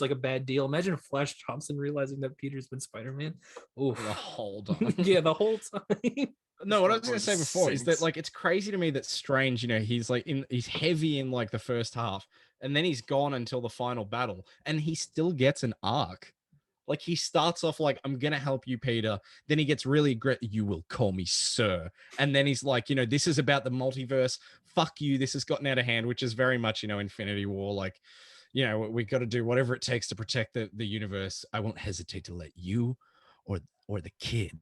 Speaker 4: like a bad deal? Imagine Flash Thompson realizing that Peter's been Spider-Man. Oh,
Speaker 2: hold on.
Speaker 4: Yeah, the whole time.
Speaker 2: No, what I was gonna say before is that like it's crazy to me that Strange, he's like he's heavy in like the first half, and then he's gone until the final battle, and he still gets an arc. Like he starts off like, I'm going to help you, Peter. Then he gets really aggressive. You will call me sir. And then he's like, this is about the multiverse. Fuck you. This has gotten out of hand, which is very much, Infinity War. Like, we got to do whatever it takes to protect the universe. I won't hesitate to let you or the kid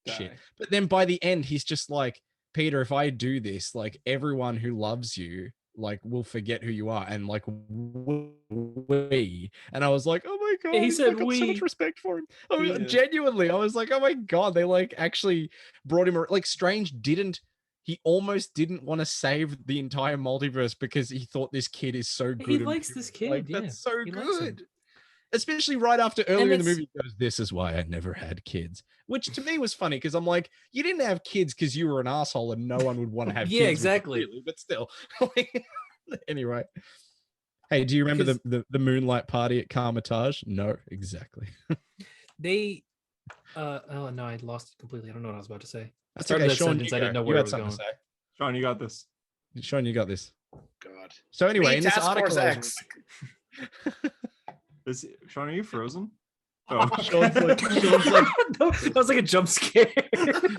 Speaker 2: shit. But then by the end, he's just like, Peter, if I do this, like everyone who loves you, like will forget who you are, and like we. And I was like, oh my God,
Speaker 4: he said
Speaker 2: got so much respect for him. Genuinely, I was like, oh my God, they like actually brought him. Like Strange he almost didn't want to save the entire multiverse because he thought this kid is so good.
Speaker 4: He likes this kid.
Speaker 2: Like, that's so good. Especially right after earlier in the movie goes, this is why I never had kids. Which to me was funny because I'm like, you didn't have kids because you were an asshole and no one would want to have kids.
Speaker 4: Yeah, exactly.
Speaker 2: Really, but still. Anyway. Hey, do you remember the moonlight party at Carmitage? No, exactly.
Speaker 4: They oh no, I lost it completely. I don't know what I was about to say.
Speaker 2: That's okay, Sean.
Speaker 4: I didn't know where it was going.
Speaker 1: Sean, you got this.
Speaker 2: Sean, you got this.
Speaker 5: God.
Speaker 2: So anyway, in this article,
Speaker 1: Sean, are you frozen?
Speaker 2: Oh, Sean's like
Speaker 4: that was like a jump scare.
Speaker 5: It's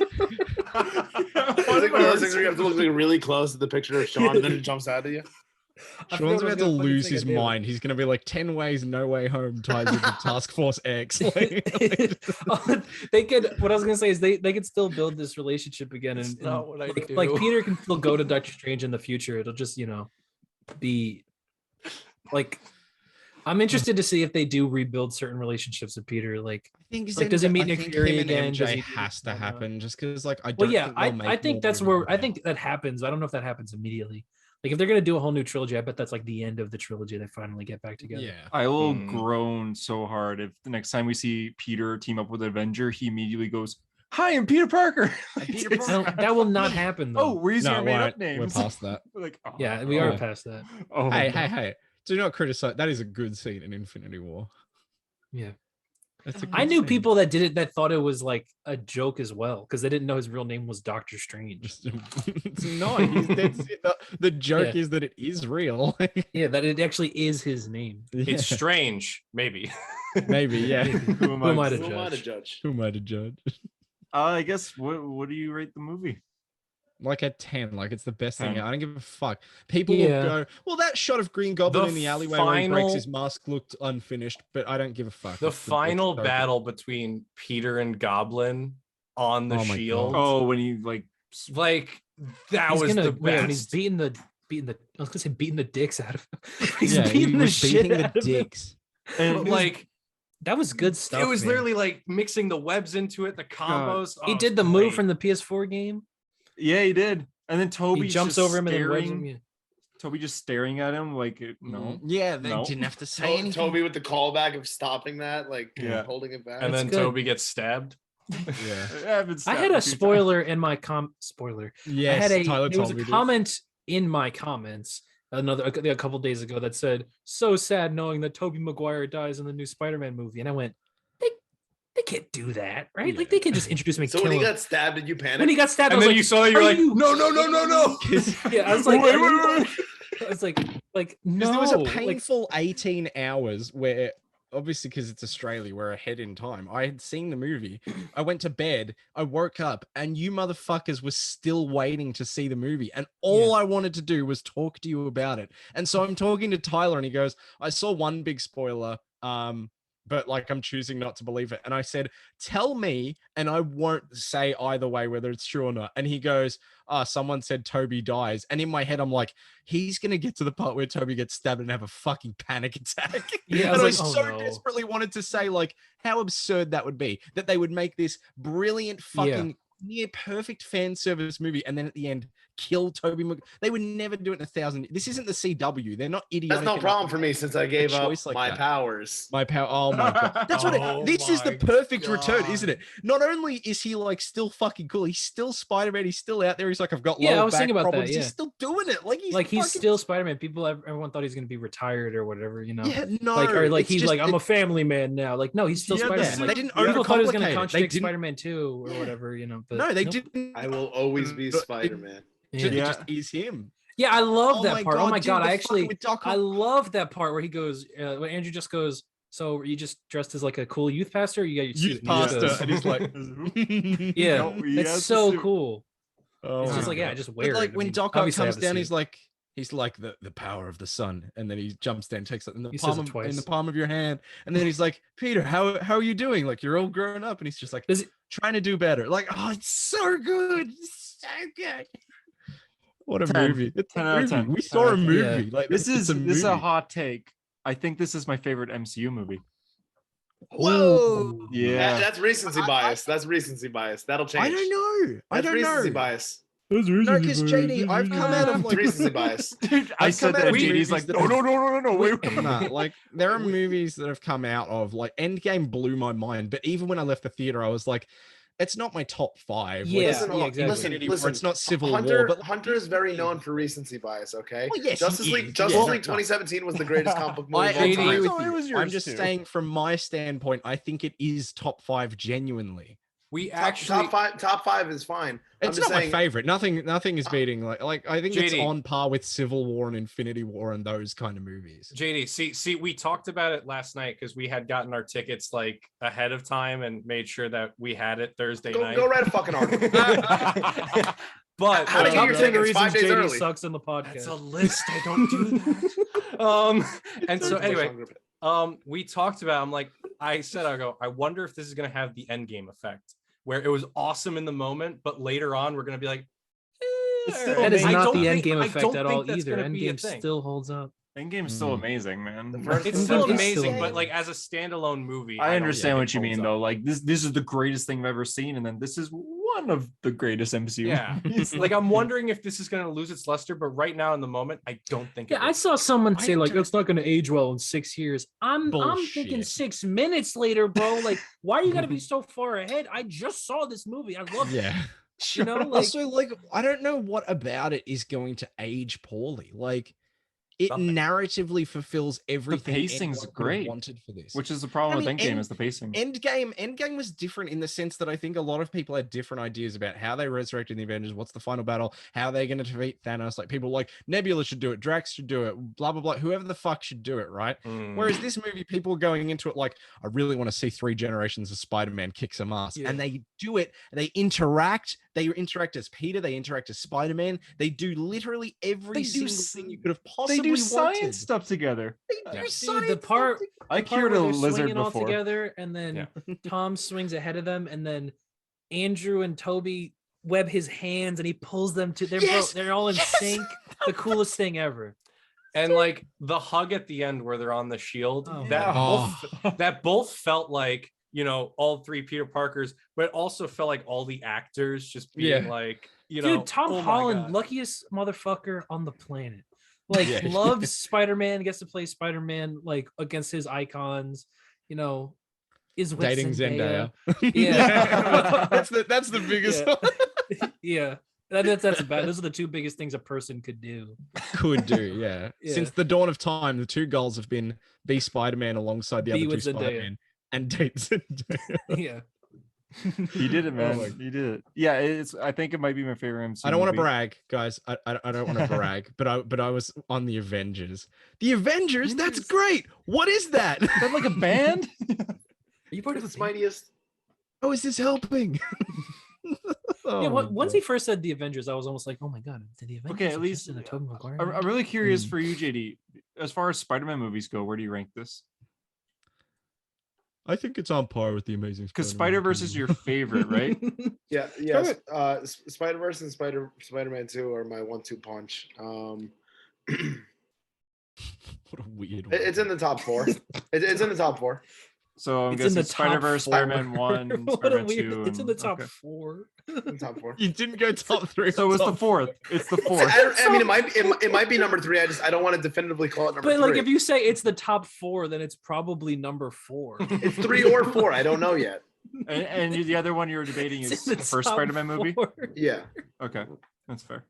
Speaker 5: like one of those things where you have to look like really close at the picture of Sean and then it jumps out at you.
Speaker 2: Sean's about to lose his mind. He's going to be like 10 Ways, No Way Home ties into Task Force X.
Speaker 4: They could, what I was going to say is they could still build this relationship again. And
Speaker 3: not what I do.
Speaker 4: Like Peter can still go to Doctor Strange in the future. It'll just, be like, I'm interested to see if they do rebuild certain relationships with Peter. Like does he meet Nick Fury again?
Speaker 2: MJ has to happen just because I
Speaker 4: think that's where I think that happens. I don't know if that happens immediately. Like if they're gonna do a whole new trilogy, I bet that's like the end of the trilogy. They finally get back together.
Speaker 2: Yeah,
Speaker 1: I will groan so hard if the next time we see Peter team up with an Avenger, he immediately goes, "Hi, I'm Peter Parker."
Speaker 4: Peter Parker. That will not happen though.
Speaker 1: Oh, we're using our made-up names.
Speaker 2: We're past that.
Speaker 4: Yeah, we are past that.
Speaker 1: Oh,
Speaker 2: hey! Do not criticize. That is a good scene in Infinity War.
Speaker 4: Yeah.
Speaker 2: I
Speaker 4: knew people that did it that thought it was like a joke as well because they didn't know his real name was Doctor Strange.
Speaker 2: It's not. The joke is that it is real.
Speaker 4: Yeah, that it actually is his name.
Speaker 3: It's strange, maybe.
Speaker 2: Maybe, yeah.
Speaker 4: Who am I to judge?
Speaker 2: Who am I to judge?
Speaker 1: I guess what do you rate the movie?
Speaker 2: Like a 10, like it's the best thing. I don't give a fuck. People will go, well, that shot of Green Goblin in the alleyway where he breaks his mask looked unfinished, but I don't give a fuck.
Speaker 3: The final battle between Peter and Goblin on the shield.
Speaker 1: Oh, when he like
Speaker 3: that was the best.
Speaker 4: When he's beating the I was gonna say beating the dicks out of him. He's beating the shit out of dicks.
Speaker 3: And
Speaker 4: that was good stuff.
Speaker 3: It was literally like mixing the webs into it, the combos.
Speaker 4: He did the move from the PS4 game.
Speaker 1: Yeah, he did. And then Toby
Speaker 4: jumps over him and then webs him. Yeah.
Speaker 1: Toby just staring at him like no.
Speaker 2: Yeah, they didn't have to say anything.
Speaker 5: Toby with the callback of stopping that, holding it back.
Speaker 3: And then Toby gets stabbed.
Speaker 2: Yeah.
Speaker 4: I had a spoiler in my spoiler.
Speaker 2: Yes,
Speaker 4: there was a comment in my comments a couple days ago that said, "So sad knowing that Tobey Maguire dies in the new Spider-Man movie." And I went, they can't do that, right? Yeah. Like they can just introduce him and
Speaker 5: kill him. So when he got stabbed, did you panic?
Speaker 4: When he got stabbed,
Speaker 3: and then you saw it, you're like, no.
Speaker 4: Yeah, I was like, I was like, no.
Speaker 2: There was a painful 18 hours where, obviously, because it's Australia, we're ahead in time. I had seen the movie. I went to bed. I woke up, and you motherfuckers were still waiting to see the movie. And all I wanted to do was talk to you about it. And so I'm talking to Tyler, and he goes, "I saw one big spoiler. But like I'm choosing not to believe it." And I said, "Tell me, and I won't say either way whether it's true or not." And he goes, "Someone said Toby dies." And in my head, I'm like, he's gonna get to the part where Toby gets stabbed and have a fucking panic attack.
Speaker 4: Yeah,
Speaker 2: and I desperately wanted to say like how absurd that would be, that they would make this brilliant fucking near perfect fan service movie and then at the end kill Toby They would never do it in 1,000. This isn't the CW. They're not idiotic.
Speaker 5: That's no problem for me since I gave up my powers.
Speaker 2: My power. Oh my god. That's what this is the perfect return, isn't it? Not only is he like still fucking cool, he's still Spider-Man. He's still out there. He's like, I've got low back problems. He's still doing it. He's
Speaker 4: still Spider-Man. Everyone thought he's gonna be retired or whatever, you know.
Speaker 2: Yeah, no.
Speaker 4: I'm a family man now. Like, no, he's still Spider-Man. Like,
Speaker 2: they didn't
Speaker 4: people thought he was gonna contradict Spider-Man 2 or whatever, you know. But
Speaker 2: no, they didn't.
Speaker 5: I will always be Spider-Man.
Speaker 2: It just is him.
Speaker 4: Yeah, I love that part. Oh my god, I love that part where he goes, when Andrew just goes, "So you just dressed as like a cool youth pastor? You got your
Speaker 2: youth pastor," and he's like,
Speaker 4: "Yeah, it's so cool."
Speaker 2: Oh,
Speaker 4: it's just like, just wear it.
Speaker 2: Like when Doc Ock comes down, he's like the power of the sun, and then he jumps down, takes it in the palm of your hand, and then he's like, "Peter, how are you doing? Like you're all grown up," and he's just like, trying to do better. Like, oh, it's so good, it's so good. What a movie. It's
Speaker 1: 10 out of 10.
Speaker 2: We saw a movie.
Speaker 1: Yeah. Like this is a hot take. I think this is my favorite MCU movie.
Speaker 2: Whoa.
Speaker 1: Yeah.
Speaker 5: That's recency bias. That's recency bias. That'll change.
Speaker 2: I don't know.
Speaker 5: I don't know. Recency bias.
Speaker 2: No, because JD, I've come out of like
Speaker 5: recency bias.
Speaker 1: Dude, I said that JD's like, no. Wait.
Speaker 2: Nah, like there are movies that have come out of like Endgame blew my mind, but even when I left the theater, I was like, it's not my top 5.
Speaker 4: Yeah,
Speaker 5: exactly. Listen,
Speaker 2: it's not Civil
Speaker 5: War.
Speaker 2: But
Speaker 5: Hunter is very known for recency bias. Okay.
Speaker 2: Well, yes,
Speaker 5: Justice League 2017 was the greatest comic book movie.
Speaker 2: I agree with you. I'm just saying, from my standpoint, I think it is top 5 genuinely.
Speaker 3: We actually
Speaker 5: top five is fine.
Speaker 2: It's not my favorite. Nothing is beating like I think JD, it's on par with Civil War and Infinity War and those kind of movies.
Speaker 3: JD, see, we talked about it last night because we had gotten our tickets like ahead of time and made sure that we had it Thursday night.
Speaker 5: Go write a fucking article.
Speaker 3: But
Speaker 5: how to get your tickets 5 days
Speaker 4: JD
Speaker 5: early?
Speaker 4: Sucks in the podcast.
Speaker 3: That's a list. I don't do that. And so anyway, we talked about. I wonder if this is gonna have the Endgame effect, where it was awesome in the moment, but later on we're gonna be like,
Speaker 4: that is not the Endgame effect at all either. Endgame still holds up.
Speaker 1: Endgame is still amazing, man.
Speaker 3: It's still amazing, but like as a standalone movie,
Speaker 1: I understand what you mean though. Like this is the greatest thing I've ever seen, and then this is one of the greatest MCU.
Speaker 3: Yeah, like I'm wondering if this is going to lose its luster, but right now in the moment, I don't think.
Speaker 4: Yeah, I saw someone say like it's not going to age well in 6 years. I'm thinking 6 minutes later, bro. Like, why are you got to be so far ahead? I just saw this movie. I love it. You know, like,
Speaker 2: also, like, I don't know what about it is going to age poorly. Like, it narratively fulfills everything.
Speaker 1: The pacing's great.
Speaker 2: Wanted for this,
Speaker 1: which is the problem with Endgame is the pacing.
Speaker 2: Endgame was different in the sense that I think a lot of people had different ideas about how they resurrected the Avengers, what's the final battle, how they're going to defeat Thanos. Like people like Nebula should do it, Drax should do it, blah blah blah. Whoever the fuck should do it, right? Whereas this movie, people are going into it like, I really want to see 3 generations of Spider-Man kick some ass, and they do it. They interact. They interact as Peter. They interact as Spider-Man. They do literally every single thing you could have possibly wanted.
Speaker 1: Science stuff together.
Speaker 2: They do science.
Speaker 4: The part
Speaker 1: I cured a lizard
Speaker 4: all
Speaker 1: before.
Speaker 4: Together, and then Tom swings ahead of them, and then Andrew and Toby web his hands, and he pulls them to. They're all in sync. The coolest thing ever.
Speaker 3: And like the hug at the end where they're on the shield, that both felt like, you know, all 3 Peter Parkers, but it also felt like all the actors just being like, you know,
Speaker 4: Tom Holland, luckiest motherfucker on the planet. Like loves Spider-Man, gets to play Spider-Man like against his icons, you know, is with
Speaker 2: dating Zendaya. That's the biggest
Speaker 4: That's bad. Those are the 2 biggest things a person could do.
Speaker 2: Since the dawn of time, the 2 goals have been be Spider-Man alongside the other 2 Spider-Man and date Zendaya.
Speaker 1: You did it, man. You did it. Yeah, I think it might be my favorite MCU.
Speaker 2: I don't want to brag, guys. I don't want to brag, but I was on the Avengers. The Avengers? That's great. What is that?
Speaker 1: Is that like a band?
Speaker 5: Are you part of the mightiest?
Speaker 2: Oh, is this helping?
Speaker 4: Once he first said the Avengers, I was almost like, oh my god, did the Avengers?
Speaker 1: Okay, at least
Speaker 4: in the Tobey Maguire.
Speaker 1: I'm really curious for you, JD. As far as Spider-Man movies go, where do you rank this?
Speaker 2: I think it's on par with the Amazing
Speaker 1: because Spider-Verse is your favorite, right?
Speaker 5: Yes. Spider-Verse and Spider-Man 2 are my 1-2 punch.
Speaker 2: What a weird one.
Speaker 5: It's in the top 4. It's in the top 4.
Speaker 1: So I'm guessing Spider-Verse, Spider-Man 1, Spider-Man 2.
Speaker 4: It's in the top 4.
Speaker 5: Top 4.
Speaker 2: You didn't go top 3.
Speaker 1: So it's the 4th. It's the 4th.
Speaker 5: I mean, it might be number 3. I don't want to definitively call it number 3.
Speaker 4: But like, if you say it's the top 4, then it's probably number 4.
Speaker 5: It's 3 or 4. I don't know yet.
Speaker 1: And the other one you were debating is the first Spider-Man movie.
Speaker 5: Yeah.
Speaker 1: Okay, that's fair.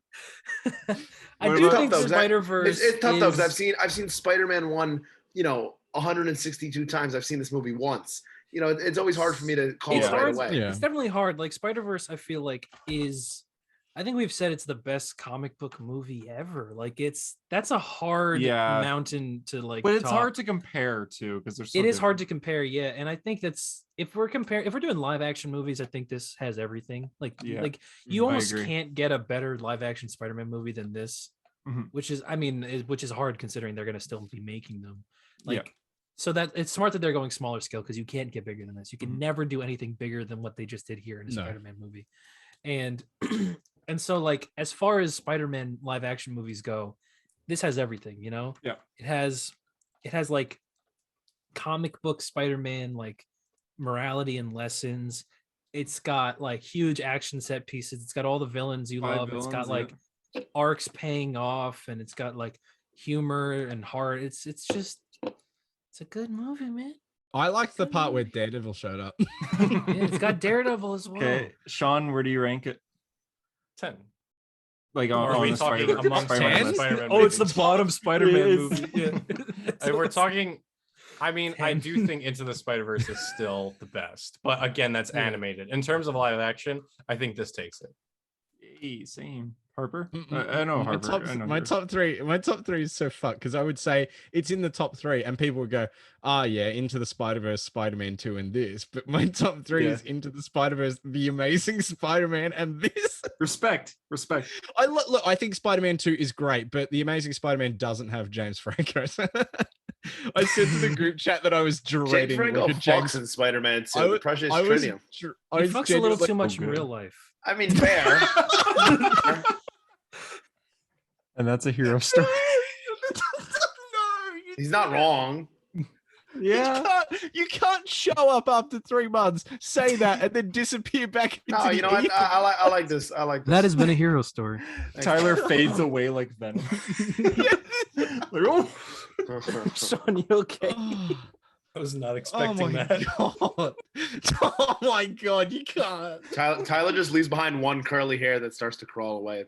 Speaker 4: I do think Spider-Verse.
Speaker 5: It's tough though, because I've seen Spider-Man 1, you know, 162 times. I've seen this movie once. You know, it's always hard for me to call it right away.
Speaker 4: It's definitely hard. Like Spider-Verse, I feel like I think we've said it's the best comic book movie ever. Like that's a hard mountain to like.
Speaker 1: But it's hard to compare to because there's.
Speaker 4: It is hard to compare, and I think that's if we're doing live action movies, I think this has everything. Like you almost can't get a better live action Spider-Man movie than this, which is hard considering they're gonna still be making them. So that it's smart that they're going smaller scale because you can't get bigger than this. You can never do anything bigger than what they just did here in a Spider-Man movie. And so like as far as Spider-Man live action movies go, this has everything, you know?
Speaker 1: Yeah.
Speaker 4: It has like comic book Spider-Man, like morality and lessons. It's got like huge action set pieces. It's got all the villains you love. It's got like arcs paying off, and it's got like humor and heart. It's a good movie, man.
Speaker 2: I liked the part where Daredevil showed up.
Speaker 4: It's got Daredevil as well.
Speaker 1: Okay, Sean, where do you rank it?
Speaker 3: 10.
Speaker 1: Like,
Speaker 3: are we talking among Spider-Man?
Speaker 4: Oh, it's the bottom Spider-Man movie.
Speaker 3: Yeah. We're talking. I mean, 10. I do think Into the Spider-Verse is still the best, but again, that's animated. In terms of live action, I think this takes it.
Speaker 1: Same. Harper? I know Harper.
Speaker 2: My top three is so fucked because I would say it's in the top 3 and people would go, Into the Spider-Verse, Spider-Man 2 and this. But my top 3 is Into the Spider-Verse, The Amazing Spider-Man and this.
Speaker 1: Respect.
Speaker 2: I think Spider-Man 2 is great, but The Amazing Spider-Man doesn't have James Franco. I said to the group chat that I was dreading.
Speaker 5: James Franco fucks in Spider-Man 2. The Precious Trinium.
Speaker 4: He fucks a little too much in real life.
Speaker 5: I mean, fair.
Speaker 1: And that's a hero story.
Speaker 5: He's not wrong.
Speaker 2: Yeah, you can't show up after 3 months, say that, and then disappear back into
Speaker 5: No, you know what? I like this. I like this.
Speaker 4: That has been a hero story.
Speaker 1: Tyler fades away like Venom. Like, oh.
Speaker 4: Sean, you okay?
Speaker 3: I was not expecting that.
Speaker 2: God. Oh my God, you can't.
Speaker 5: Tyler just leaves behind one curly hair that starts to crawl away.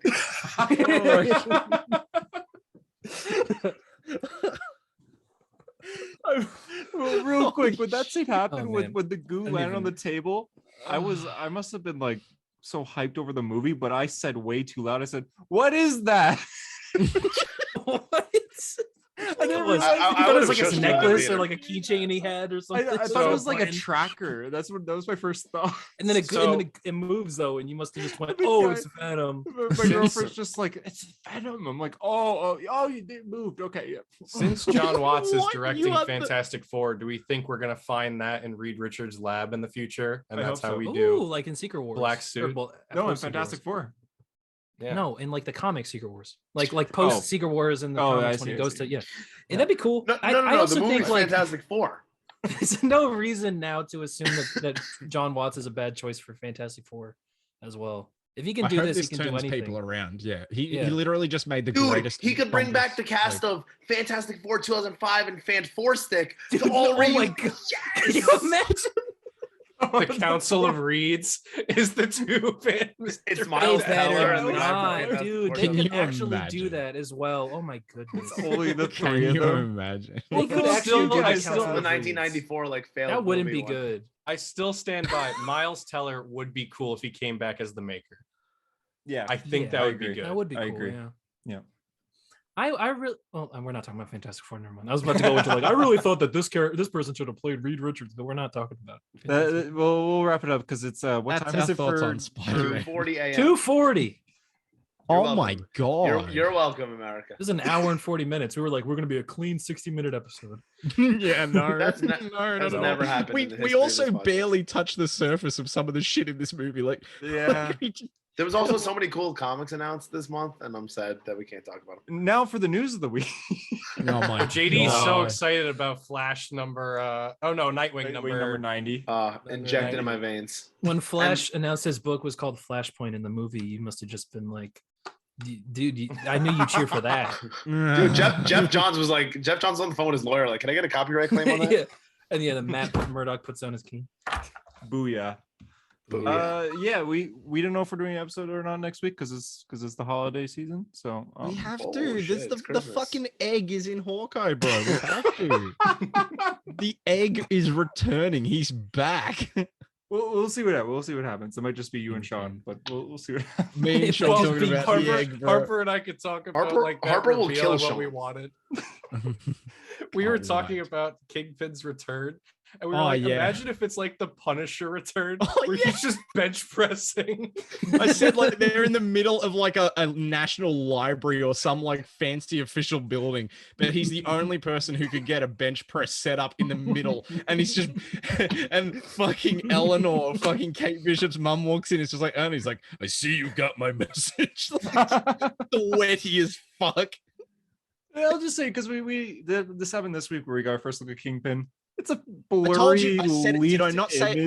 Speaker 1: Real quick, when that scene happened with the goo landing on the table, I must have been like so hyped over the movie, but I said way too loud. I said, "What is that?"
Speaker 4: What? I thought it was like his necklace or like a keychain he had or something.
Speaker 1: I thought it was like a tracker. That was my first thought.
Speaker 4: And then it moves though, and you must have just went, "Oh, it's Venom."
Speaker 1: My girlfriend's just like, "It's Venom." I'm like, "Oh, it moved." Okay, yeah.
Speaker 3: Since John Watts is directing Fantastic Four, do we think we're gonna find that in Reed Richards' lab in the future? And that's how we do.
Speaker 4: Like in Secret Wars,
Speaker 3: Black suit.
Speaker 1: No, in Fantastic Four.
Speaker 4: Yeah. No, in like the comic Secret Wars, like post Secret Wars in the comics when he goes to and that'd be cool.
Speaker 5: No, I also think like Fantastic Four.
Speaker 4: There's no reason now to assume that John Watts is a bad choice for Fantastic Four as well. If he can do this, he can do anything.
Speaker 2: People around, he literally just made the greatest.
Speaker 5: He could bring back the cast of Fantastic Four 2005 and Fan Four Stick to all
Speaker 4: my God. Yes! Can you imagine?
Speaker 3: The Council of Reeds is the two fans.
Speaker 5: It's Miles Teller and the
Speaker 4: guy
Speaker 5: from
Speaker 4: dude, they can actually do that as well. Oh my goodness.
Speaker 1: It's only the three of them.
Speaker 2: Imagine.
Speaker 4: They could actually do that.
Speaker 5: Still the 1994 like failed.
Speaker 4: That wouldn't be good.
Speaker 3: I still stand by Miles Teller would be cool if he came back as the Maker.
Speaker 1: Yeah,
Speaker 3: I think that would be good.
Speaker 4: That would be cool.
Speaker 1: I agree.
Speaker 4: Yeah. I really we're not talking about Fantastic Four. Never mind. I was about to go into like I really thought that this person should have played Reed Richards, but we're not talking about it.
Speaker 1: We'll wrap it up because it's what
Speaker 2: That's
Speaker 1: time is it for
Speaker 5: 2:40 a.m.
Speaker 4: 2:40.
Speaker 2: Oh my God.
Speaker 5: You're welcome, America.
Speaker 4: This is an hour and 40 minutes. We were like, we're gonna be a clean 60-minute episode.
Speaker 2: Yeah, no,
Speaker 5: that's never happened.
Speaker 2: We also barely touched the surface of some of the shit in this movie. Like,
Speaker 1: yeah.
Speaker 5: There was also so many cool comics announced this month, and I'm sad that we can't talk about them.
Speaker 1: Now for the news of the week.
Speaker 2: Oh my
Speaker 3: JD's so excited about Flash number Nightwing number
Speaker 1: 90.
Speaker 5: Injected in my veins.
Speaker 4: When Flash announced his book was called Flashpoint in the movie, you must have just been like, dude, I knew you cheer for that.
Speaker 5: Dude, Jeff Johns was like, Jeff Johns on the phone with his lawyer, like, can I get a copyright claim on that?
Speaker 4: Yeah. And then Matt Murdock puts down his key.
Speaker 1: Booyah. We don't know if we're doing an episode or not next week because it's the holiday season. So
Speaker 2: we have to. The fucking egg is in Hawkeye, bro. We have to. The egg is returning. He's back.
Speaker 1: We'll see what happens. It might just be you and Sean, but we'll see what happens.
Speaker 2: Me and Sean talking about the egg, bro.
Speaker 3: Harper and I could talk about
Speaker 5: Harper will kill
Speaker 3: what we wanted. We were talking about Kingpin's return. And we were imagine if it's like the Punisher return, where he's just bench pressing.
Speaker 2: I said like they're in the middle of like a national library or some like fancy official building, but he's the only person who could get a bench press set up in the middle. And he's just, and fucking Eleanor, fucking Kate Bishop's mum walks in. It's just like, and he's like, I see you got my message. The wetty as fuck.
Speaker 1: I'll just say, because this happened this week where we got our first look at Kingpin. It's a blurry image,
Speaker 2: I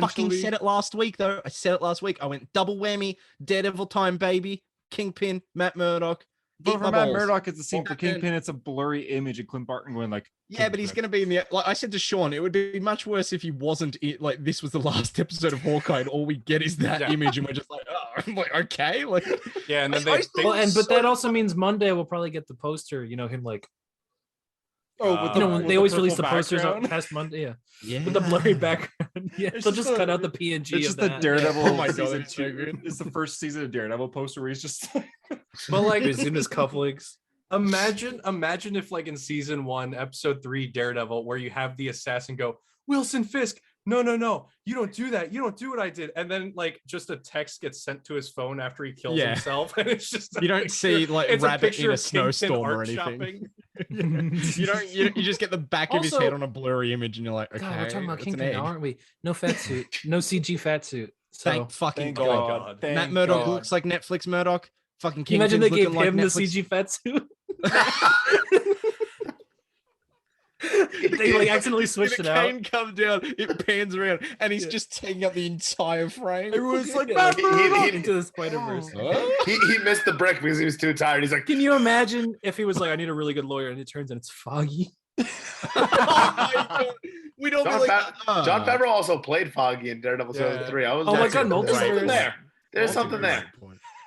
Speaker 2: fucking said it last week, though. I went double whammy, Daredevil time, baby. Kingpin, Matt Murdock.
Speaker 1: But for Matt Murdock, it's the same. For Kingpin, it's a blurry image, and Clint Barton going like,
Speaker 2: yeah, but he's going to be in the. Like I said to Sean, it would be much worse if he wasn't. Like this was the last episode of Hawkeye, and all we get is that image, and we're just like, oh, I'm like, okay, like,
Speaker 3: yeah, and then
Speaker 4: but that also means Monday we'll probably get the poster. You know, him like. They always release the posters on past Monday, with the blurry background. Yeah, they'll just cut out the PNG.
Speaker 1: It's just the Daredevil. Oh my God, it's the first season of Daredevil poster where he's just,
Speaker 3: but like
Speaker 4: he's in his cufflinks.
Speaker 3: Imagine if like in season 1, episode 3, Daredevil, where you have the assassin go, Wilson Fisk. No, you don't do that. You don't do what I did. And then like just a text gets sent to his phone after he kills himself. And it's just
Speaker 2: you don't see like rabbit in a snowstorm or anything. You just get the back of his head on a blurry image and you're like, okay,
Speaker 4: God, we're talking about Kingpin now, aren't we? No fat suit, no CG fat suit. So
Speaker 2: thank fucking God. Matt Murdock looks like Netflix Murdock. Fucking Kingpin.
Speaker 4: Imagine they gave him the CG fat suit. They like accidentally switched it out.
Speaker 2: The cane comes down, it pans around, and he's just taking up the entire frame.
Speaker 1: Everyone's like,
Speaker 4: into the Spider-Verse.
Speaker 5: He missed the brick because he was too tired. He's like,
Speaker 4: can you imagine if he was like, I need a really good lawyer, and it turns and it's Foggy?
Speaker 2: We don't
Speaker 5: John Favreau also played Foggy in Daredevil Season 3. I was
Speaker 4: my god,
Speaker 5: Multiverse. There's something there.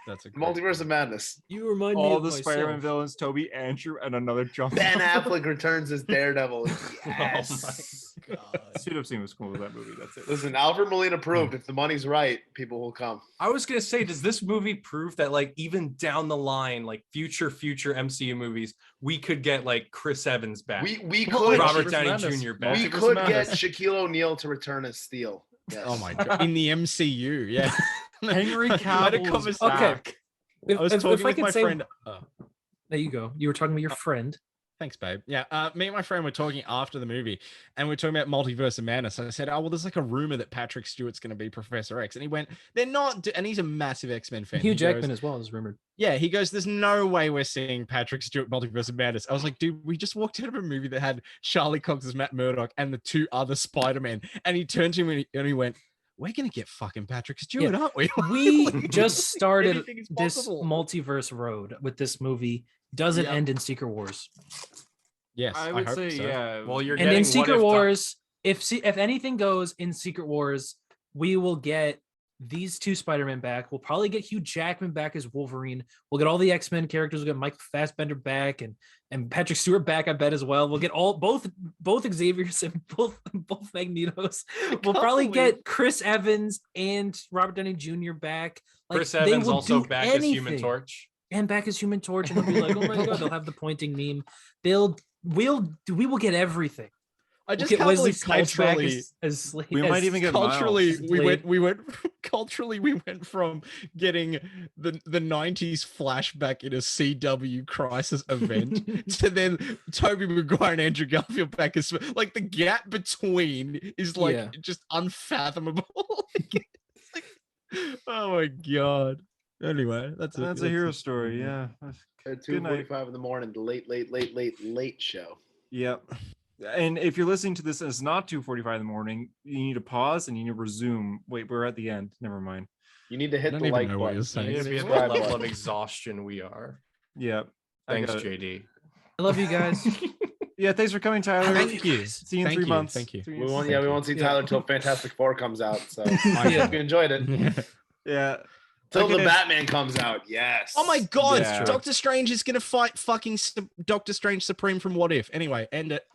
Speaker 2: That's a
Speaker 5: Multiverse of Madness.
Speaker 4: You remind me
Speaker 1: all
Speaker 4: of
Speaker 1: the
Speaker 4: myself.
Speaker 1: Spider-Man villains, Toby, Andrew, and another John.
Speaker 5: Ben Affleck returns as Daredevil. Yes.
Speaker 1: Oh my god. Suit Up scene was cool with that movie. That's it.
Speaker 5: Listen, Alfred Molina proved if the money's right, people will come.
Speaker 3: I was gonna say, does this movie prove that like even down the line, like future MCU movies, we could get like Chris Evans back?
Speaker 5: We could
Speaker 3: Robert Downey Jr. back.
Speaker 5: We could get Shaquille O'Neal to return as Steel. Yes.
Speaker 2: Oh my god! In the MCU, yeah.
Speaker 1: Henry Cavill is back.
Speaker 2: I was talking with my friend.
Speaker 4: There you go. You were talking with your friend.
Speaker 2: Thanks, babe. Yeah, me and my friend were talking after the movie, and we're talking about Multiverse of Madness. And I said, "Oh, well, there's like a rumor that Patrick Stewart's going to be Professor X," and he went, "They're not," and he's a massive X-Men fan.
Speaker 4: Hugh Jackman as well is rumored.
Speaker 2: Yeah, he goes, "There's no way we're seeing Patrick Stewart Multiverse of Madness." I was like, "Dude, we just walked out of a movie that had Charlie Cox as Matt Murdock and the two other Spider-Men," and he turned to me and he went, "We're gonna get fucking Patrick Stewart, aren't we?"
Speaker 4: We just started this multiverse road with this movie. Doesn't end in Secret Wars.
Speaker 2: Yes,
Speaker 1: I would say
Speaker 2: so.
Speaker 1: yeah.
Speaker 3: Well, you're
Speaker 4: and in Secret Wars, if anything goes in Secret Wars, we will get these two Spider-Man back. We'll probably get Hugh Jackman back as Wolverine. We'll get all the X-Men characters. We'll get Michael Fassbender back and Patrick Stewart back, I bet, as well. We'll get both Xavier's and both Magneto's. We'll probably get Chris Evans and Robert Downey Jr. back.
Speaker 3: Like, Chris Evans also back as Human Torch.
Speaker 4: And back as Human Torch, and they'll be like, "Oh my god!" They'll have the pointing meme. We will get everything.
Speaker 2: I just can't believe culturally,
Speaker 1: we might even get
Speaker 2: culturally. We went culturally. We went from getting the 90s flashback in a CW Crisis event to then Tobey Maguire and Andrew Garfield back as like the gap between is like just unfathomable. Oh my god. Anyway, that's
Speaker 1: a hero story. Yeah.
Speaker 5: 2:45 in the morning, the late show.
Speaker 1: Yep. And if you're listening to this and it's not 2:45 in the morning, you need to pause and you need to resume. Wait, we're at the end. Never mind.
Speaker 5: You need to hit the like button.
Speaker 3: You need to be at the level of exhaustion we are.
Speaker 1: Yep.
Speaker 3: Thanks, JD.
Speaker 4: I love you guys.
Speaker 1: Yeah, thanks for coming, Tyler.
Speaker 2: Thank you.
Speaker 1: See you in 3 months.
Speaker 2: Thank you.
Speaker 5: We won't see Tyler until Fantastic Four comes out. So I hope you enjoyed it.
Speaker 1: Yeah.
Speaker 5: Till the Batman comes out, yes.
Speaker 2: Oh my god, Doctor Strange is gonna fight fucking Doctor Strange Supreme from What If. Anyway, end it.